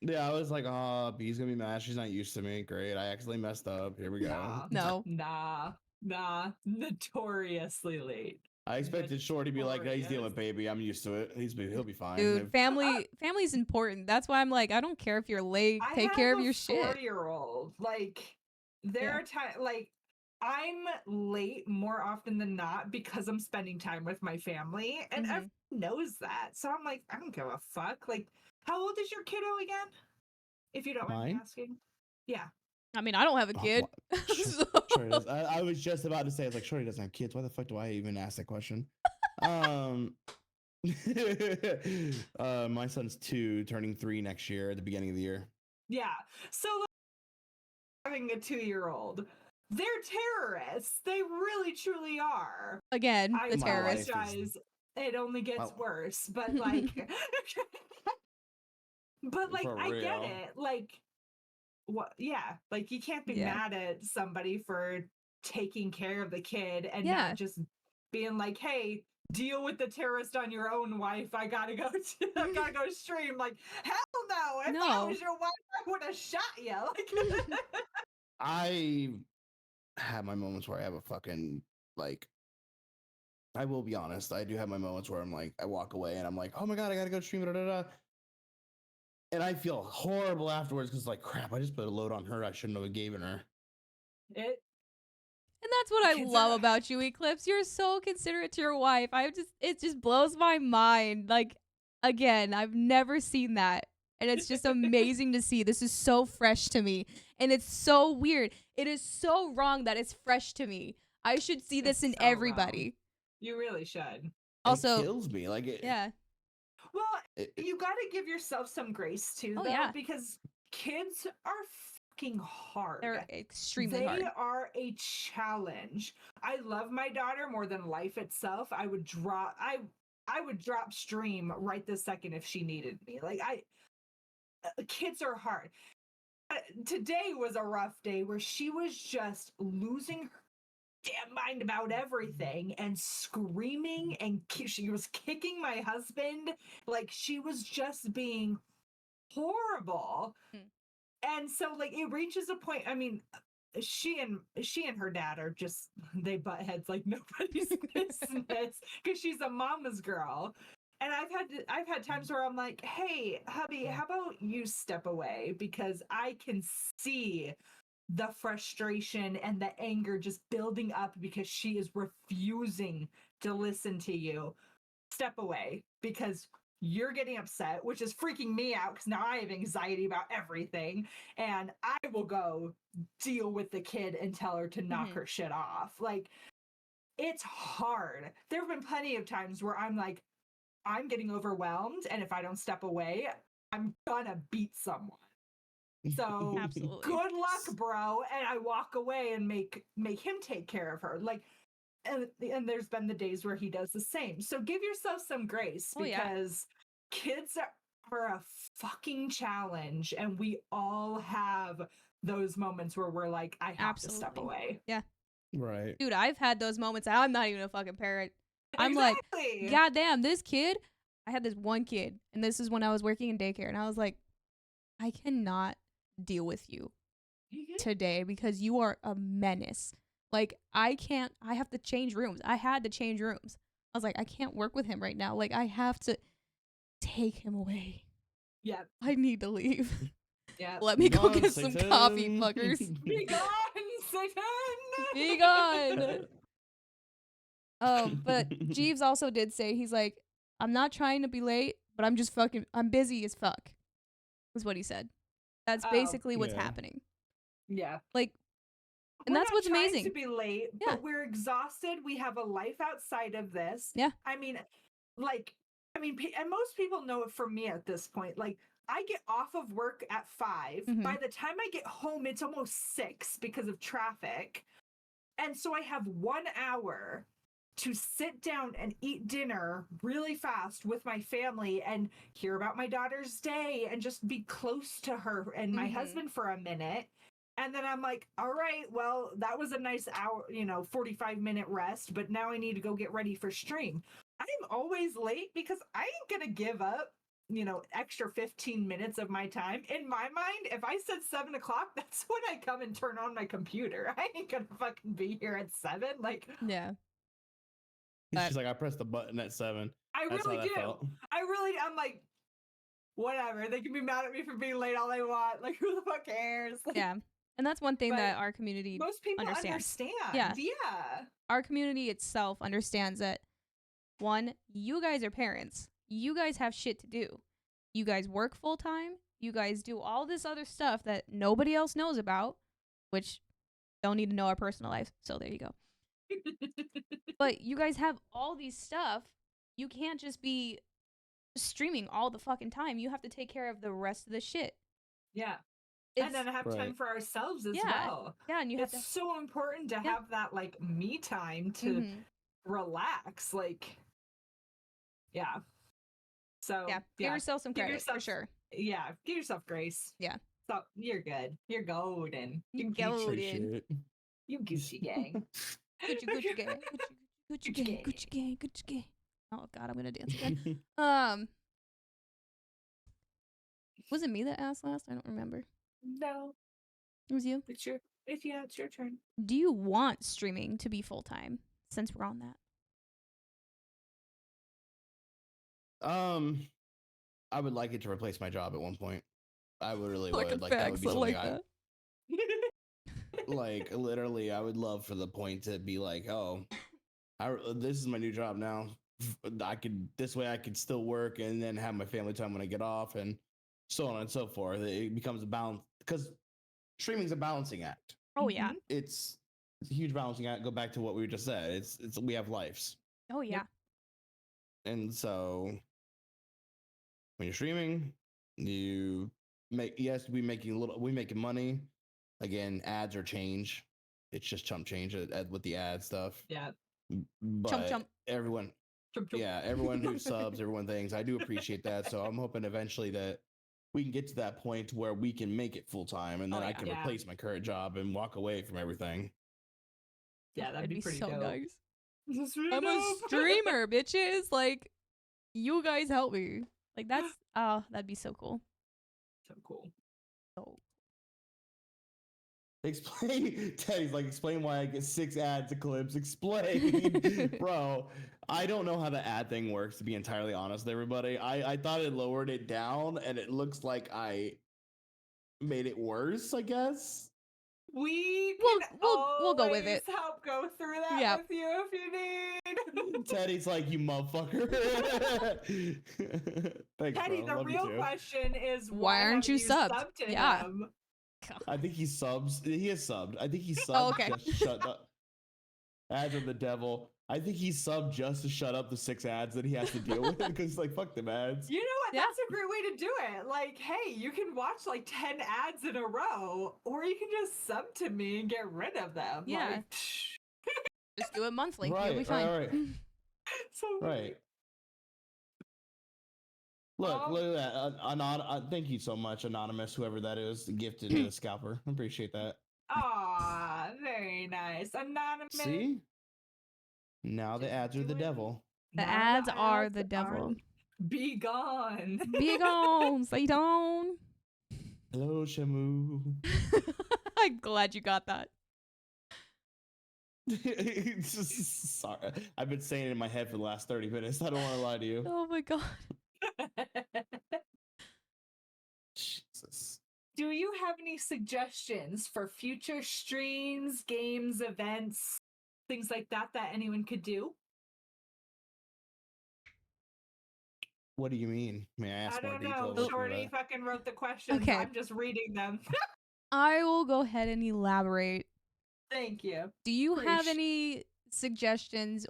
Yeah, I was like, oh, B's gonna be mad. She's not used to me. Great. I accidentally messed up. Here we go. No. Nah. Notoriously late. I expected Shorty to be like, he's dealing with baby. I'm used to it. He'll be fine. Dude, family's important. That's why I'm like, I don't care if you're late. Take care of your shit. 4-year-old. Like, there are times, like, I'm late more often than not because I'm spending time with my family, and everyone knows that. So I'm like, I don't give a fuck. Like, how old is your kiddo again? If you don't mind me Mine? asking. Yeah. I mean, I don't have a kid. Shorty does. I was just about to say, it's like, Shorty doesn't have kids. Why the fuck do I even ask that question? My son's 2, turning 3 next year at the beginning of the year. Yeah. So like, having a 2-year-old, they're terrorists. They really truly are. Again, the I terrorists. apologize. It only gets worse, but like, but like, I get it. Like, what? Yeah, like you can't be mad at somebody for taking care of the kid and not just being like, "Hey, deal with the terrorist on your own, wife. I gotta go. I gotta go stream." Like, hell no! If I was your wife, I would have shot you. Like, I have my moments where I have a fucking like. I will be honest. I do have my moments where I'm like, I walk away and I'm like, oh my god, I gotta go stream. And I feel horrible afterwards because like, crap, I just put a load on her I shouldn't have given her. And that's what I love about you, Eclipse. You're so considerate to your wife. It just blows my mind. Like, again, I've never seen that. And it's just amazing to see. This is so fresh to me. And it's so weird. It is so wrong that it's fresh to me. I should see this in everybody. Wrong. You really should. Also, it kills me. Like, Well, you got to give yourself some grace too, though, because kids are fucking hard. They're extremely hard. They are a challenge. I love my daughter more than life itself. I would drop stream right this second if she needed me. Like, kids are hard. Today was a rough day where she was just losing her damn mind about everything and screaming, and she was kicking my husband. Like, she was just being horrible. And so like it reaches a point, I mean, she and her dad are just, they butt heads like nobody's business because she's a mama's girl. And I've had times where I'm like, hey hubby, how about you step away, because I can see the frustration and the anger just building up because she is refusing to listen to you. Step away, because you're getting upset, which is freaking me out because now I have anxiety about everything, and I will go deal with the kid and tell her to knock her shit off. Like, it's hard. There have been plenty of times where I'm like, I'm getting overwhelmed, and if I don't step away, I'm gonna beat someone. So good luck, bro. And I walk away and make him take care of her. Like, and there's been the days where he does the same. So give yourself some grace, because kids are a fucking challenge, and we all have those moments where we're like, I have to step away. Yeah. Right. Dude, I've had those moments. I'm not even a fucking parent. I'm like, goddamn, this kid. I had this one kid, and this is when I was working in daycare, and I was like, I cannot deal with you today because you are a menace. Like, I have to change rooms. I had to change rooms. I was like, I can't work with him right now. Like, I have to take him away. Yeah. I need to leave. Yeah. Let me go get some coffee, fuckers. Be gone, Satan! Be gone. But Jeeves also did say, he's like, I'm not trying to be late, but I'm busy as fuck. Was what he said. That's basically what's happening. Yeah. Like, and that's what's amazing. To be late, but we're exhausted. We have a life outside of this. Yeah. I mean, and most people know it from me at this point. Like, I get off of work at 5. By the time I get home, it's almost 6 because of traffic. And so I have 1 hour to sit down and eat dinner really fast with my family and hear about my daughter's day and just be close to her and my husband for a minute. And then I'm like, all right, well, that was a nice hour, 45-minute rest, but now I need to go get ready for stream. I'm always late because I ain't gonna give up extra 15 minutes of my time. In my mind, if I said 7 o'clock, that's when I come and turn on my computer. I ain't gonna fucking be here at 7. Like, Yeah. She's like, I pressed the button at 7. I That's really how that do. felt. I'm like, whatever. They can be mad at me for being late all they want. Like, who the fuck cares? Like, Yeah. And that's one thing But that our community most people understands. understand. Yeah. Yeah. Our community itself understands that, one, you guys are parents. You guys have shit to do. You guys work full time. You guys do all this other stuff that nobody else knows about, which don't need to know our personal lives. So there you go. But you guys have all these stuff. You can't just be streaming all the fucking time. You have to take care of the rest of the shit. Yeah. It's, And then have time Right. for ourselves as Yeah. well. yeah, and you have It's to. so important to have that like me time to Mhm. relax. Like, yeah. So Yeah, give yourself some Give credit for yourself- sure. Yeah, give yourself grace. Yeah. So you're good. You're golden. You Gucci. golden. Appreciate it. You Gucci gang. Gucci, Gucci gang, Gucci, Gucci gang, gang. Gucci gang, Gucci gang. Oh God, I'm gonna dance again. Was it me that asked last? I don't remember. No, It was you. it's your turn. Do you want streaming to be full time? Since we're on that. I would like it to replace my job at one point. I would really Like would. a Like that would fax, be I something like that. like literally I would love for the point to be like, oh, this is my new job now. I could this way I could still work and then have my family time when I get off and so on and so forth. It becomes a balance because streaming's a balancing act. Oh yeah. It's a huge balancing act. Go back to what we just said. It's we have lives. Oh yeah. And so when you're streaming, you we making money. Again, ads are change. It's just chump change with the ad stuff. Yeah. But chump. everyone, Chump, chump. yeah, everyone who subs, everyone thinks I do appreciate that. So I'm hoping eventually that we can get to that point where we can make it full time, and then I can Yeah. replace my current job and walk away from everything. Yeah, that'd be pretty so dope. nice. This is really I'm a dope. streamer, bitches. Like, you guys help me. Like that's that'd be so cool. So cool. So Explain, Teddy's like, explain why I get 6 ads Eclipse. Explain, bro. I don't know how the ad thing works, to be entirely honest with everybody. I thought it lowered it down, and it looks like I made it worse, I guess. We We'll- can we'll go with always it. help go through that Yeah. with you if you need. Teddy's like, you motherfucker. Thanks, Teddy, bro. the Love you real too. question is Why aren't haven't you subbed? to Yeah. him? I think he subs. He is subbed. I think he subbed Oh, okay. just to shut up. Ads are the devil. I think he subbed just to shut up the 6 ads that he has to deal with because, like, fuck them ads. You know what? Yeah. That's a great way to do it. Like, hey, you can watch like 10 ads in a row, or you can just sub to me and get rid of them. Yeah. Like, just do it monthly. Right, You'll be fine. right. so Right. Look, Um, look at that. Thank you so much, Anonymous, whoever that is, gifted a scalper. I appreciate that. Aw, very nice. Anonymous. See? Now the Just ads are the doing- devil. The Now ads are the devil. Be gone. Be gone, Satan. Hello, Shamu. I'm glad you got that. It's just- sorry. I've been saying it in my head for the last 30 minutes. I don't want to lie to you. Oh my god. Jesus. Do you have any suggestions for future streams, games, events, things like that that anyone could do? What do you mean? May I ask I more don't know. details? Shorty fucking wrote the questions. Okay. I'm just reading them. I will go ahead and elaborate. Thank you. Do you have Preach. any suggestions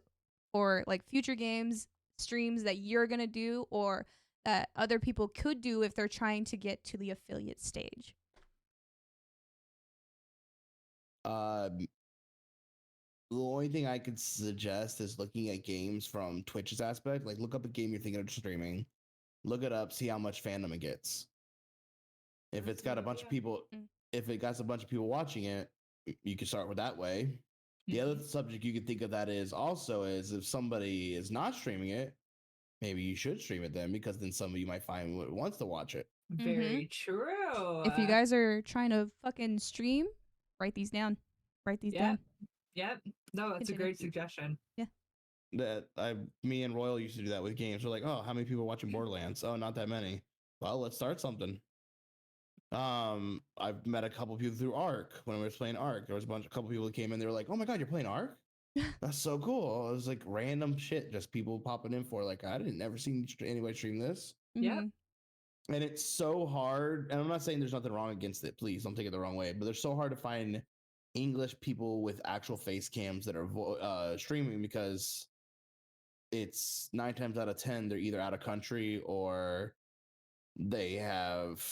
for like future games, streams that you're gonna do or that other people could do if they're trying to get to the affiliate stage? The only thing I could suggest is looking at games from Twitch's aspect. Like, look up a game you're thinking of streaming, look it up, see how much fandom it gets. If it's got a bunch of people, if it got a bunch of people watching it, you can start with that way. The other subject you could think of that is also is if somebody is not streaming it, maybe you should stream it then, because then somebody might find who wants to watch it. Very true. If you guys are trying to fucking stream, write these down. Write these down. Yep. No, that's a Continue. great suggestion. Me and Royal used to do that with games. We're like, oh, how many people are watching Borderlands? Oh, not that many. Well, let's start something. I've met a couple people through Ark when we were playing Ark. There was a couple people that came in. They were like, "Oh my god, you're playing Ark? That's so cool!" It was like random shit, just people popping in for like, I didn't never see anybody stream this. Yep. And it's so hard. And I'm not saying there's nothing wrong against it. Please don't take it the wrong way. But they're so hard to find English people with actual face cams that are streaming, because it's 9 times out of 10 they're either out of country or they have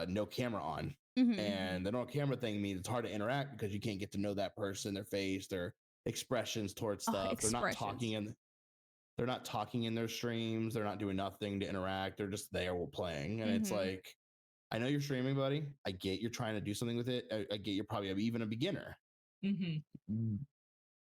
no camera on. And the no camera thing means it's hard to interact because you can't get to know that person, their face, their expressions towards stuff. They're not talking in their streams. They're not doing nothing to interact. They're just there while playing. And it's like, I know you're streaming, buddy. I get you're trying to do something with it. I get you're probably even a beginner.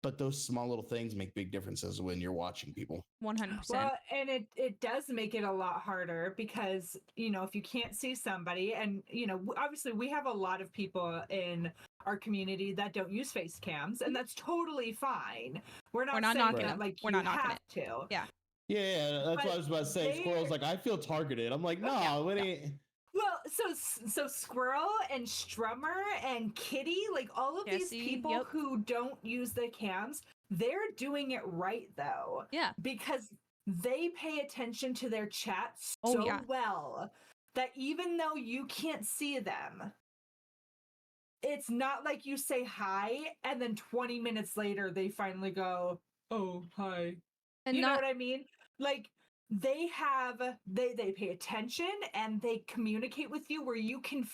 But those small little things make big differences when you're watching people. 100%. Well, and it does make it a lot harder because, you know, if you can't see somebody, and, you know, obviously we have a lot of people in our community that don't use face cams, and that's totally fine. We're not saying knocking that it. like We're you not knocking have to. Yeah. Yeah, that's But what I was about to say. Squirrel's like, I feel targeted. I'm like, no, it ain't. Well, so Squirrel and Strummer and Kitty, like all of these Jesse, people who don't use the cams, they're doing it right though. Yeah. Because they pay attention to their chat so well that even though you can't see them, it's not like you say hi and then 20 minutes later they finally go, "Oh, hi." And you know what I mean? Like they pay attention and they communicate with you where you can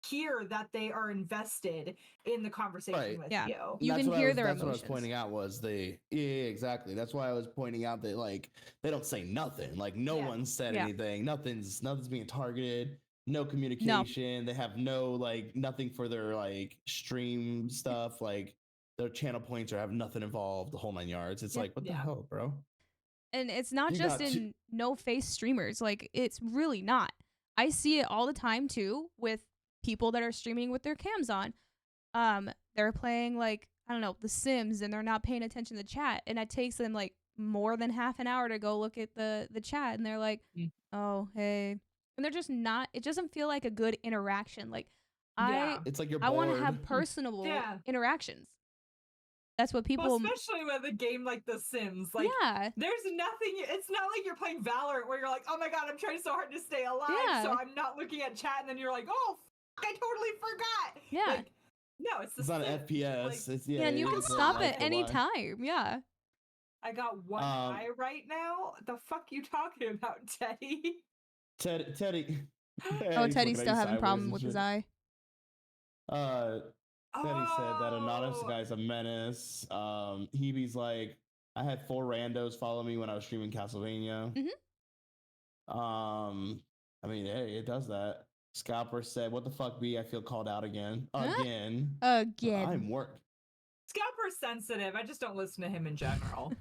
hear that they are invested in the conversation with you. You can hear their emotions. That's what I was pointing out was exactly. That's why I was pointing out that like they don't say nothing. Like no one said anything. Nothing's being targeted. No communication. They have no like nothing for their like stream stuff. Like their channel points or have nothing involved. The whole 9 yards. It's like what the hell, bro? And it's not just in no face streamers. Like it's really not. I see it all the time too with people that are streaming with their cams on. They're playing like, I don't know, The Sims, and they're not paying attention to the chat. And it takes them like more than half an hour to go look at the chat. And they're like, oh, hey. And they're just not, it doesn't feel like a good interaction. Like it's like you're I want to bored. have personable interactions. That's what people, especially with a game like The Sims. Like, there's nothing. It's not like you're playing Valorant where you're like, oh my god, I'm trying so hard to stay alive, so I'm not looking at chat, and then you're like, oh, I totally forgot. Yeah. Like, no, it's not an FPS. Like, it's and you can stop at any time. Yeah. I got one eye right now. The fuck you talking about, Teddy? Teddy. Oh, Teddy's still having a problem with his eye. Teddy said that anonymous guy's a menace. Hebe's like, I had 4 randos follow me when I was streaming Castlevania. I mean, hey, it does that. Scalper said, what the fuck, B? I feel called out again. Again. Again. Scalper's sensitive. I just don't listen to him in general.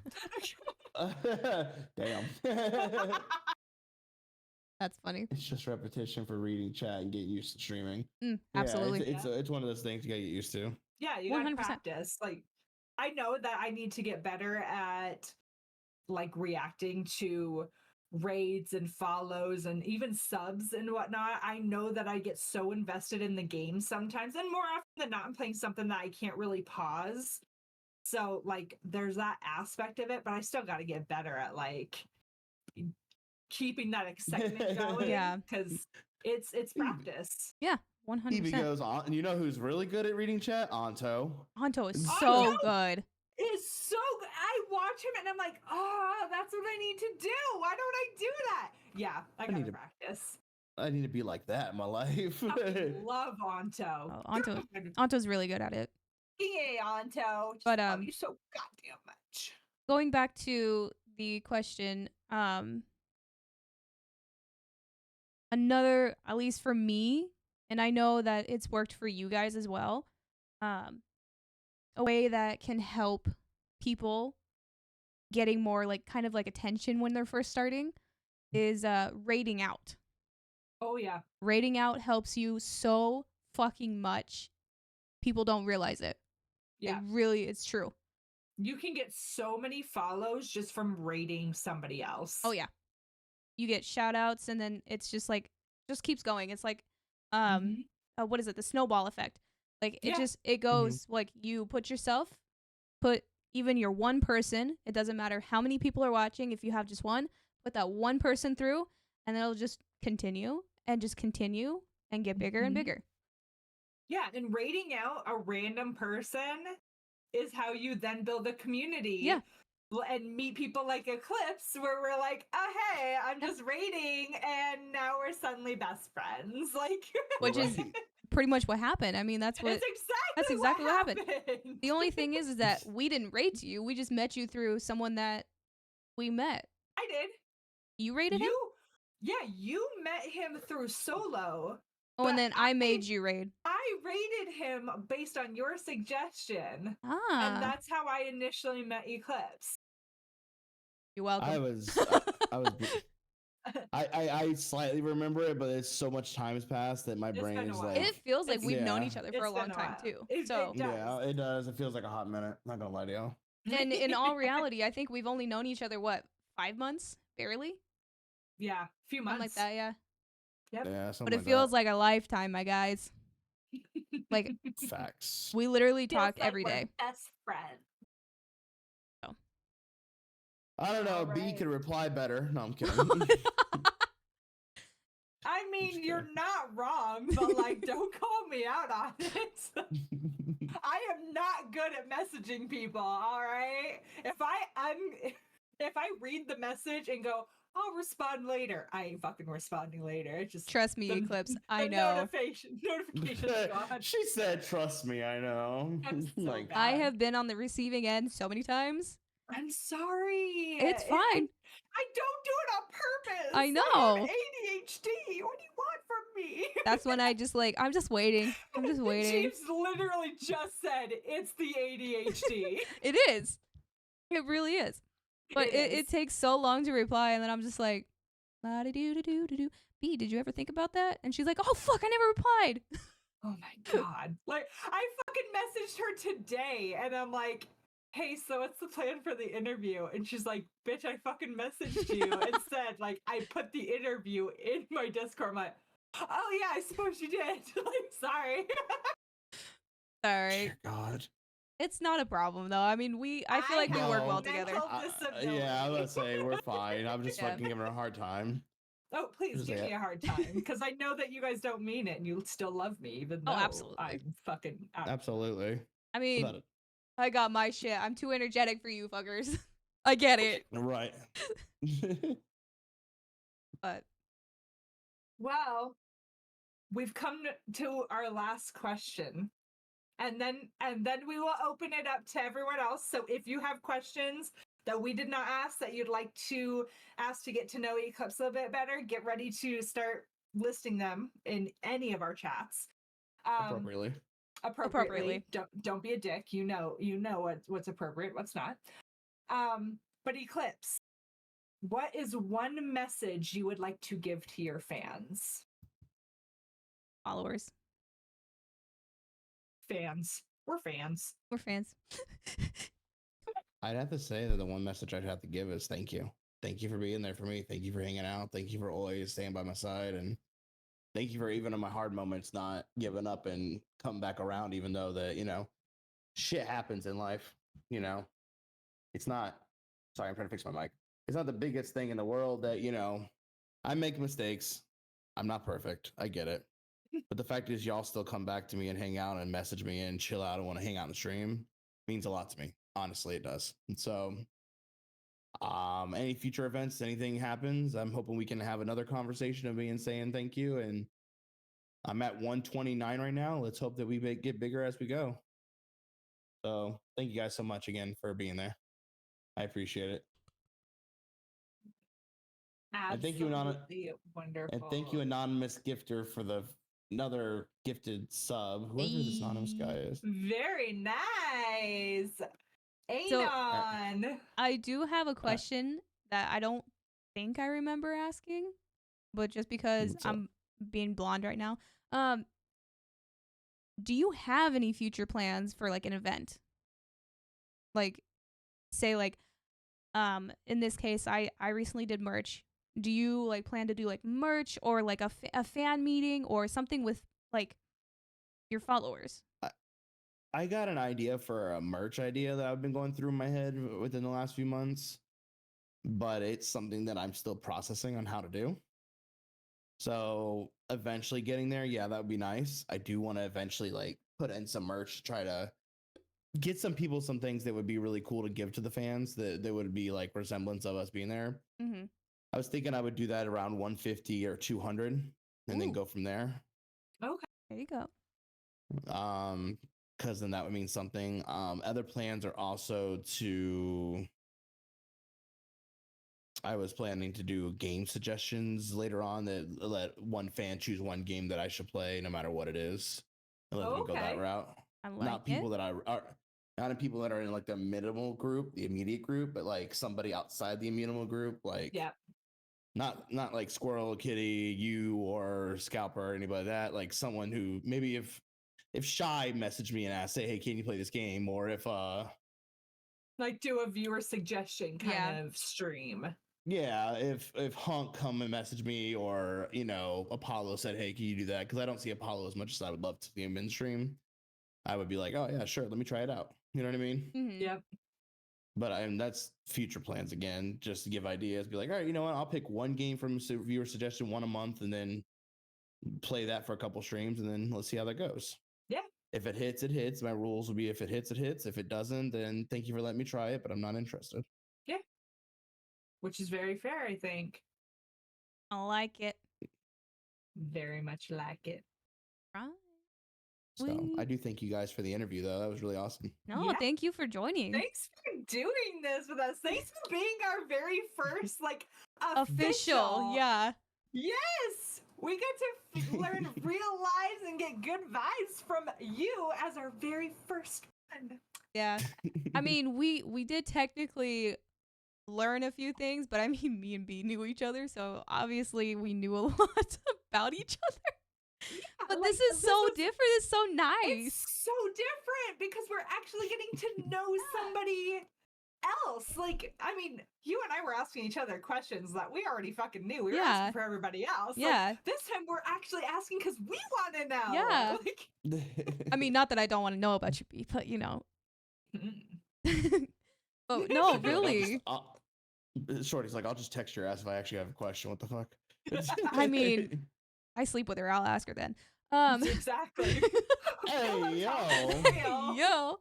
Damn. That's funny. It's just repetition for reading chat and getting used to streaming. Absolutely. It's one of those things you gotta get used to. Yeah, you gotta practice. Like, I know that I need to get better at like reacting to raids and follows and even subs and whatnot. I know that I get so invested in the game sometimes, and more often than not, I'm playing something that I can't really pause. So like, there's that aspect of it, but I still got to get better at like keeping that excitement going. Because it's practice. 100%. He goes on, and you know who's really good at reading chat? Anto. Anto is so good. Is so good. I watch him and I'm like, oh, that's what I need to do. Why don't I do that? Yeah, I gotta practice. I need to be like that in my life. I love Anto. Anto's really good at it. Yay, Anto. But love you so goddamn much. Going back to the question, another, at least for me, and I know that it's worked for you guys as well, a way that can help people getting more like kind of like attention when they're first starting is rating out. Oh yeah. Rating out helps you so fucking much. People don't realize it. Yeah. It's true. You can get so many follows just from rating somebody else. Oh yeah. You get shout outs and then it's just like just keeps going. It's like Mhm. what is it? The snowball effect. Like Yeah. it goes like you put even your one person, it doesn't matter how many people are watching, if you have just one, put that one person through and it'll just continue and get bigger and Mhm. bigger. Yeah, and rating out a random person is how you then build a community. Yeah. And meet people like Eclipse, where we're like, oh, hey, I'm just rating, and now we're suddenly best friends. Like, Which is pretty much what happened. I mean, that's exactly what happened. The only thing is that we didn't rate you. We just met you through someone that we met. I did. You rated him? Yeah, you met him through Solo. Oh, and then I made you raid. I rated him based on your suggestion. Ah. And that's how I initially met Eclipse. You're welcome. I slightly remember it, but it's so much time has passed that my brain is like. It feels like we've known Yeah. each other for a long time too. It So does. Yeah, it does. It feels like a hot minute. Not gonna lie to you. and in all reality, I think we've only known each other 5 months, barely, Yeah, a few months. something like that. Yeah. Yep. Yeah, But it feels like a lifetime, my guys. Like facts. we literally Feels talk like every we're day. best friends. I don't know. All B right. could reply better. No, I'm kidding. I mean, Just you're kidding. not wrong, but like, don't call me out on it. I am not good at messaging people. All right, if I read the message and go, I'll respond later, I ain't fucking responding later. It's just Trust me, the- Eclipse. the I know. notification is gone. She said, "Trust me, I know." I'm so Like, bad. I have been on the receiving end so many times. I'm sorry. It's fine. I don't do it on purpose. I know. I have ADHD. What do you want from me? That's when I'm just waiting. I'm just waiting. Jeeves literally just said it's the ADHD. It is. It really is. But it takes so long to reply, and then I'm just like, la-di-do-do-do-do-do. B, did you ever think about that? And she's like, oh, fuck, I never replied. Oh my God. Like, I fucking messaged her today, and I'm like, hey, so what's the plan for the interview? And she's like, bitch, I fucking messaged you and said, like, I put the interview in my Discord. I'm like, oh yeah, I suppose you did. Like, sorry. Sorry. dear God. It's not a problem, though. I mean, I feel like we work well together. Yeah, I was gonna say we're fine. I'm just Yeah. fucking giving her a hard time. Oh, please Just give say me it. a hard time, because I know that you guys don't mean it and you still love me, even though absolutely. I'm fucking out. Absolutely. I mean, Without it. I got my shit. I'm too energetic for you fuckers. I get it. Right. But Well, we've come to our last question. And then we will open it up to everyone else. So if you have questions that we did not ask that you'd like to ask to get to know Eclipse a little bit better, get ready to start listing them in any of our chats. Appropriately. Appropriately. Don't be a dick. You know what's appropriate, what's not. But Eclipse, what is one message you would like to give to your fans? followers. Fans. We're fans. We're fans. I'd have to say that the one message I'd have to give is thank you. Thank you for being there for me. Thank you for hanging out. Thank you for always staying by my side. And thank you for even in my hard moments not giving up and come back around, even though shit happens in life. It's not, sorry, I'm trying to fix my mic. It's not the biggest thing in the world that, I make mistakes. I'm not perfect. I get it. But the fact is, y'all still come back to me and hang out and message me and chill out and want to hang out and stream means a lot to me. Honestly, it does. And so, any future events, anything happens, I'm hoping we can have another conversation of me and saying thank you. And I'm at 129 right now. Let's hope that we get bigger as we go. So thank you guys so much again for being there. I appreciate it. Absolutely wonderful. And thank you, anonymous gifter, for another gifted sub, whoever this anonymous guy is. Very nice. So- Anon. I do have a question that I don't think I remember asking, but just because What's up? I'm being blonde right now, do you have any future plans for like an event? Like, say like, in this case, I recently did merch. Do you like plan to do like merch or like a fan meeting or something with like your followers? I got an idea for a merch idea that I've been going through in my head within the last few months, but it's something that I'm still processing on how to do. So eventually getting there, yeah, that would be nice. I do want to eventually like put in some merch to try to get some people some things that would be really cool to give to the fans that would be like resemblance of us being there. Mm-hmm. I was thinking I would do that around 150 or 200 and then Ooh. go from there. Okay. There you go. Because then that would mean something. Other plans are also to. I was planning to do game suggestions later on that let one fan choose one game that I should play, no matter what it is. And let them go that Okay. route. I like Not people it. that are not in people that are in like the minimal group, the immediate group, but like somebody outside the minimal group, like Yeah. not like Squirrel Kitty, you or Scalper or anybody like that. Like someone who maybe if Shy messaged me and asked, say, hey, can you play this game? Or if Like do a viewer suggestion kind Yeah. of stream. yeah, if Hunk come and message me, or you know, Apollo said, hey, can you do that? Because I don't see Apollo as much as I would love to see him in stream. I would be like, oh yeah, sure, let me try it out. You know what I mean? Mm-hmm. Yep. But that's future plans again, just to give ideas. Be like, all right, you know what? I'll pick one game from viewer suggestion, one a month, and then play that for a couple streams, and then let's see how that goes. Yeah. If it hits, it hits. My rules will be if it hits, it hits. If it doesn't, then thank you for letting me try it, but I'm not interested. Which is very fair, I think. I like it. Very much like it. Right. So I do thank you guys for the interview, though. That was really awesome. No, Yeah. thank you for joining. Thanks for doing this with us. Thanks for being our very first like Official, yeah. Yes, we get to learn real lives and get good vibes from you as our very first one. Yeah. I mean, we did technically learn a few things, but I mean, me and B knew each other, so obviously we knew a lot about each other. But like, this is so different. It's so nice. It's so different because we're actually getting to know somebody else. Like, I mean, you and I were asking each other questions that we already fucking knew. We were Yeah. asking for everybody else. Yeah. Like, this time we're actually asking because we want to know. Yeah. Like, I mean, not that I don't want to know about you, B, but you know. mm. But no, I'll really. Shorty's like, I'll just text your ass if I actually have a question. What the fuck? I mean, I sleep with her. I'll ask her then. Exactly. Hey, yo. Yo.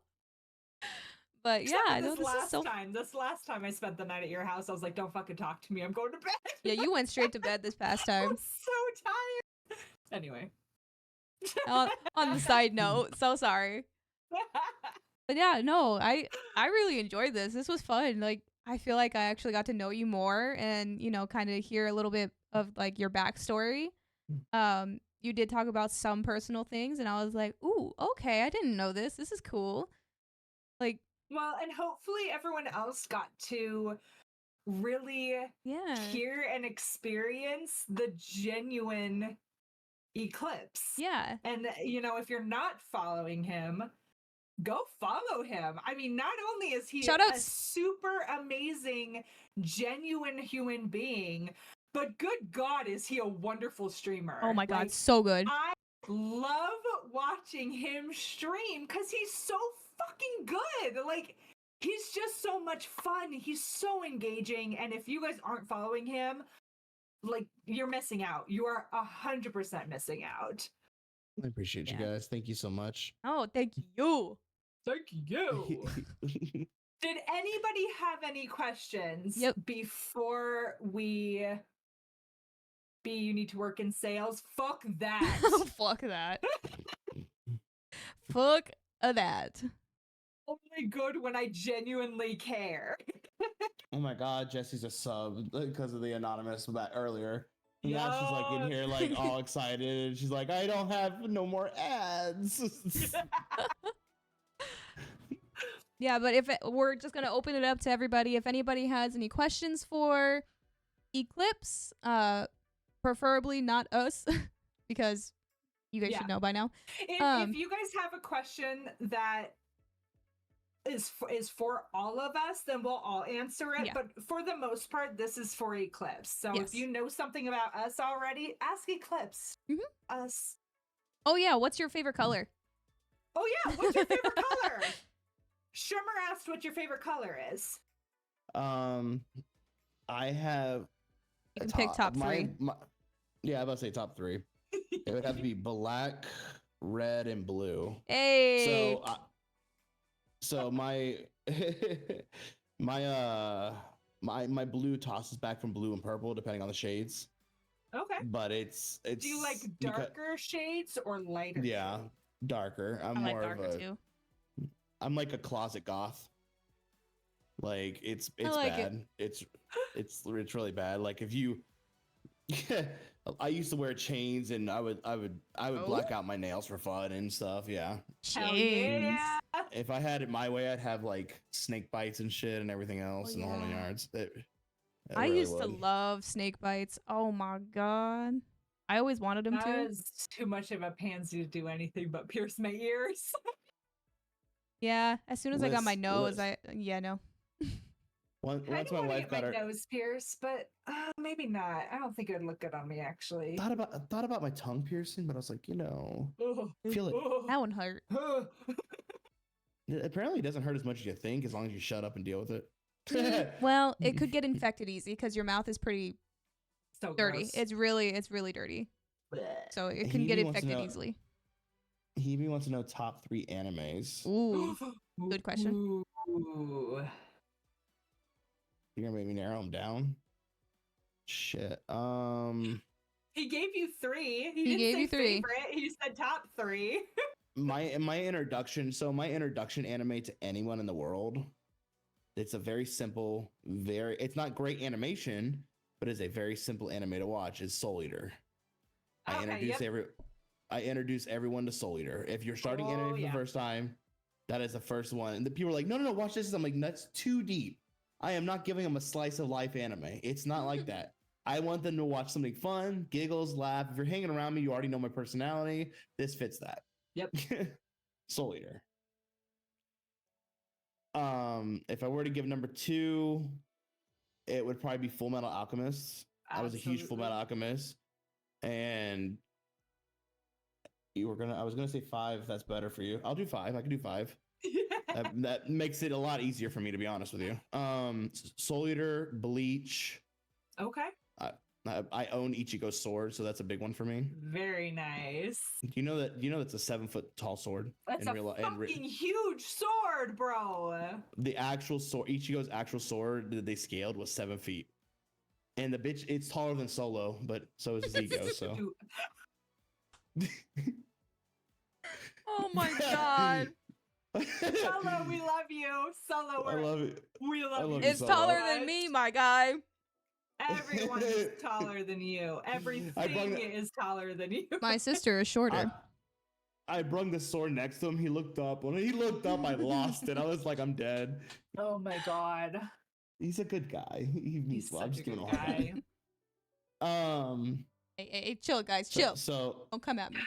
But Except yeah, for no, this is so. This last time I spent the night at your house, I was like, "Don't fucking talk to me. I'm going to bed." Yeah, you went straight to bed this past I'm time. so tired. Anyway. On the side note, so sorry. But yeah, no, I really enjoyed this. This was fun. Like, I feel like I actually got to know you more and, you know, kind of hear a little bit of like your backstory. You did talk about some personal things and I was like, ooh, okay, I didn't know this. This is cool. Like, Well, and hopefully everyone else got to really yeah. hear and experience the genuine Eclipse. Yeah. And, you know, if you're not following him, go follow him. I mean, not only is he a Shoutouts. super amazing, genuine human being, but good God, is he a wonderful streamer. Oh my God, Like, so good. I love watching him stream because he's so fucking good. Like, he's just so much fun. He's so engaging. And if you guys aren't following him, like, you're missing out. You are 100% missing out. I appreciate you Yeah. guys. Thank you so much. Oh, thank you. Thank you. Did anybody have any questions Yep. before we you need to work in sales? Fuck that. Fuck that. Fuck that. Only good when I genuinely care. Oh my God, Jesse's a sub because of the anonymous that earlier. And now she's like in here like all excited. And she's like, I don't have no more ads. Yeah, but we're just gonna open it up to everybody. If anybody has any questions for Eclipse, preferably not us, because you guys should know by now. If you guys have a question that is for all of us, then we'll all answer it. Yeah. But for the most part, this is for Eclipse. So Yes. if you know something about us already, ask Eclipse. Us. Oh yeah, what's your favorite color? Oh yeah, what's your favorite color? Shimmer asked what your favorite color is. I have. You can pick top three. Yeah, I'm about to say top three. It would have to be black, red, and blue. Hey. So my my blue tosses back from blue and purple depending on the shades. Okay. But it's Do you like darker shades or lighter? Yeah, darker. I'm I like more darker of a. too. I'm like a closet goth. Like it's like bad. It's really bad. Like if you. I used to wear chains and I would black out my nails for fun and stuff. Yeah. Hell yeah. If I had it my way, I'd have like snake bites and shit and everything else in the whole nine yards. I used to love snake bites. Oh my god. I always wanted them That to. is too much of a pansy to do anything but pierce my ears. Yeah, as soon as I got my nose, no. Once I my wife got her nose pierced, but maybe not. I don't think it would look good on me actually. thought about my tongue piercing, but I was like, feel it. That one hurt. Apparently, it doesn't hurt as much as you think, as long as you shut up and deal with it. Well, it could get infected easy because your mouth is pretty So dirty. gross. It's really dirty. So it can get infected easily. Hebe wants to know top 3 animes. Ooh, good question. Ooh. You're gonna make me narrow them down? Shit. He gave you 3. He gave you 3. Favorite. He said top 3. my introduction. So my introduction anime to anyone in the world. It's a very simple, it's not great animation, but it's a very simple anime to watch. Is Soul Eater. I introduce everyone to Soul Eater. If you're starting anime for the first time, that is the first one. And the people are like, no, watch this. I'm like, that's too deep. I am not giving them a slice of life anime. It's not like that. I want them to watch something fun, giggles, laugh. If you're hanging around me, you already know my personality. This fits that. Yep. Soul Eater. If I were to give number 2, it would probably be Full Metal Alchemist. I was a huge Full Metal Alchemist. And I was gonna say 5 if that's better for you. I'll do 5. I can do 5. that makes it a lot easier for me, to be honest with you. Soul Eater, Bleach. Okay. I own Ichigo's sword, so that's a big one for me. Very nice. You know that's a 7-foot tall sword. That's a fucking huge sword, bro. The actual sword, Ichigo's actual sword that they scaled was 7 feet. And the bitch, it's taller than Solo, but so is his ego. So. Oh my god. Solo, we love you. Solo, I love it. We love you. It's taller than me, my guy. Everyone is taller than you. Everything is taller than you. My sister is shorter. I brung the sword next to him. He looked up. When he looked up, I lost it. I was like, I'm dead. Oh my god. He's a good guy. He's such a good guy. Hey, chill, guys, chill. So don't come at me.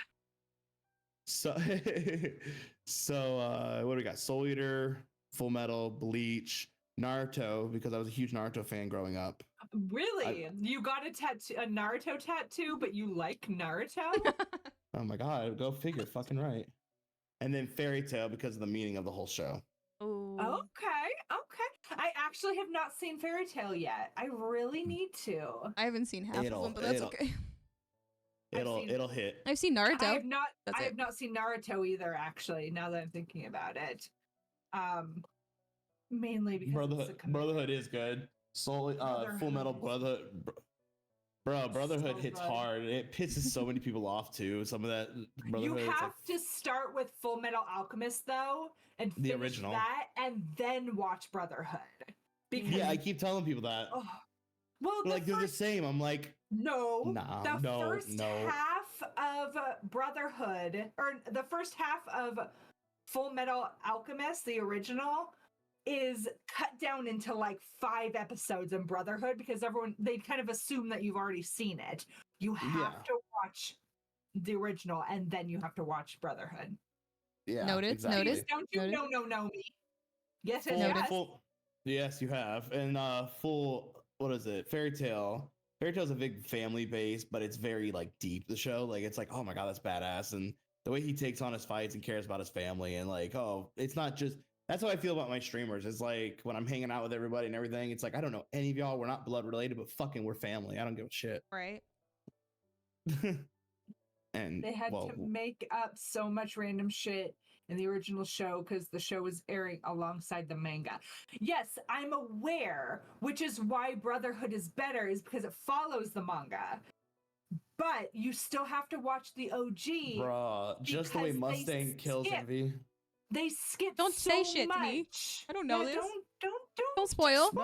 So what do we got? Soul Eater, Full Metal, Bleach, Naruto, because I was a huge Naruto fan growing up. Really? You got a Naruto tattoo, but you like Naruto? Oh my god, go figure, fucking right. And then Fairy Tail because of the meaning of the whole show. Ooh. Okay. I actually have not seen Fairy Tail yet. I really need to. I haven't seen half of them, but that's okay. It'll hit. I've seen Naruto. I have not seen Naruto either, actually, now that I'm thinking about it. Mainly because Brotherhood is good. Full Metal Brotherhood. Brotherhood hits hard. It pisses so many people off too. Some of that Brotherhood. You have to start with Full Metal Alchemist though, and finish the original that, and then watch Brotherhood. Because, I keep telling people that. Oh, well, they're the same. I'm like, no. Nah, the first half of Brotherhood, or the first half of Full Metal Alchemist, the original, is cut down into like 5 episodes in Brotherhood because they kind of assume that you've already seen it. You have to watch the original and then you have to watch Brotherhood. Yeah, Noted, exactly. noted. Don't you Noted. know me? Yes, Full, yes. yes, you have. And what is it? Fairy Tale. Fairy Tale's a big family base, but it's very like deep, the show. Like it's like, oh my god, that's badass. And the way he takes on his fights and cares about his family, and like, oh, it's not just that's how I feel about my streamers. It's like when I'm hanging out with everybody and everything, it's like I don't know any of y'all, we're not blood related, but fucking we're family. I don't give a shit. Right. And They had to make up so much random shit in the original show because the show was airing alongside the manga. Yes, I'm aware, which is why Brotherhood is better, is because it follows the manga. But you still have to watch the OG. bruh, just the way because Mustang kills Envy. They skip Don't so say shit much. to me. I don't know Yeah, this. Don't spoil. No,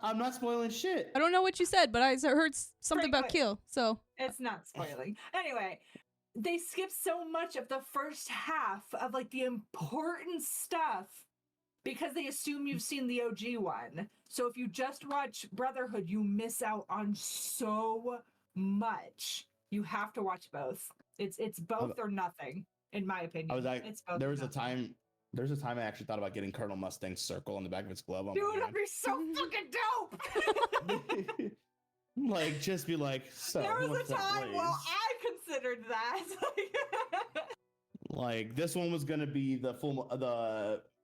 I'm not spoiling shit. I don't know what you said, but I heard something about Right. kill. So It's not spoiling. Anyway, they skip so much of the first half of like the important stuff because they assume you've seen the OG one. So if you just watch Brotherhood, you miss out on so much. You have to watch both. It's both or nothing, in my opinion. I was like, it's both. there was a time I actually thought about getting Colonel Mustang's circle on the back of his glove. On Dude, my that'd be so fucking dope. hand. Like, just be like, so There was what's a up, time Blaze? well I considered that. Like, this one was gonna be the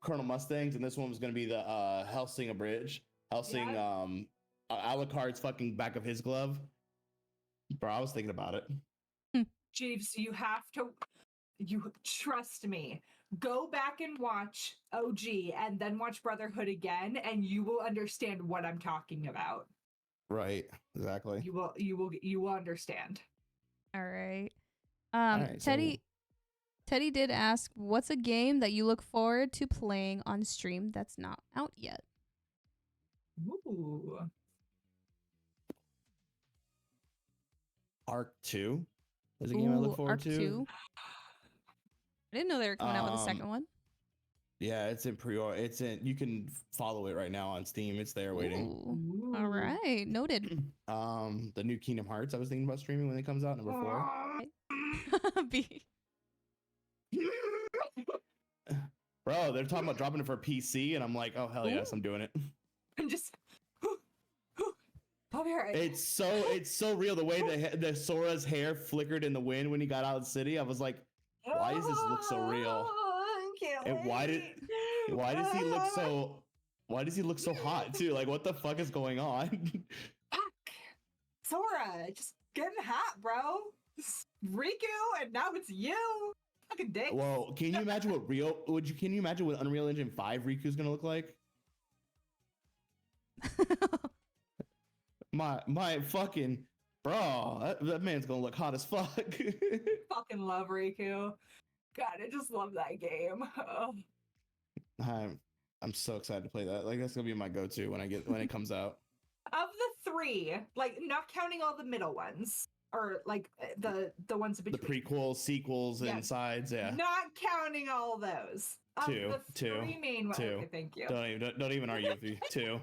Colonel Mustangs, and this one was gonna be the Helsing Bridge. Helsing Alucard's fucking back of his glove. Bro, I was thinking about it. Jeeves, you trust me. Go back and watch OG and then watch Brotherhood again, and you will understand what I'm talking about. Right, exactly. You will understand. all right. Alright, Teddy did ask, what's a game that you look forward to playing on stream that's not out yet? Ooh. Arc 2 is a game I look forward Arc to. 2. I didn't know they were coming out with a second one. Yeah, it's in pre-order. You can follow it right now on Steam. It's there waiting. Ooh. All right, noted. The new Kingdom Hearts I was thinking about streaming when it comes out, number 4. B. Bro, they're talking about dropping it for PC, and I'm like, oh hell yes, I'm doing it. I'm just. I'll be right. It's so real. The way the Sora's hair flickered in the wind when he got out of the city, I was like, why does this look so real? And why does he look so hot too? Like, what the fuck is going on? Fuck. Sora, just getting hot, bro. Riku, and now it's you. Fucking dick. Well, can you imagine what Unreal Engine 5 Riku's gonna look like? My fucking bro, that man's gonna look hot as fuck. Fucking love Riku. God, I just love that game. Oh. I'm so excited to play that. Like, that's gonna be my go-to when it comes out. Of the 3, like not counting all the middle ones, or like the ones in The between. prequels, sequels, and sides, yeah. Not counting all those. Of the 3 main ones. Okay, thank you. Don't even argue with me. 2.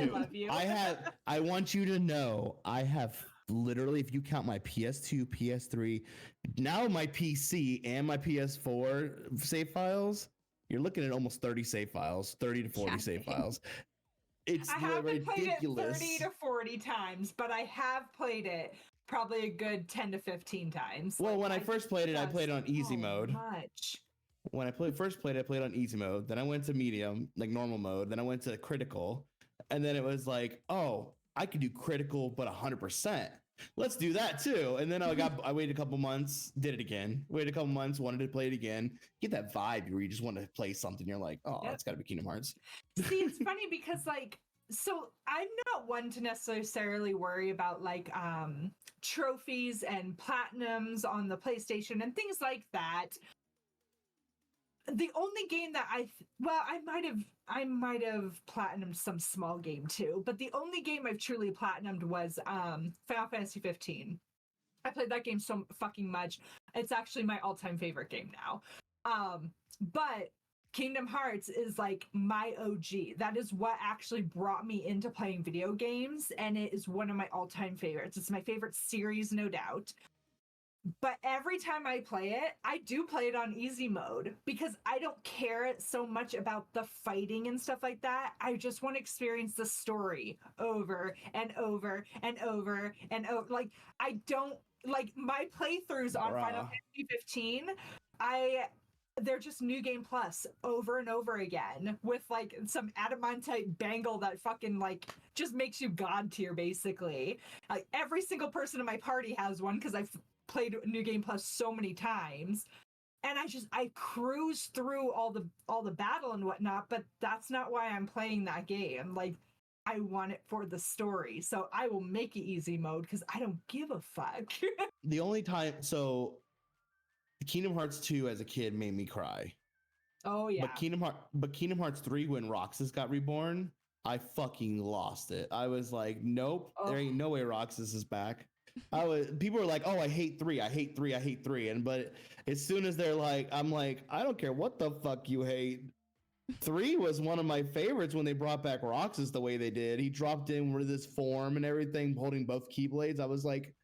I love you. I want you to know, I have literally, if you count my PS2, PS3, now my PC and my PS4 save files, you're looking at almost 30 save files, 30 to 40 save files. It's I haven't ridiculous. played it 30 to 40 times, but I have played it probably a good 10 to 15 times. Well, when I first played it, I played it on easy mode. Much. When I first played it, I played it on easy mode. Then I went to medium, like normal mode. Then I went to critical. And then it was like, oh, I could do critical, but 100%. Let's do that too. And then I waited a couple months, did it again. Waited a couple months, wanted to play it again. Get that vibe where you just want to play something. You're like, oh, It's got to be Kingdom Hearts. See, it's funny because like, so I'm not one to necessarily worry about like trophies and platinums on the PlayStation and things like that. The only game that I might have platinumed some small game too, but the only game I've truly platinumed was Final Fantasy 15. I played that game so fucking much. It's actually my all-time favorite game now. But Kingdom Hearts is like my OG. That is what actually brought me into playing video games, and it is one of my all-time favorites. It's my favorite series, no doubt. But every time I play it, I do play it on easy mode because I don't care so much about the fighting and stuff like that. I just want to experience the story over and over and over and over. Like, I don't like my playthroughs on Final Fantasy 15. They're just New Game Plus over and over again with like some adamantite bangle that fucking like just makes you god tier basically. Like every single person in my party has one because I've played New Game Plus so many times, and I cruise through all the battle and whatnot, but that's not why I'm playing that game. Like, I want it for the story, so I will make it easy mode because I don't give a fuck. The only time, so Kingdom Hearts 2 as a kid made me cry. Oh yeah. But Kingdom Hearts 3, when Roxas got reborn, I fucking lost it. I was like, nope, there ain't no way Roxas is back. People were like, oh, I hate 3, I hate 3, I hate 3. But as soon as they're like, I'm like, I don't care what the fuck you hate. 3 was one of my favorites when they brought back Roxas the way they did. He dropped in with his form and everything, holding both keyblades. I was like,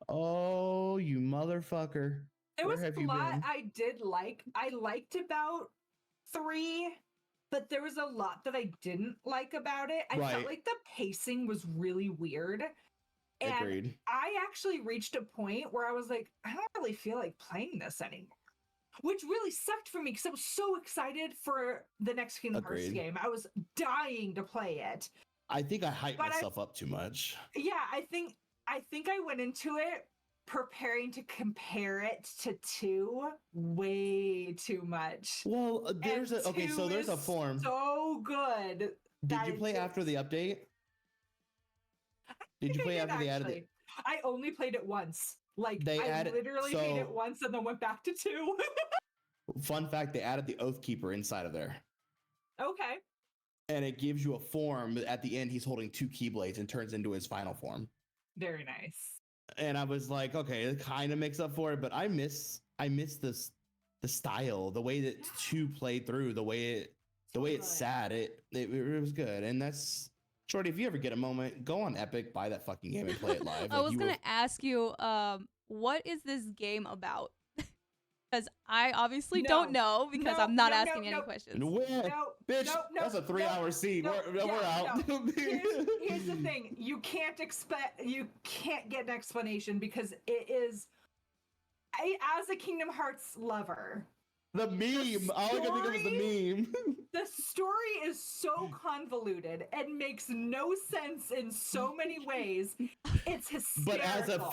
oh, you motherfucker. There was a lot I did like. I liked about 3, but there was a lot that I didn't like about it. I felt like the pacing was really weird. And Agreed. I actually reached a point where I was like, I don't really feel like playing this anymore. Which really sucked for me because I was so excited for the next Kingdom Hearts game. I was dying to play it. I think I hyped myself up too much. Yeah, I think I went into it preparing to compare it to 2 way too much. Well, there's there's a form. So good. Did you play after the update? Did you play after they added it? I only played it once. Like, I literally played it once and then went back to 2. Fun fact, they added the Oath Keeper inside of there. Okay. And it gives you a form. At the end, he's holding 2 Keyblades and turns into his final form. Very nice. And I was like, okay, it kind of makes up for it, but I miss the style, the way that 2 played through, the way it sat. It was good. And that's... Shorty, if you ever get a moment, go on Epic, buy that fucking game and play it live. I was going to ask you, what is this game about? Because I obviously don't know because I'm not asking any questions. Bitch, that's a 3-hour scene. We're out. Here's the thing. You can't get an explanation because it is, as a Kingdom Hearts lover, the meme. All I can think of is the meme. The story is so convoluted and makes no sense in so many ways. It's hysterical.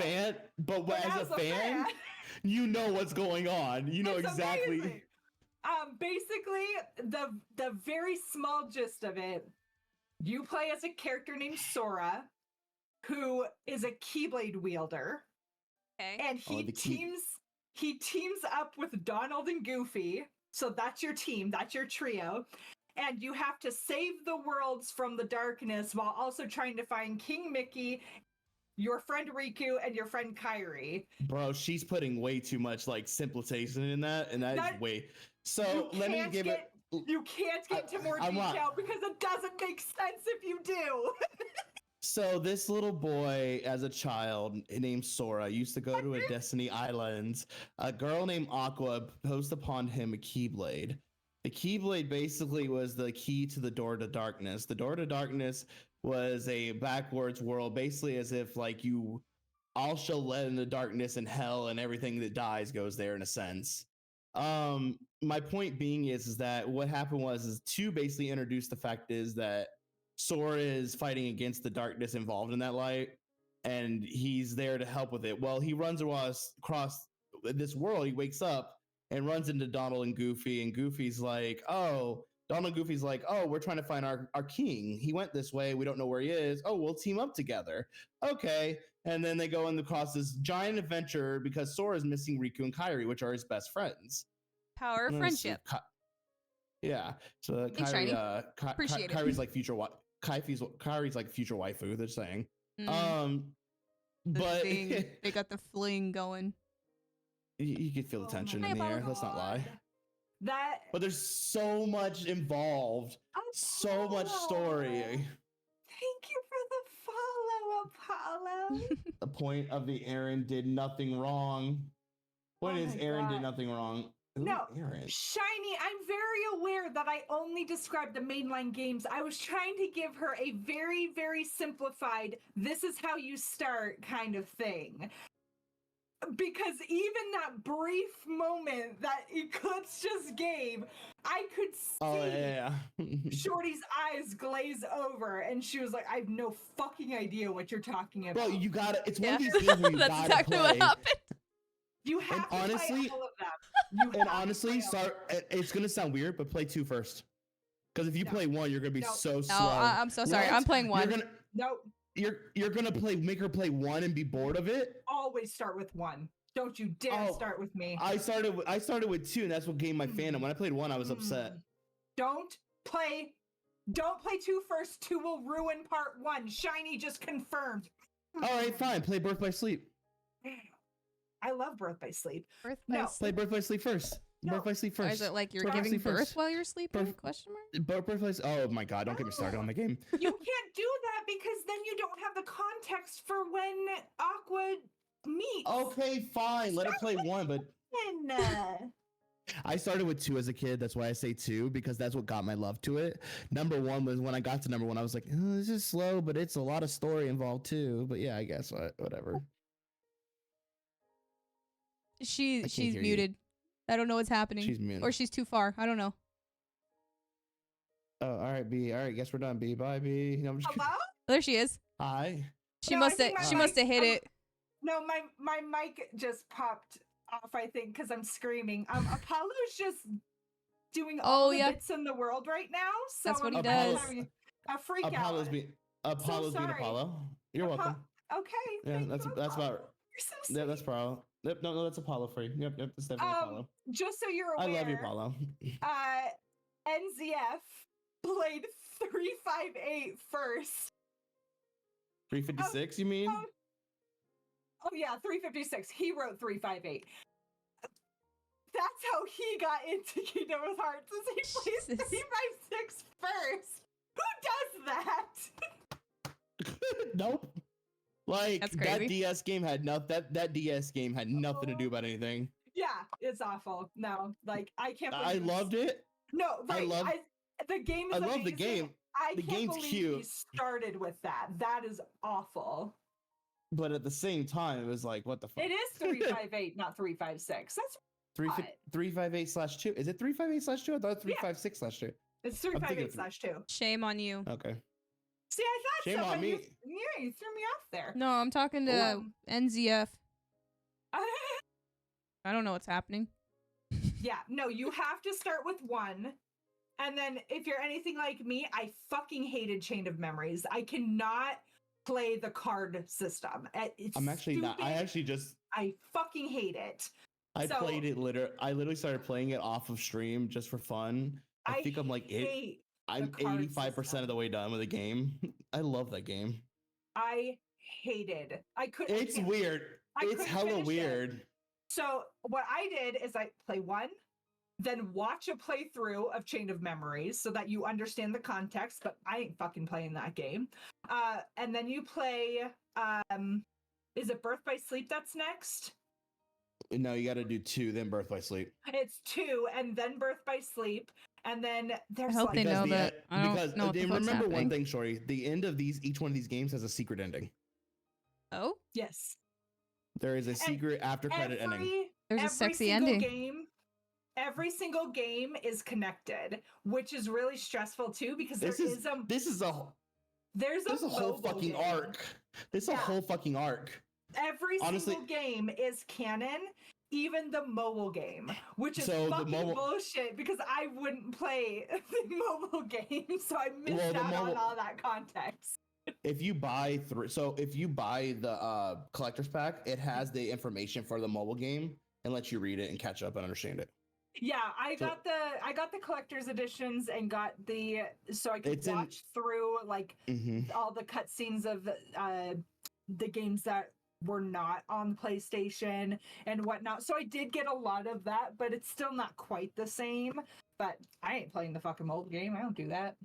But as a fan, you know what's going on. You know exactly. Amazing. Basically, the very small gist of it, you play as a character named Sora, who is a Keyblade wielder. Okay. And he teams up with Donald and Goofy. So that's your team, that's your trio. And you have to save the worlds from the darkness while also trying to find King Mickey, your friend Riku, and your friend Kairi. Bro, she's putting way too much like simplification in that, and that is way. So let me give it. You can't get into more detail because it doesn't make sense if you do. So this little boy, as a child named Sora, used to go to a Destiny Islands. A girl named Aqua posed upon him a Keyblade. The Keyblade basically was the key to the door to darkness. The door to darkness was a backwards world, basically as if like you all shall let in the darkness and hell, and everything that dies goes there in a sense. My point being is that what happened was 2 basically introduced the fact is that Sora is fighting against the darkness involved in that light, and he's there to help with it. Well, he runs across this world. He wakes up and runs into Donald and Goofy, and Goofy's like, oh, Donald and Goofy's like, oh, we're trying to find our king. He went this way. We don't know where he is. Oh, we'll team up together. Okay. And then they go across this giant adventure because Sora's missing Riku and Kairi, which are his best friends. Power of friendship. Yeah. So Kairi's like future wife. Kairi's like future waifu, they're saying. But they got the fling going. You could feel the tension in the air. Let's not lie. but there's so much involved, so much story. Thank you for the follow, Apollo. The point of the Aaron did nothing wrong. Point Oh is, my Aaron did God. nothing wrong. Ooh, No, Aaron. Shiny, I'm very aware that I only described the mainline games. I was trying to give her a very, very simplified, this is how you start kind of thing. Because even that brief moment that Eclipse just gave, I could see Oh yeah. Shorty's eyes glaze over, and she was like, I have no fucking idea what you're talking about. Bro, you gotta. It's one Yeah. of these games where you That's gotta exactly play. what happened. You have to honestly- play all of them. You And have to honestly, play all of it's gonna sound weird, but play 2 first. Because if you No. play 1, you're gonna be No. so No, slow. I'm so sorry. What? I'm playing You're 1. gonna Nope. you're gonna make her play 1 and be bored of it. Always start with 1. Don't you dare Oh, start with me. I started with 2, and that's what gained my fandom. When I played 1, I was upset. Don't play 2 first. 2 will ruin part 1. Shiny just confirmed. All right, fine. Play Birth by Sleep. I love Birth by Sleep. Birth No. by Play sleep. Birth by Sleep first. No. Birth by Sleep Or first. is it like you're Birth by giving Sleep birth first. while you're sleeping? Birth- Question mark. Birth by Sleep. Oh my god! Don't get me started on the game. You can't do that because then you don't have the context for when Aqua meets. Okay, fine. Let her play 1, but And, I started with 2 as a kid. That's why I say 2, because that's what got my love to it. Number 1 was when I got to number 1, I was like, oh, this is slow, but it's a lot of story involved too. But yeah, I guess whatever. She's hear you. muted. I don't know what's happening. She's muted. Or she's too far. I don't know. Oh, all right, B. All right, guess we're done. B. Bye, B. No, I'm just hello? There she is. Hi. She No, I must have. think my She mic- must have hit I'm- it. No, my mic just popped off, I think, because I'm screaming. Apollo's just doing all the yeah. bits in the world right now. So That's what he I'm does. having a freak Apollo's out. being Apollo's being sorry. Apollo. You're Apo- welcome. Okay. Yeah, thank that's you, about. Apollo. You're so Yeah, that's sweet. Apollo. Yep, no, that's Apollo for you. Yep, that's definitely Apollo. Just so you're I aware, love you, Apollo. NZF played 358 first. 356, you mean? Oh yeah, 356. He wrote 358. That's how he got into Kingdom of Hearts. Is he plays Jesus. 356 first? Who does that? Nope. Like That's that crazy. DS game had that DS game had nothing to do about anything. Yeah, it's awful. No, like I can't. I believe loved it. No, right. love- the game. Is I love the amazing. game, I The can't game's believe cute. he started with that. That is awful. but at the same time, it was like, what the fuck? It is 358, not 356. That's what? 358/2. Is it 358/2? I thought 356/2. It's thinking 358/2. Shame on you. Okay. See, I thought Shame so, on but me. you threw me off there. No, I'm talking to Um, NZF. I don't know what's happening. Yeah, no, you have to start with 1. And then if you're anything like me, I fucking hated Chain of Memories. I cannot play the card system. It's I'm actually not. I stupid. actually just I fucking hate it. I So- played it I literally started playing it off of stream just for fun. I think I'm like hate I'm card 85% system. of the way done with the game. I love that game. I hated. I couldn't. It's weird. I It's couldn't hella finish it. weird. So what I did is I play 1, then watch a playthrough of Chain of Memories so that you understand the context, but I ain't fucking playing that game. And then you play is it Birth by Sleep that's next? No, you got to do 2, then Birth by Sleep. It's 2 and then Birth by Sleep. And then there's hope like they know the that. e- I don't because know what the fuck's remember one happening. thing, Shorty. The end of each one of these games has a secret ending. Oh, yes. There is a secret after credit ending. there's a every sexy single ending. Game, every single game is connected, which is really stressful too because This there is is a this is a whole mobile fucking game. arc. This is a Yeah. whole fucking arc. Every Honestly- single game is canon, even the mobile game, which is So the fucking mobile- bullshit because I wouldn't play the mobile game, so I missed Well, the out on mobile- all that context. If you buy the collector's pack, it has the information for the mobile game and lets you read it and catch up and understand it. Yeah, I So- got the collector's editions and got so I could It's in- watch through like Mm-hmm. all the cutscenes of the games that were not on PlayStation and whatnot. So I did get a lot of that, but it's still not quite the same. But I ain't playing the fucking mobile game. I don't do that.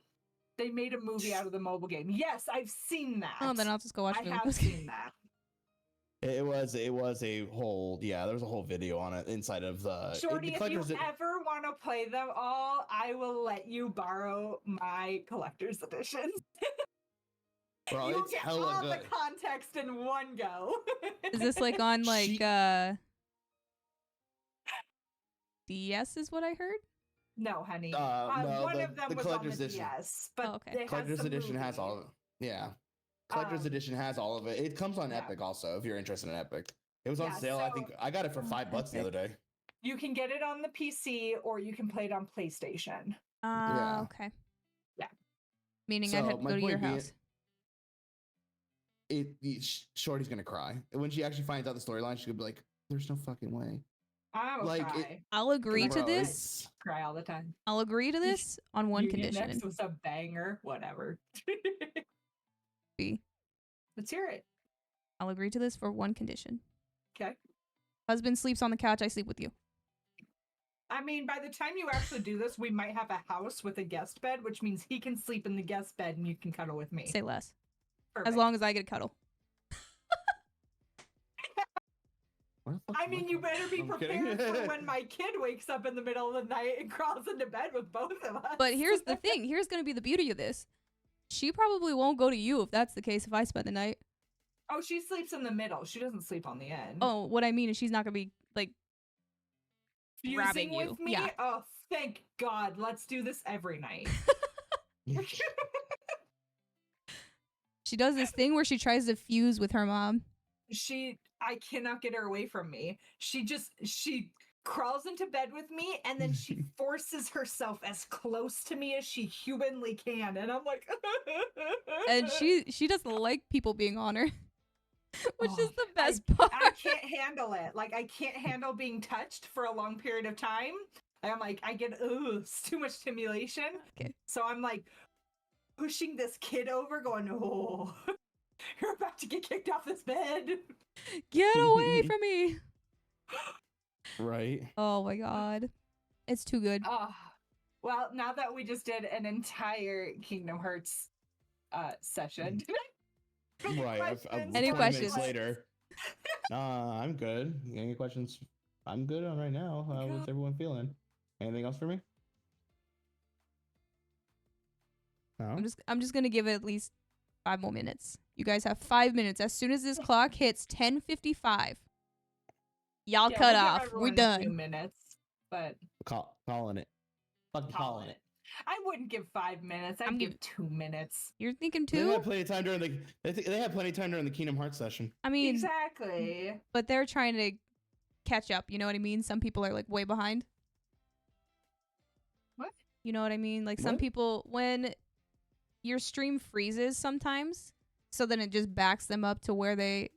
They made a movie out of the mobile game. Yes, I've seen that. Oh, then I'll just go watch I the have movie. seen that. It was a whole there was a whole video on it inside of the Shorty, if you collector's ever want to play them all, I will let you borrow my collector's editions. bro, You'll it's get hella all good. the context in one go. Is this like on like She- DS is what I heard? No, honey. No, One of them the was on collector's the edition. DS, but Oh, okay. it has Collector's the edition has movie. all of it. Yeah. Collector's edition has all of it. It comes on Yeah. Epic also if you're interested in Epic. It was on Yeah, sale. I so- think I got it for $5 the other day. You can get it on the PC or you can play it on PlayStation. Yeah. Okay. Yeah. Meaning I'd So, have to my go to your point being- house. Shorty's gonna cry. And when she actually finds out the storyline, she's gonna be like, "There's no fucking way." I will Like, cry. I'll agree to Bro, this. Cry all the time. I'll agree to this on one You get condition. next with a banger, whatever. B. Let's hear it. I'll agree to this for one condition. Okay. Husband sleeps on the couch, I sleep with you. I mean, by the time you actually do this, we might have a house with a guest bed, which means he can sleep in the guest bed and you can cuddle with me. Say less. As Perfect. long as I get a cuddle. Where the fuck I am mean, you better be I'm kidding. prepared for when my kid wakes up in the middle of the night and crawls into bed with both of us. But here's the thing. Here's going to be the beauty of this. She probably won't go to you if that's the case if I spend the night. Oh, she sleeps in the middle. She doesn't sleep on the end. Oh, what I mean is she's not going to be like grabbing Fusing you. with me? Yeah. Oh, thank God. Let's do this every night. She does this thing where she tries to fuse with her mom. I cannot get her away from me. She crawls into bed with me and then she forces herself as close to me as she humanly can. And I'm like, And she doesn't like people being on her. Which is Oh, the best part. I can't handle it. Like, I can't handle being touched for a long period of time. I'm like, I get, it's too much stimulation. Okay. So I'm like pushing this kid over, going, oh, you're about to get kicked off this bed. Get away from me. Right. Oh my god. It's too good. Oh, well, now that we just did an entire Kingdom Hearts session. Right. Any 20 minutes questions? later. Nah, I'm good. Any questions? I'm good on right now. What's everyone feeling? Anything else for me? No. I'm just gonna give it at least 5 more minutes. You guys have 5 minutes. As soon as this clock hits 10:55, y'all Yeah, cut we'll give off. We're everyone a few done. minutes, but Calling it. Fucking calling it. I wouldn't give 5 minutes. I'd I'm give 2 minutes. You're thinking They 2? had plenty of time during the. They had plenty of time during the Kingdom Hearts session. I mean, Exactly. but they're trying to catch up. You know what I mean? Some people are like way behind. What? You know what I mean? Like some What? people, when your stream freezes sometimes, so then it just backs them up to where they.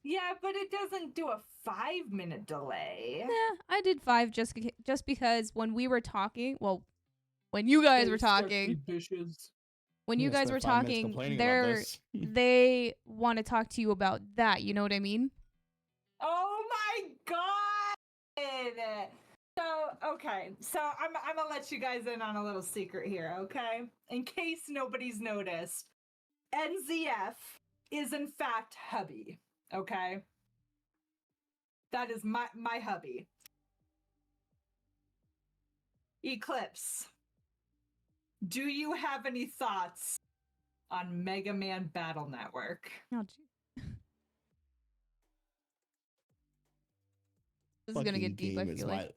Yeah, but it doesn't do a 5-minute delay. Nah, I did 5 just because when we were talking, well, when you guys were talking, when you Yeah, guys were spent 5 minutes talking, complaining about they're this. they want to talk to you about that. You know what I mean? Oh my god! So okay, so I'm gonna let you guys in on a little secret here, okay? In case nobody's noticed, NZF is in fact hubby, okay? That is my hubby. Eclipse, do you have any thoughts on Mega Man Battle Network? Oh, gee. This is gonna get deep. I feel like.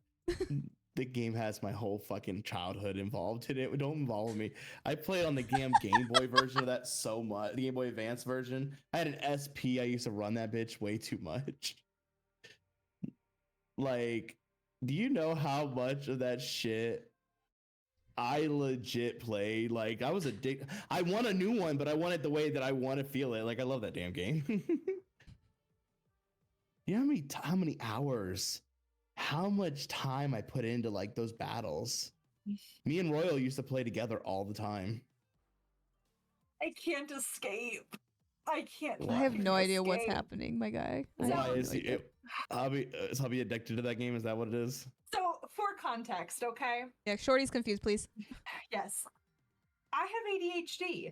The game has my whole fucking childhood involved in it. Don't involve me. I played on the Game Boy version of that so much. The Game Boy Advance version. I had an SP. I used to run that bitch way too much. Like, do you know how much of that shit I legit played? Like, I was addicted. I want a new one, but I want it the way that I want to feel it. Like, I love that damn game. You know how many hours, how much time I put into like those battles? Me and Royal used to play together all the time. I can't escape. I can't. I have fucking no idea what's escape. happening, my guy. I So- have Why no is idea. is hubby addicted to that game? Is that what it is? So, for context, okay? Yeah, Shorty's confused, please. Yes. I have ADHD.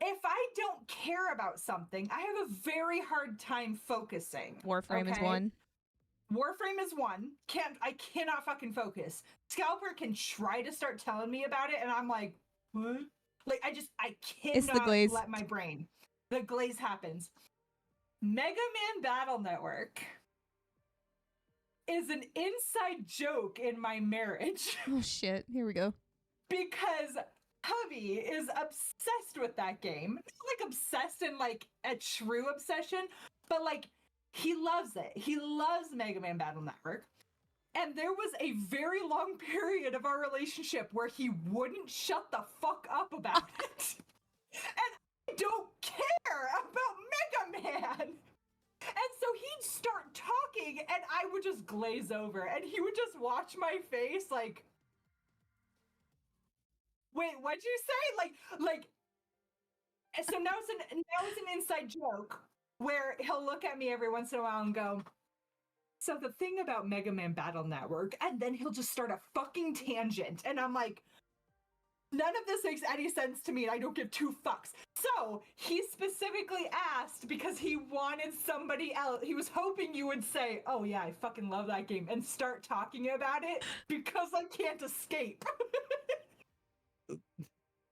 If I don't care about something, I have a very hard time focusing. Warframe is okay? one. Warframe is one. I cannot fucking focus. Scalper can try to start telling me about it, and I'm like, what? Like, I It's the cannot glaze. let my brain. The glaze happens. Mega Man Battle Network is an inside joke in my marriage Oh shit. Here we go. because hubby is obsessed with that game. Not like obsessed in like a true obsession, but like he loves it. He loves Mega Man Battle Network. And there was a very long period of our relationship where he wouldn't shut the fuck up about it. And I don't care about Mega Man. And so he'd start talking and I would just glaze over and he would just watch my face like, wait, what'd you say? Like, and so now it's an inside joke where he'll look at me every once in a while and go, so the thing about Mega Man Battle Network, and then he'll just start a fucking tangent. And I'm like, none of this makes any sense to me, and I don't give two fucks. So he specifically asked because he wanted somebody else. He was hoping you would say, oh yeah, I fucking love that game, and start talking about it because I can't escape.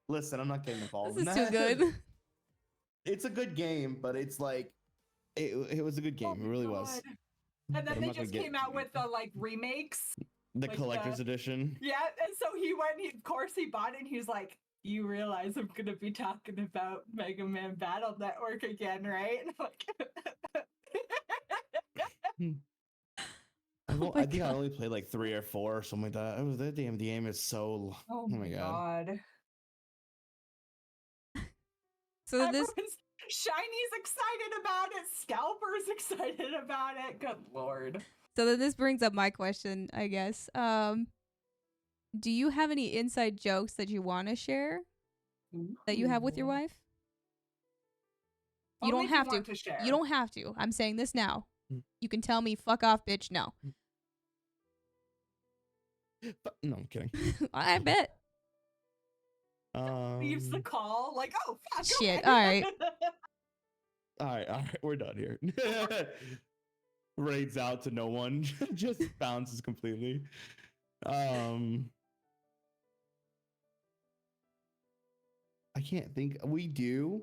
Listen, I'm not getting involved. This is in too that. good. It's a good game, but it's like it was a good game. Oh it really my was. God. And But then I'm they not gonna just get came out with the like remakes. the like collector's edition. Yeah, and so he went, of course he bought it, and he's like, you realize I'm gonna be talking about Mega Man Battle Network again, right? And I'm like, Oh my I think I God. only played like 3 or 4 or something like that. It was that damn game is so oh my God. So this Everyone's Shiny's excited about it, Scalper's excited about it. Good lord. so then this brings up my question, I guess. Do you have any inside jokes that you want to share that you have with your Ooh. wife? You Only don't if you have want to. share. You don't have to. I'm saying this now. Mm. You can tell me, fuck off, bitch. No. No, I'm kidding. I bet. Leaves the call, like, oh fuck. Shit, okay. alright. All right, we're done here. Raids out to no one, just bounces completely. I can't think. We do,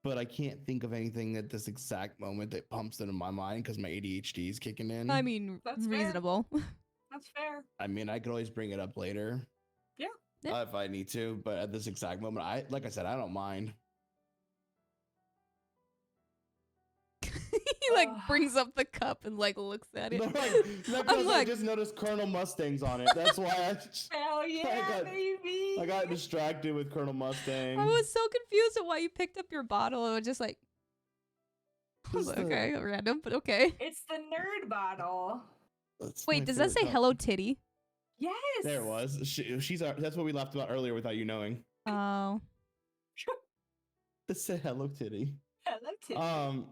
but I can't think of anything at this exact moment that pumps into my mind because my ADHD is kicking in. I mean, That's fair. reasonable. That's fair. I mean, I could always bring it up later. Yeah. Yeah. If I need to, but at this exact moment, like I said, I don't mind. He like brings up the cup and like looks at it. No, because I like- just noticed Colonel Mustangs on it. That's why Hell yeah, got- baby. I got distracted with Colonel Mustang. I was so confused at why you picked up your bottle. I was just like, I was Just like, the- okay, random, but okay. It's the nerd bottle. That's my Wait, does that favorite say cup. Hello Titty? Yes. There it was. She's that's what we laughed about earlier without you knowing. Oh. It said Hello Titty. Hello, Titty.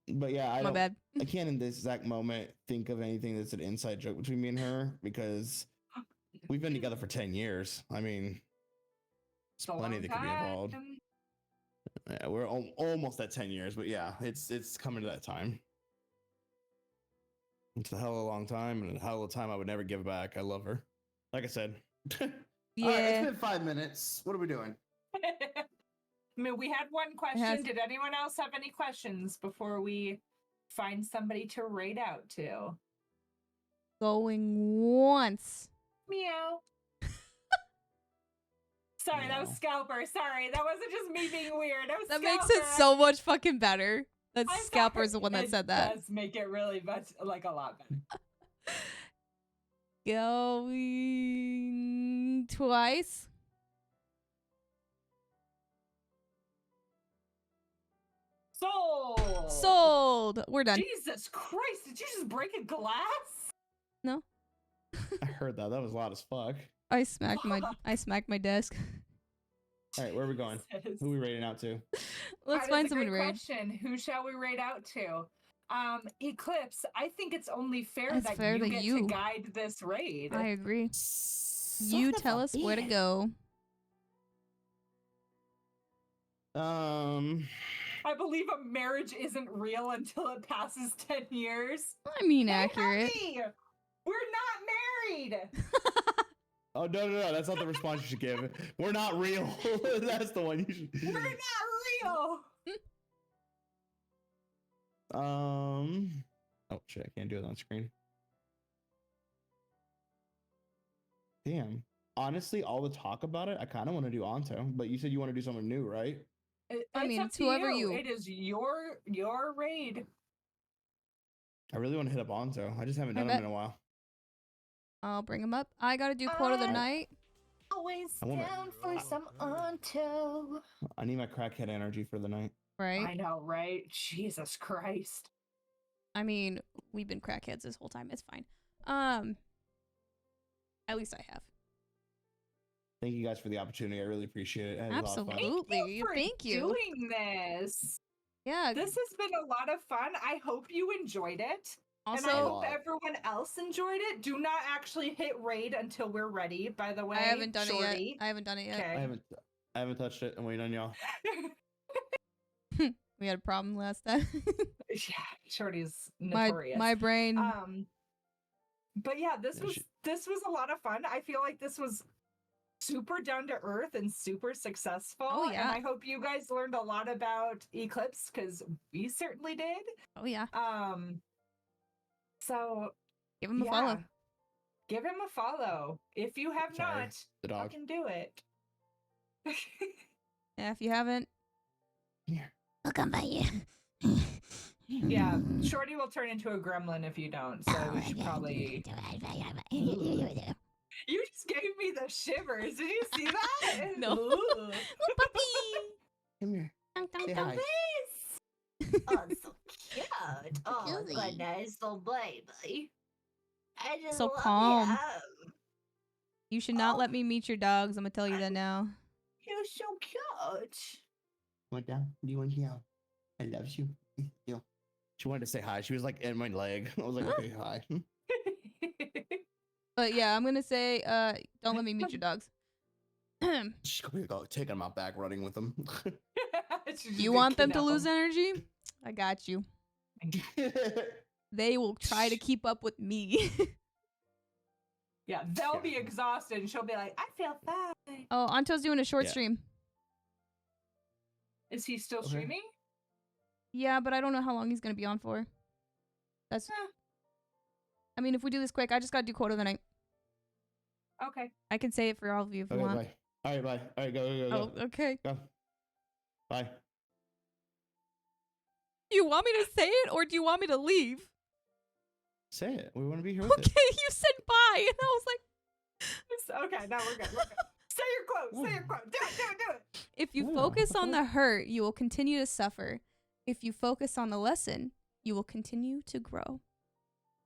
But yeah, I My don't. bad. I can't in this exact moment think of anything that's an inside joke between me and her because we've been together for 10 years. I mean, It's a plenty long that could be involved. time. Yeah, we're almost at 10 years, but yeah, it's coming to that time. It's a hell of a long time and a hell of a time I would never give back. I love her. Like I said. All right, Yeah. it's been 5 minutes. What are we doing? I mean, we had one question. has- Did anyone else have any questions before we find somebody to raid out to? Going once. Meow. Sorry, that was Meow. Scalper. Sorry, that wasn't just me being weird. That was That Scalper. makes it so much fucking better. That I'm Scalper's the sorry. one that It said that. does make it really much, like, a lot better. Going twice. Sold. Sold. We're done. Jesus Christ! Did you just break a glass? I heard that. That was loud as fuck. I smacked my desk. All right, where are we going? Who are we rating out to? Let's That find is a someone to great raid. question. Who shall we raid out to? Eclipse, I think it's only fair It's that fair you that get you- to guide this raid. I agree. Son You of tell a us where to bitch. go. I believe a marriage isn't real until it passes 10 years. I mean, Hey, accurate. honey, we're not married. Oh no, that's not the response you should give. We're not real. That's the one you should. We're not real. Oh shit, I can't do it on screen. Damn. Honestly, all the talk about it, I kind of want to do Anto, but you said you want to do something new, right? I mean, up it's to whoever you- It is your raid. I really want to hit up Anto. I just haven't I done bet. him in a while. I'll bring him up. I gotta do quote of the I- night. Always I wanna- down for some Anto. I need my crackhead energy for the night. Right. I know, right? Jesus Christ. I mean, we've been crackheads this whole time. It's fine. At least I have. Thank you guys for the opportunity. I really appreciate it. It was a lot of fun. Absolutely. for Thank you. doing this. Yeah. This has been a lot of fun. I hope you enjoyed it. And I Also, hope everyone else enjoyed it. Do not actually hit raid until we're ready, by the way. I haven't done it yet. Shorty. I haven't done it yet. Okay. I haven't touched it. I'm waiting on y'all. We had a problem last time. Yeah, Shorty's my notorious. my brain. But yeah, this Yeah, was a lot of fun. I feel like this was super down to earth and super successful. Oh, yeah. And I hope you guys learned a lot about Eclipse because we certainly did. Oh yeah. So Give him a follow. Give him a follow. If you have Sorry, not, the dog. fucking do it. Yeah, if you haven't, Here. I'll come by you. Yeah, Shorty will turn into a gremlin if you don't. So we should probably. You just gave me the shivers. Did you see that? No. Ooh. Little puppy. Come here. Dun, dun, Say dun. hi. Oh, so cute. Oh, Cutesy. goodness, little baby. I just So love calm. you. You should not Oh. let me meet your dogs. I'm gonna tell you that now. You're so cute. What down? Do you want to yell? I love you. Yo. She wanted to say hi. She was like in my leg. I was like, okay, hi. But yeah, I'm gonna say, don't let me meet your dogs. She's gonna go taking them out back, running with them. You want them to lose energy? I got you. They will try to keep up with me. Yeah, they'll be Yeah. exhausted and she'll be like, I feel fine. Oh, Anto's doing a short Yeah. stream. Is he still Okay. streaming? Yeah, but I don't know how long he's gonna be on for. That's. Eh. I mean, if we do this quick, I just gotta do quote of the night. Okay. I can say it for all of you if you Okay, want. bye. All right, bye. All right, go. Oh, okay. Go. Bye. Do you want me to say it or do you want me to leave? Say it. We want to be here with Okay, it. you said bye, and I was like, Okay, now we're good. We're good. Say your quote. Say your quote. Do it. if you Yeah, focus what on the the hurt, you will continue to suffer. If you focus on the lesson, you will continue to grow.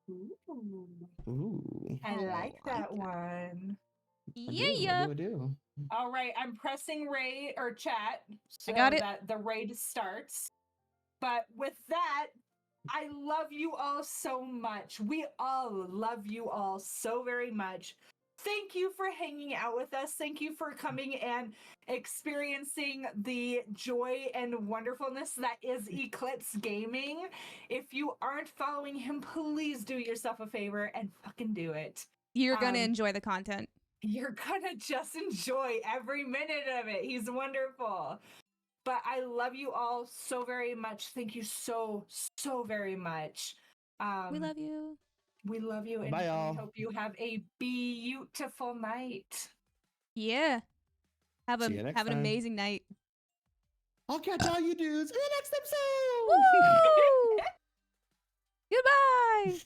Ooh, Ooh. I Oh, like that I one. Yeah. I do. All right, I'm pressing raid or chat so got it. that the raid starts. But with that, I love you all so much. We all love you all so very much. Thank you for hanging out with us. Thank you for coming and experiencing the joy and wonderfulness that is Eclipse Gaming. If you aren't following him, please do yourself a favor and fucking do it. You're gonna Um, enjoy the content. You're gonna just enjoy every minute of it. He's wonderful. But I love you all so very much. Thank you so very much. We love you. We love you, and Bye, we y'all. hope you have a beautiful night. Yeah. Have See you next an time. amazing night. I'll catch all you dudes in the next episode. Woo! Goodbye.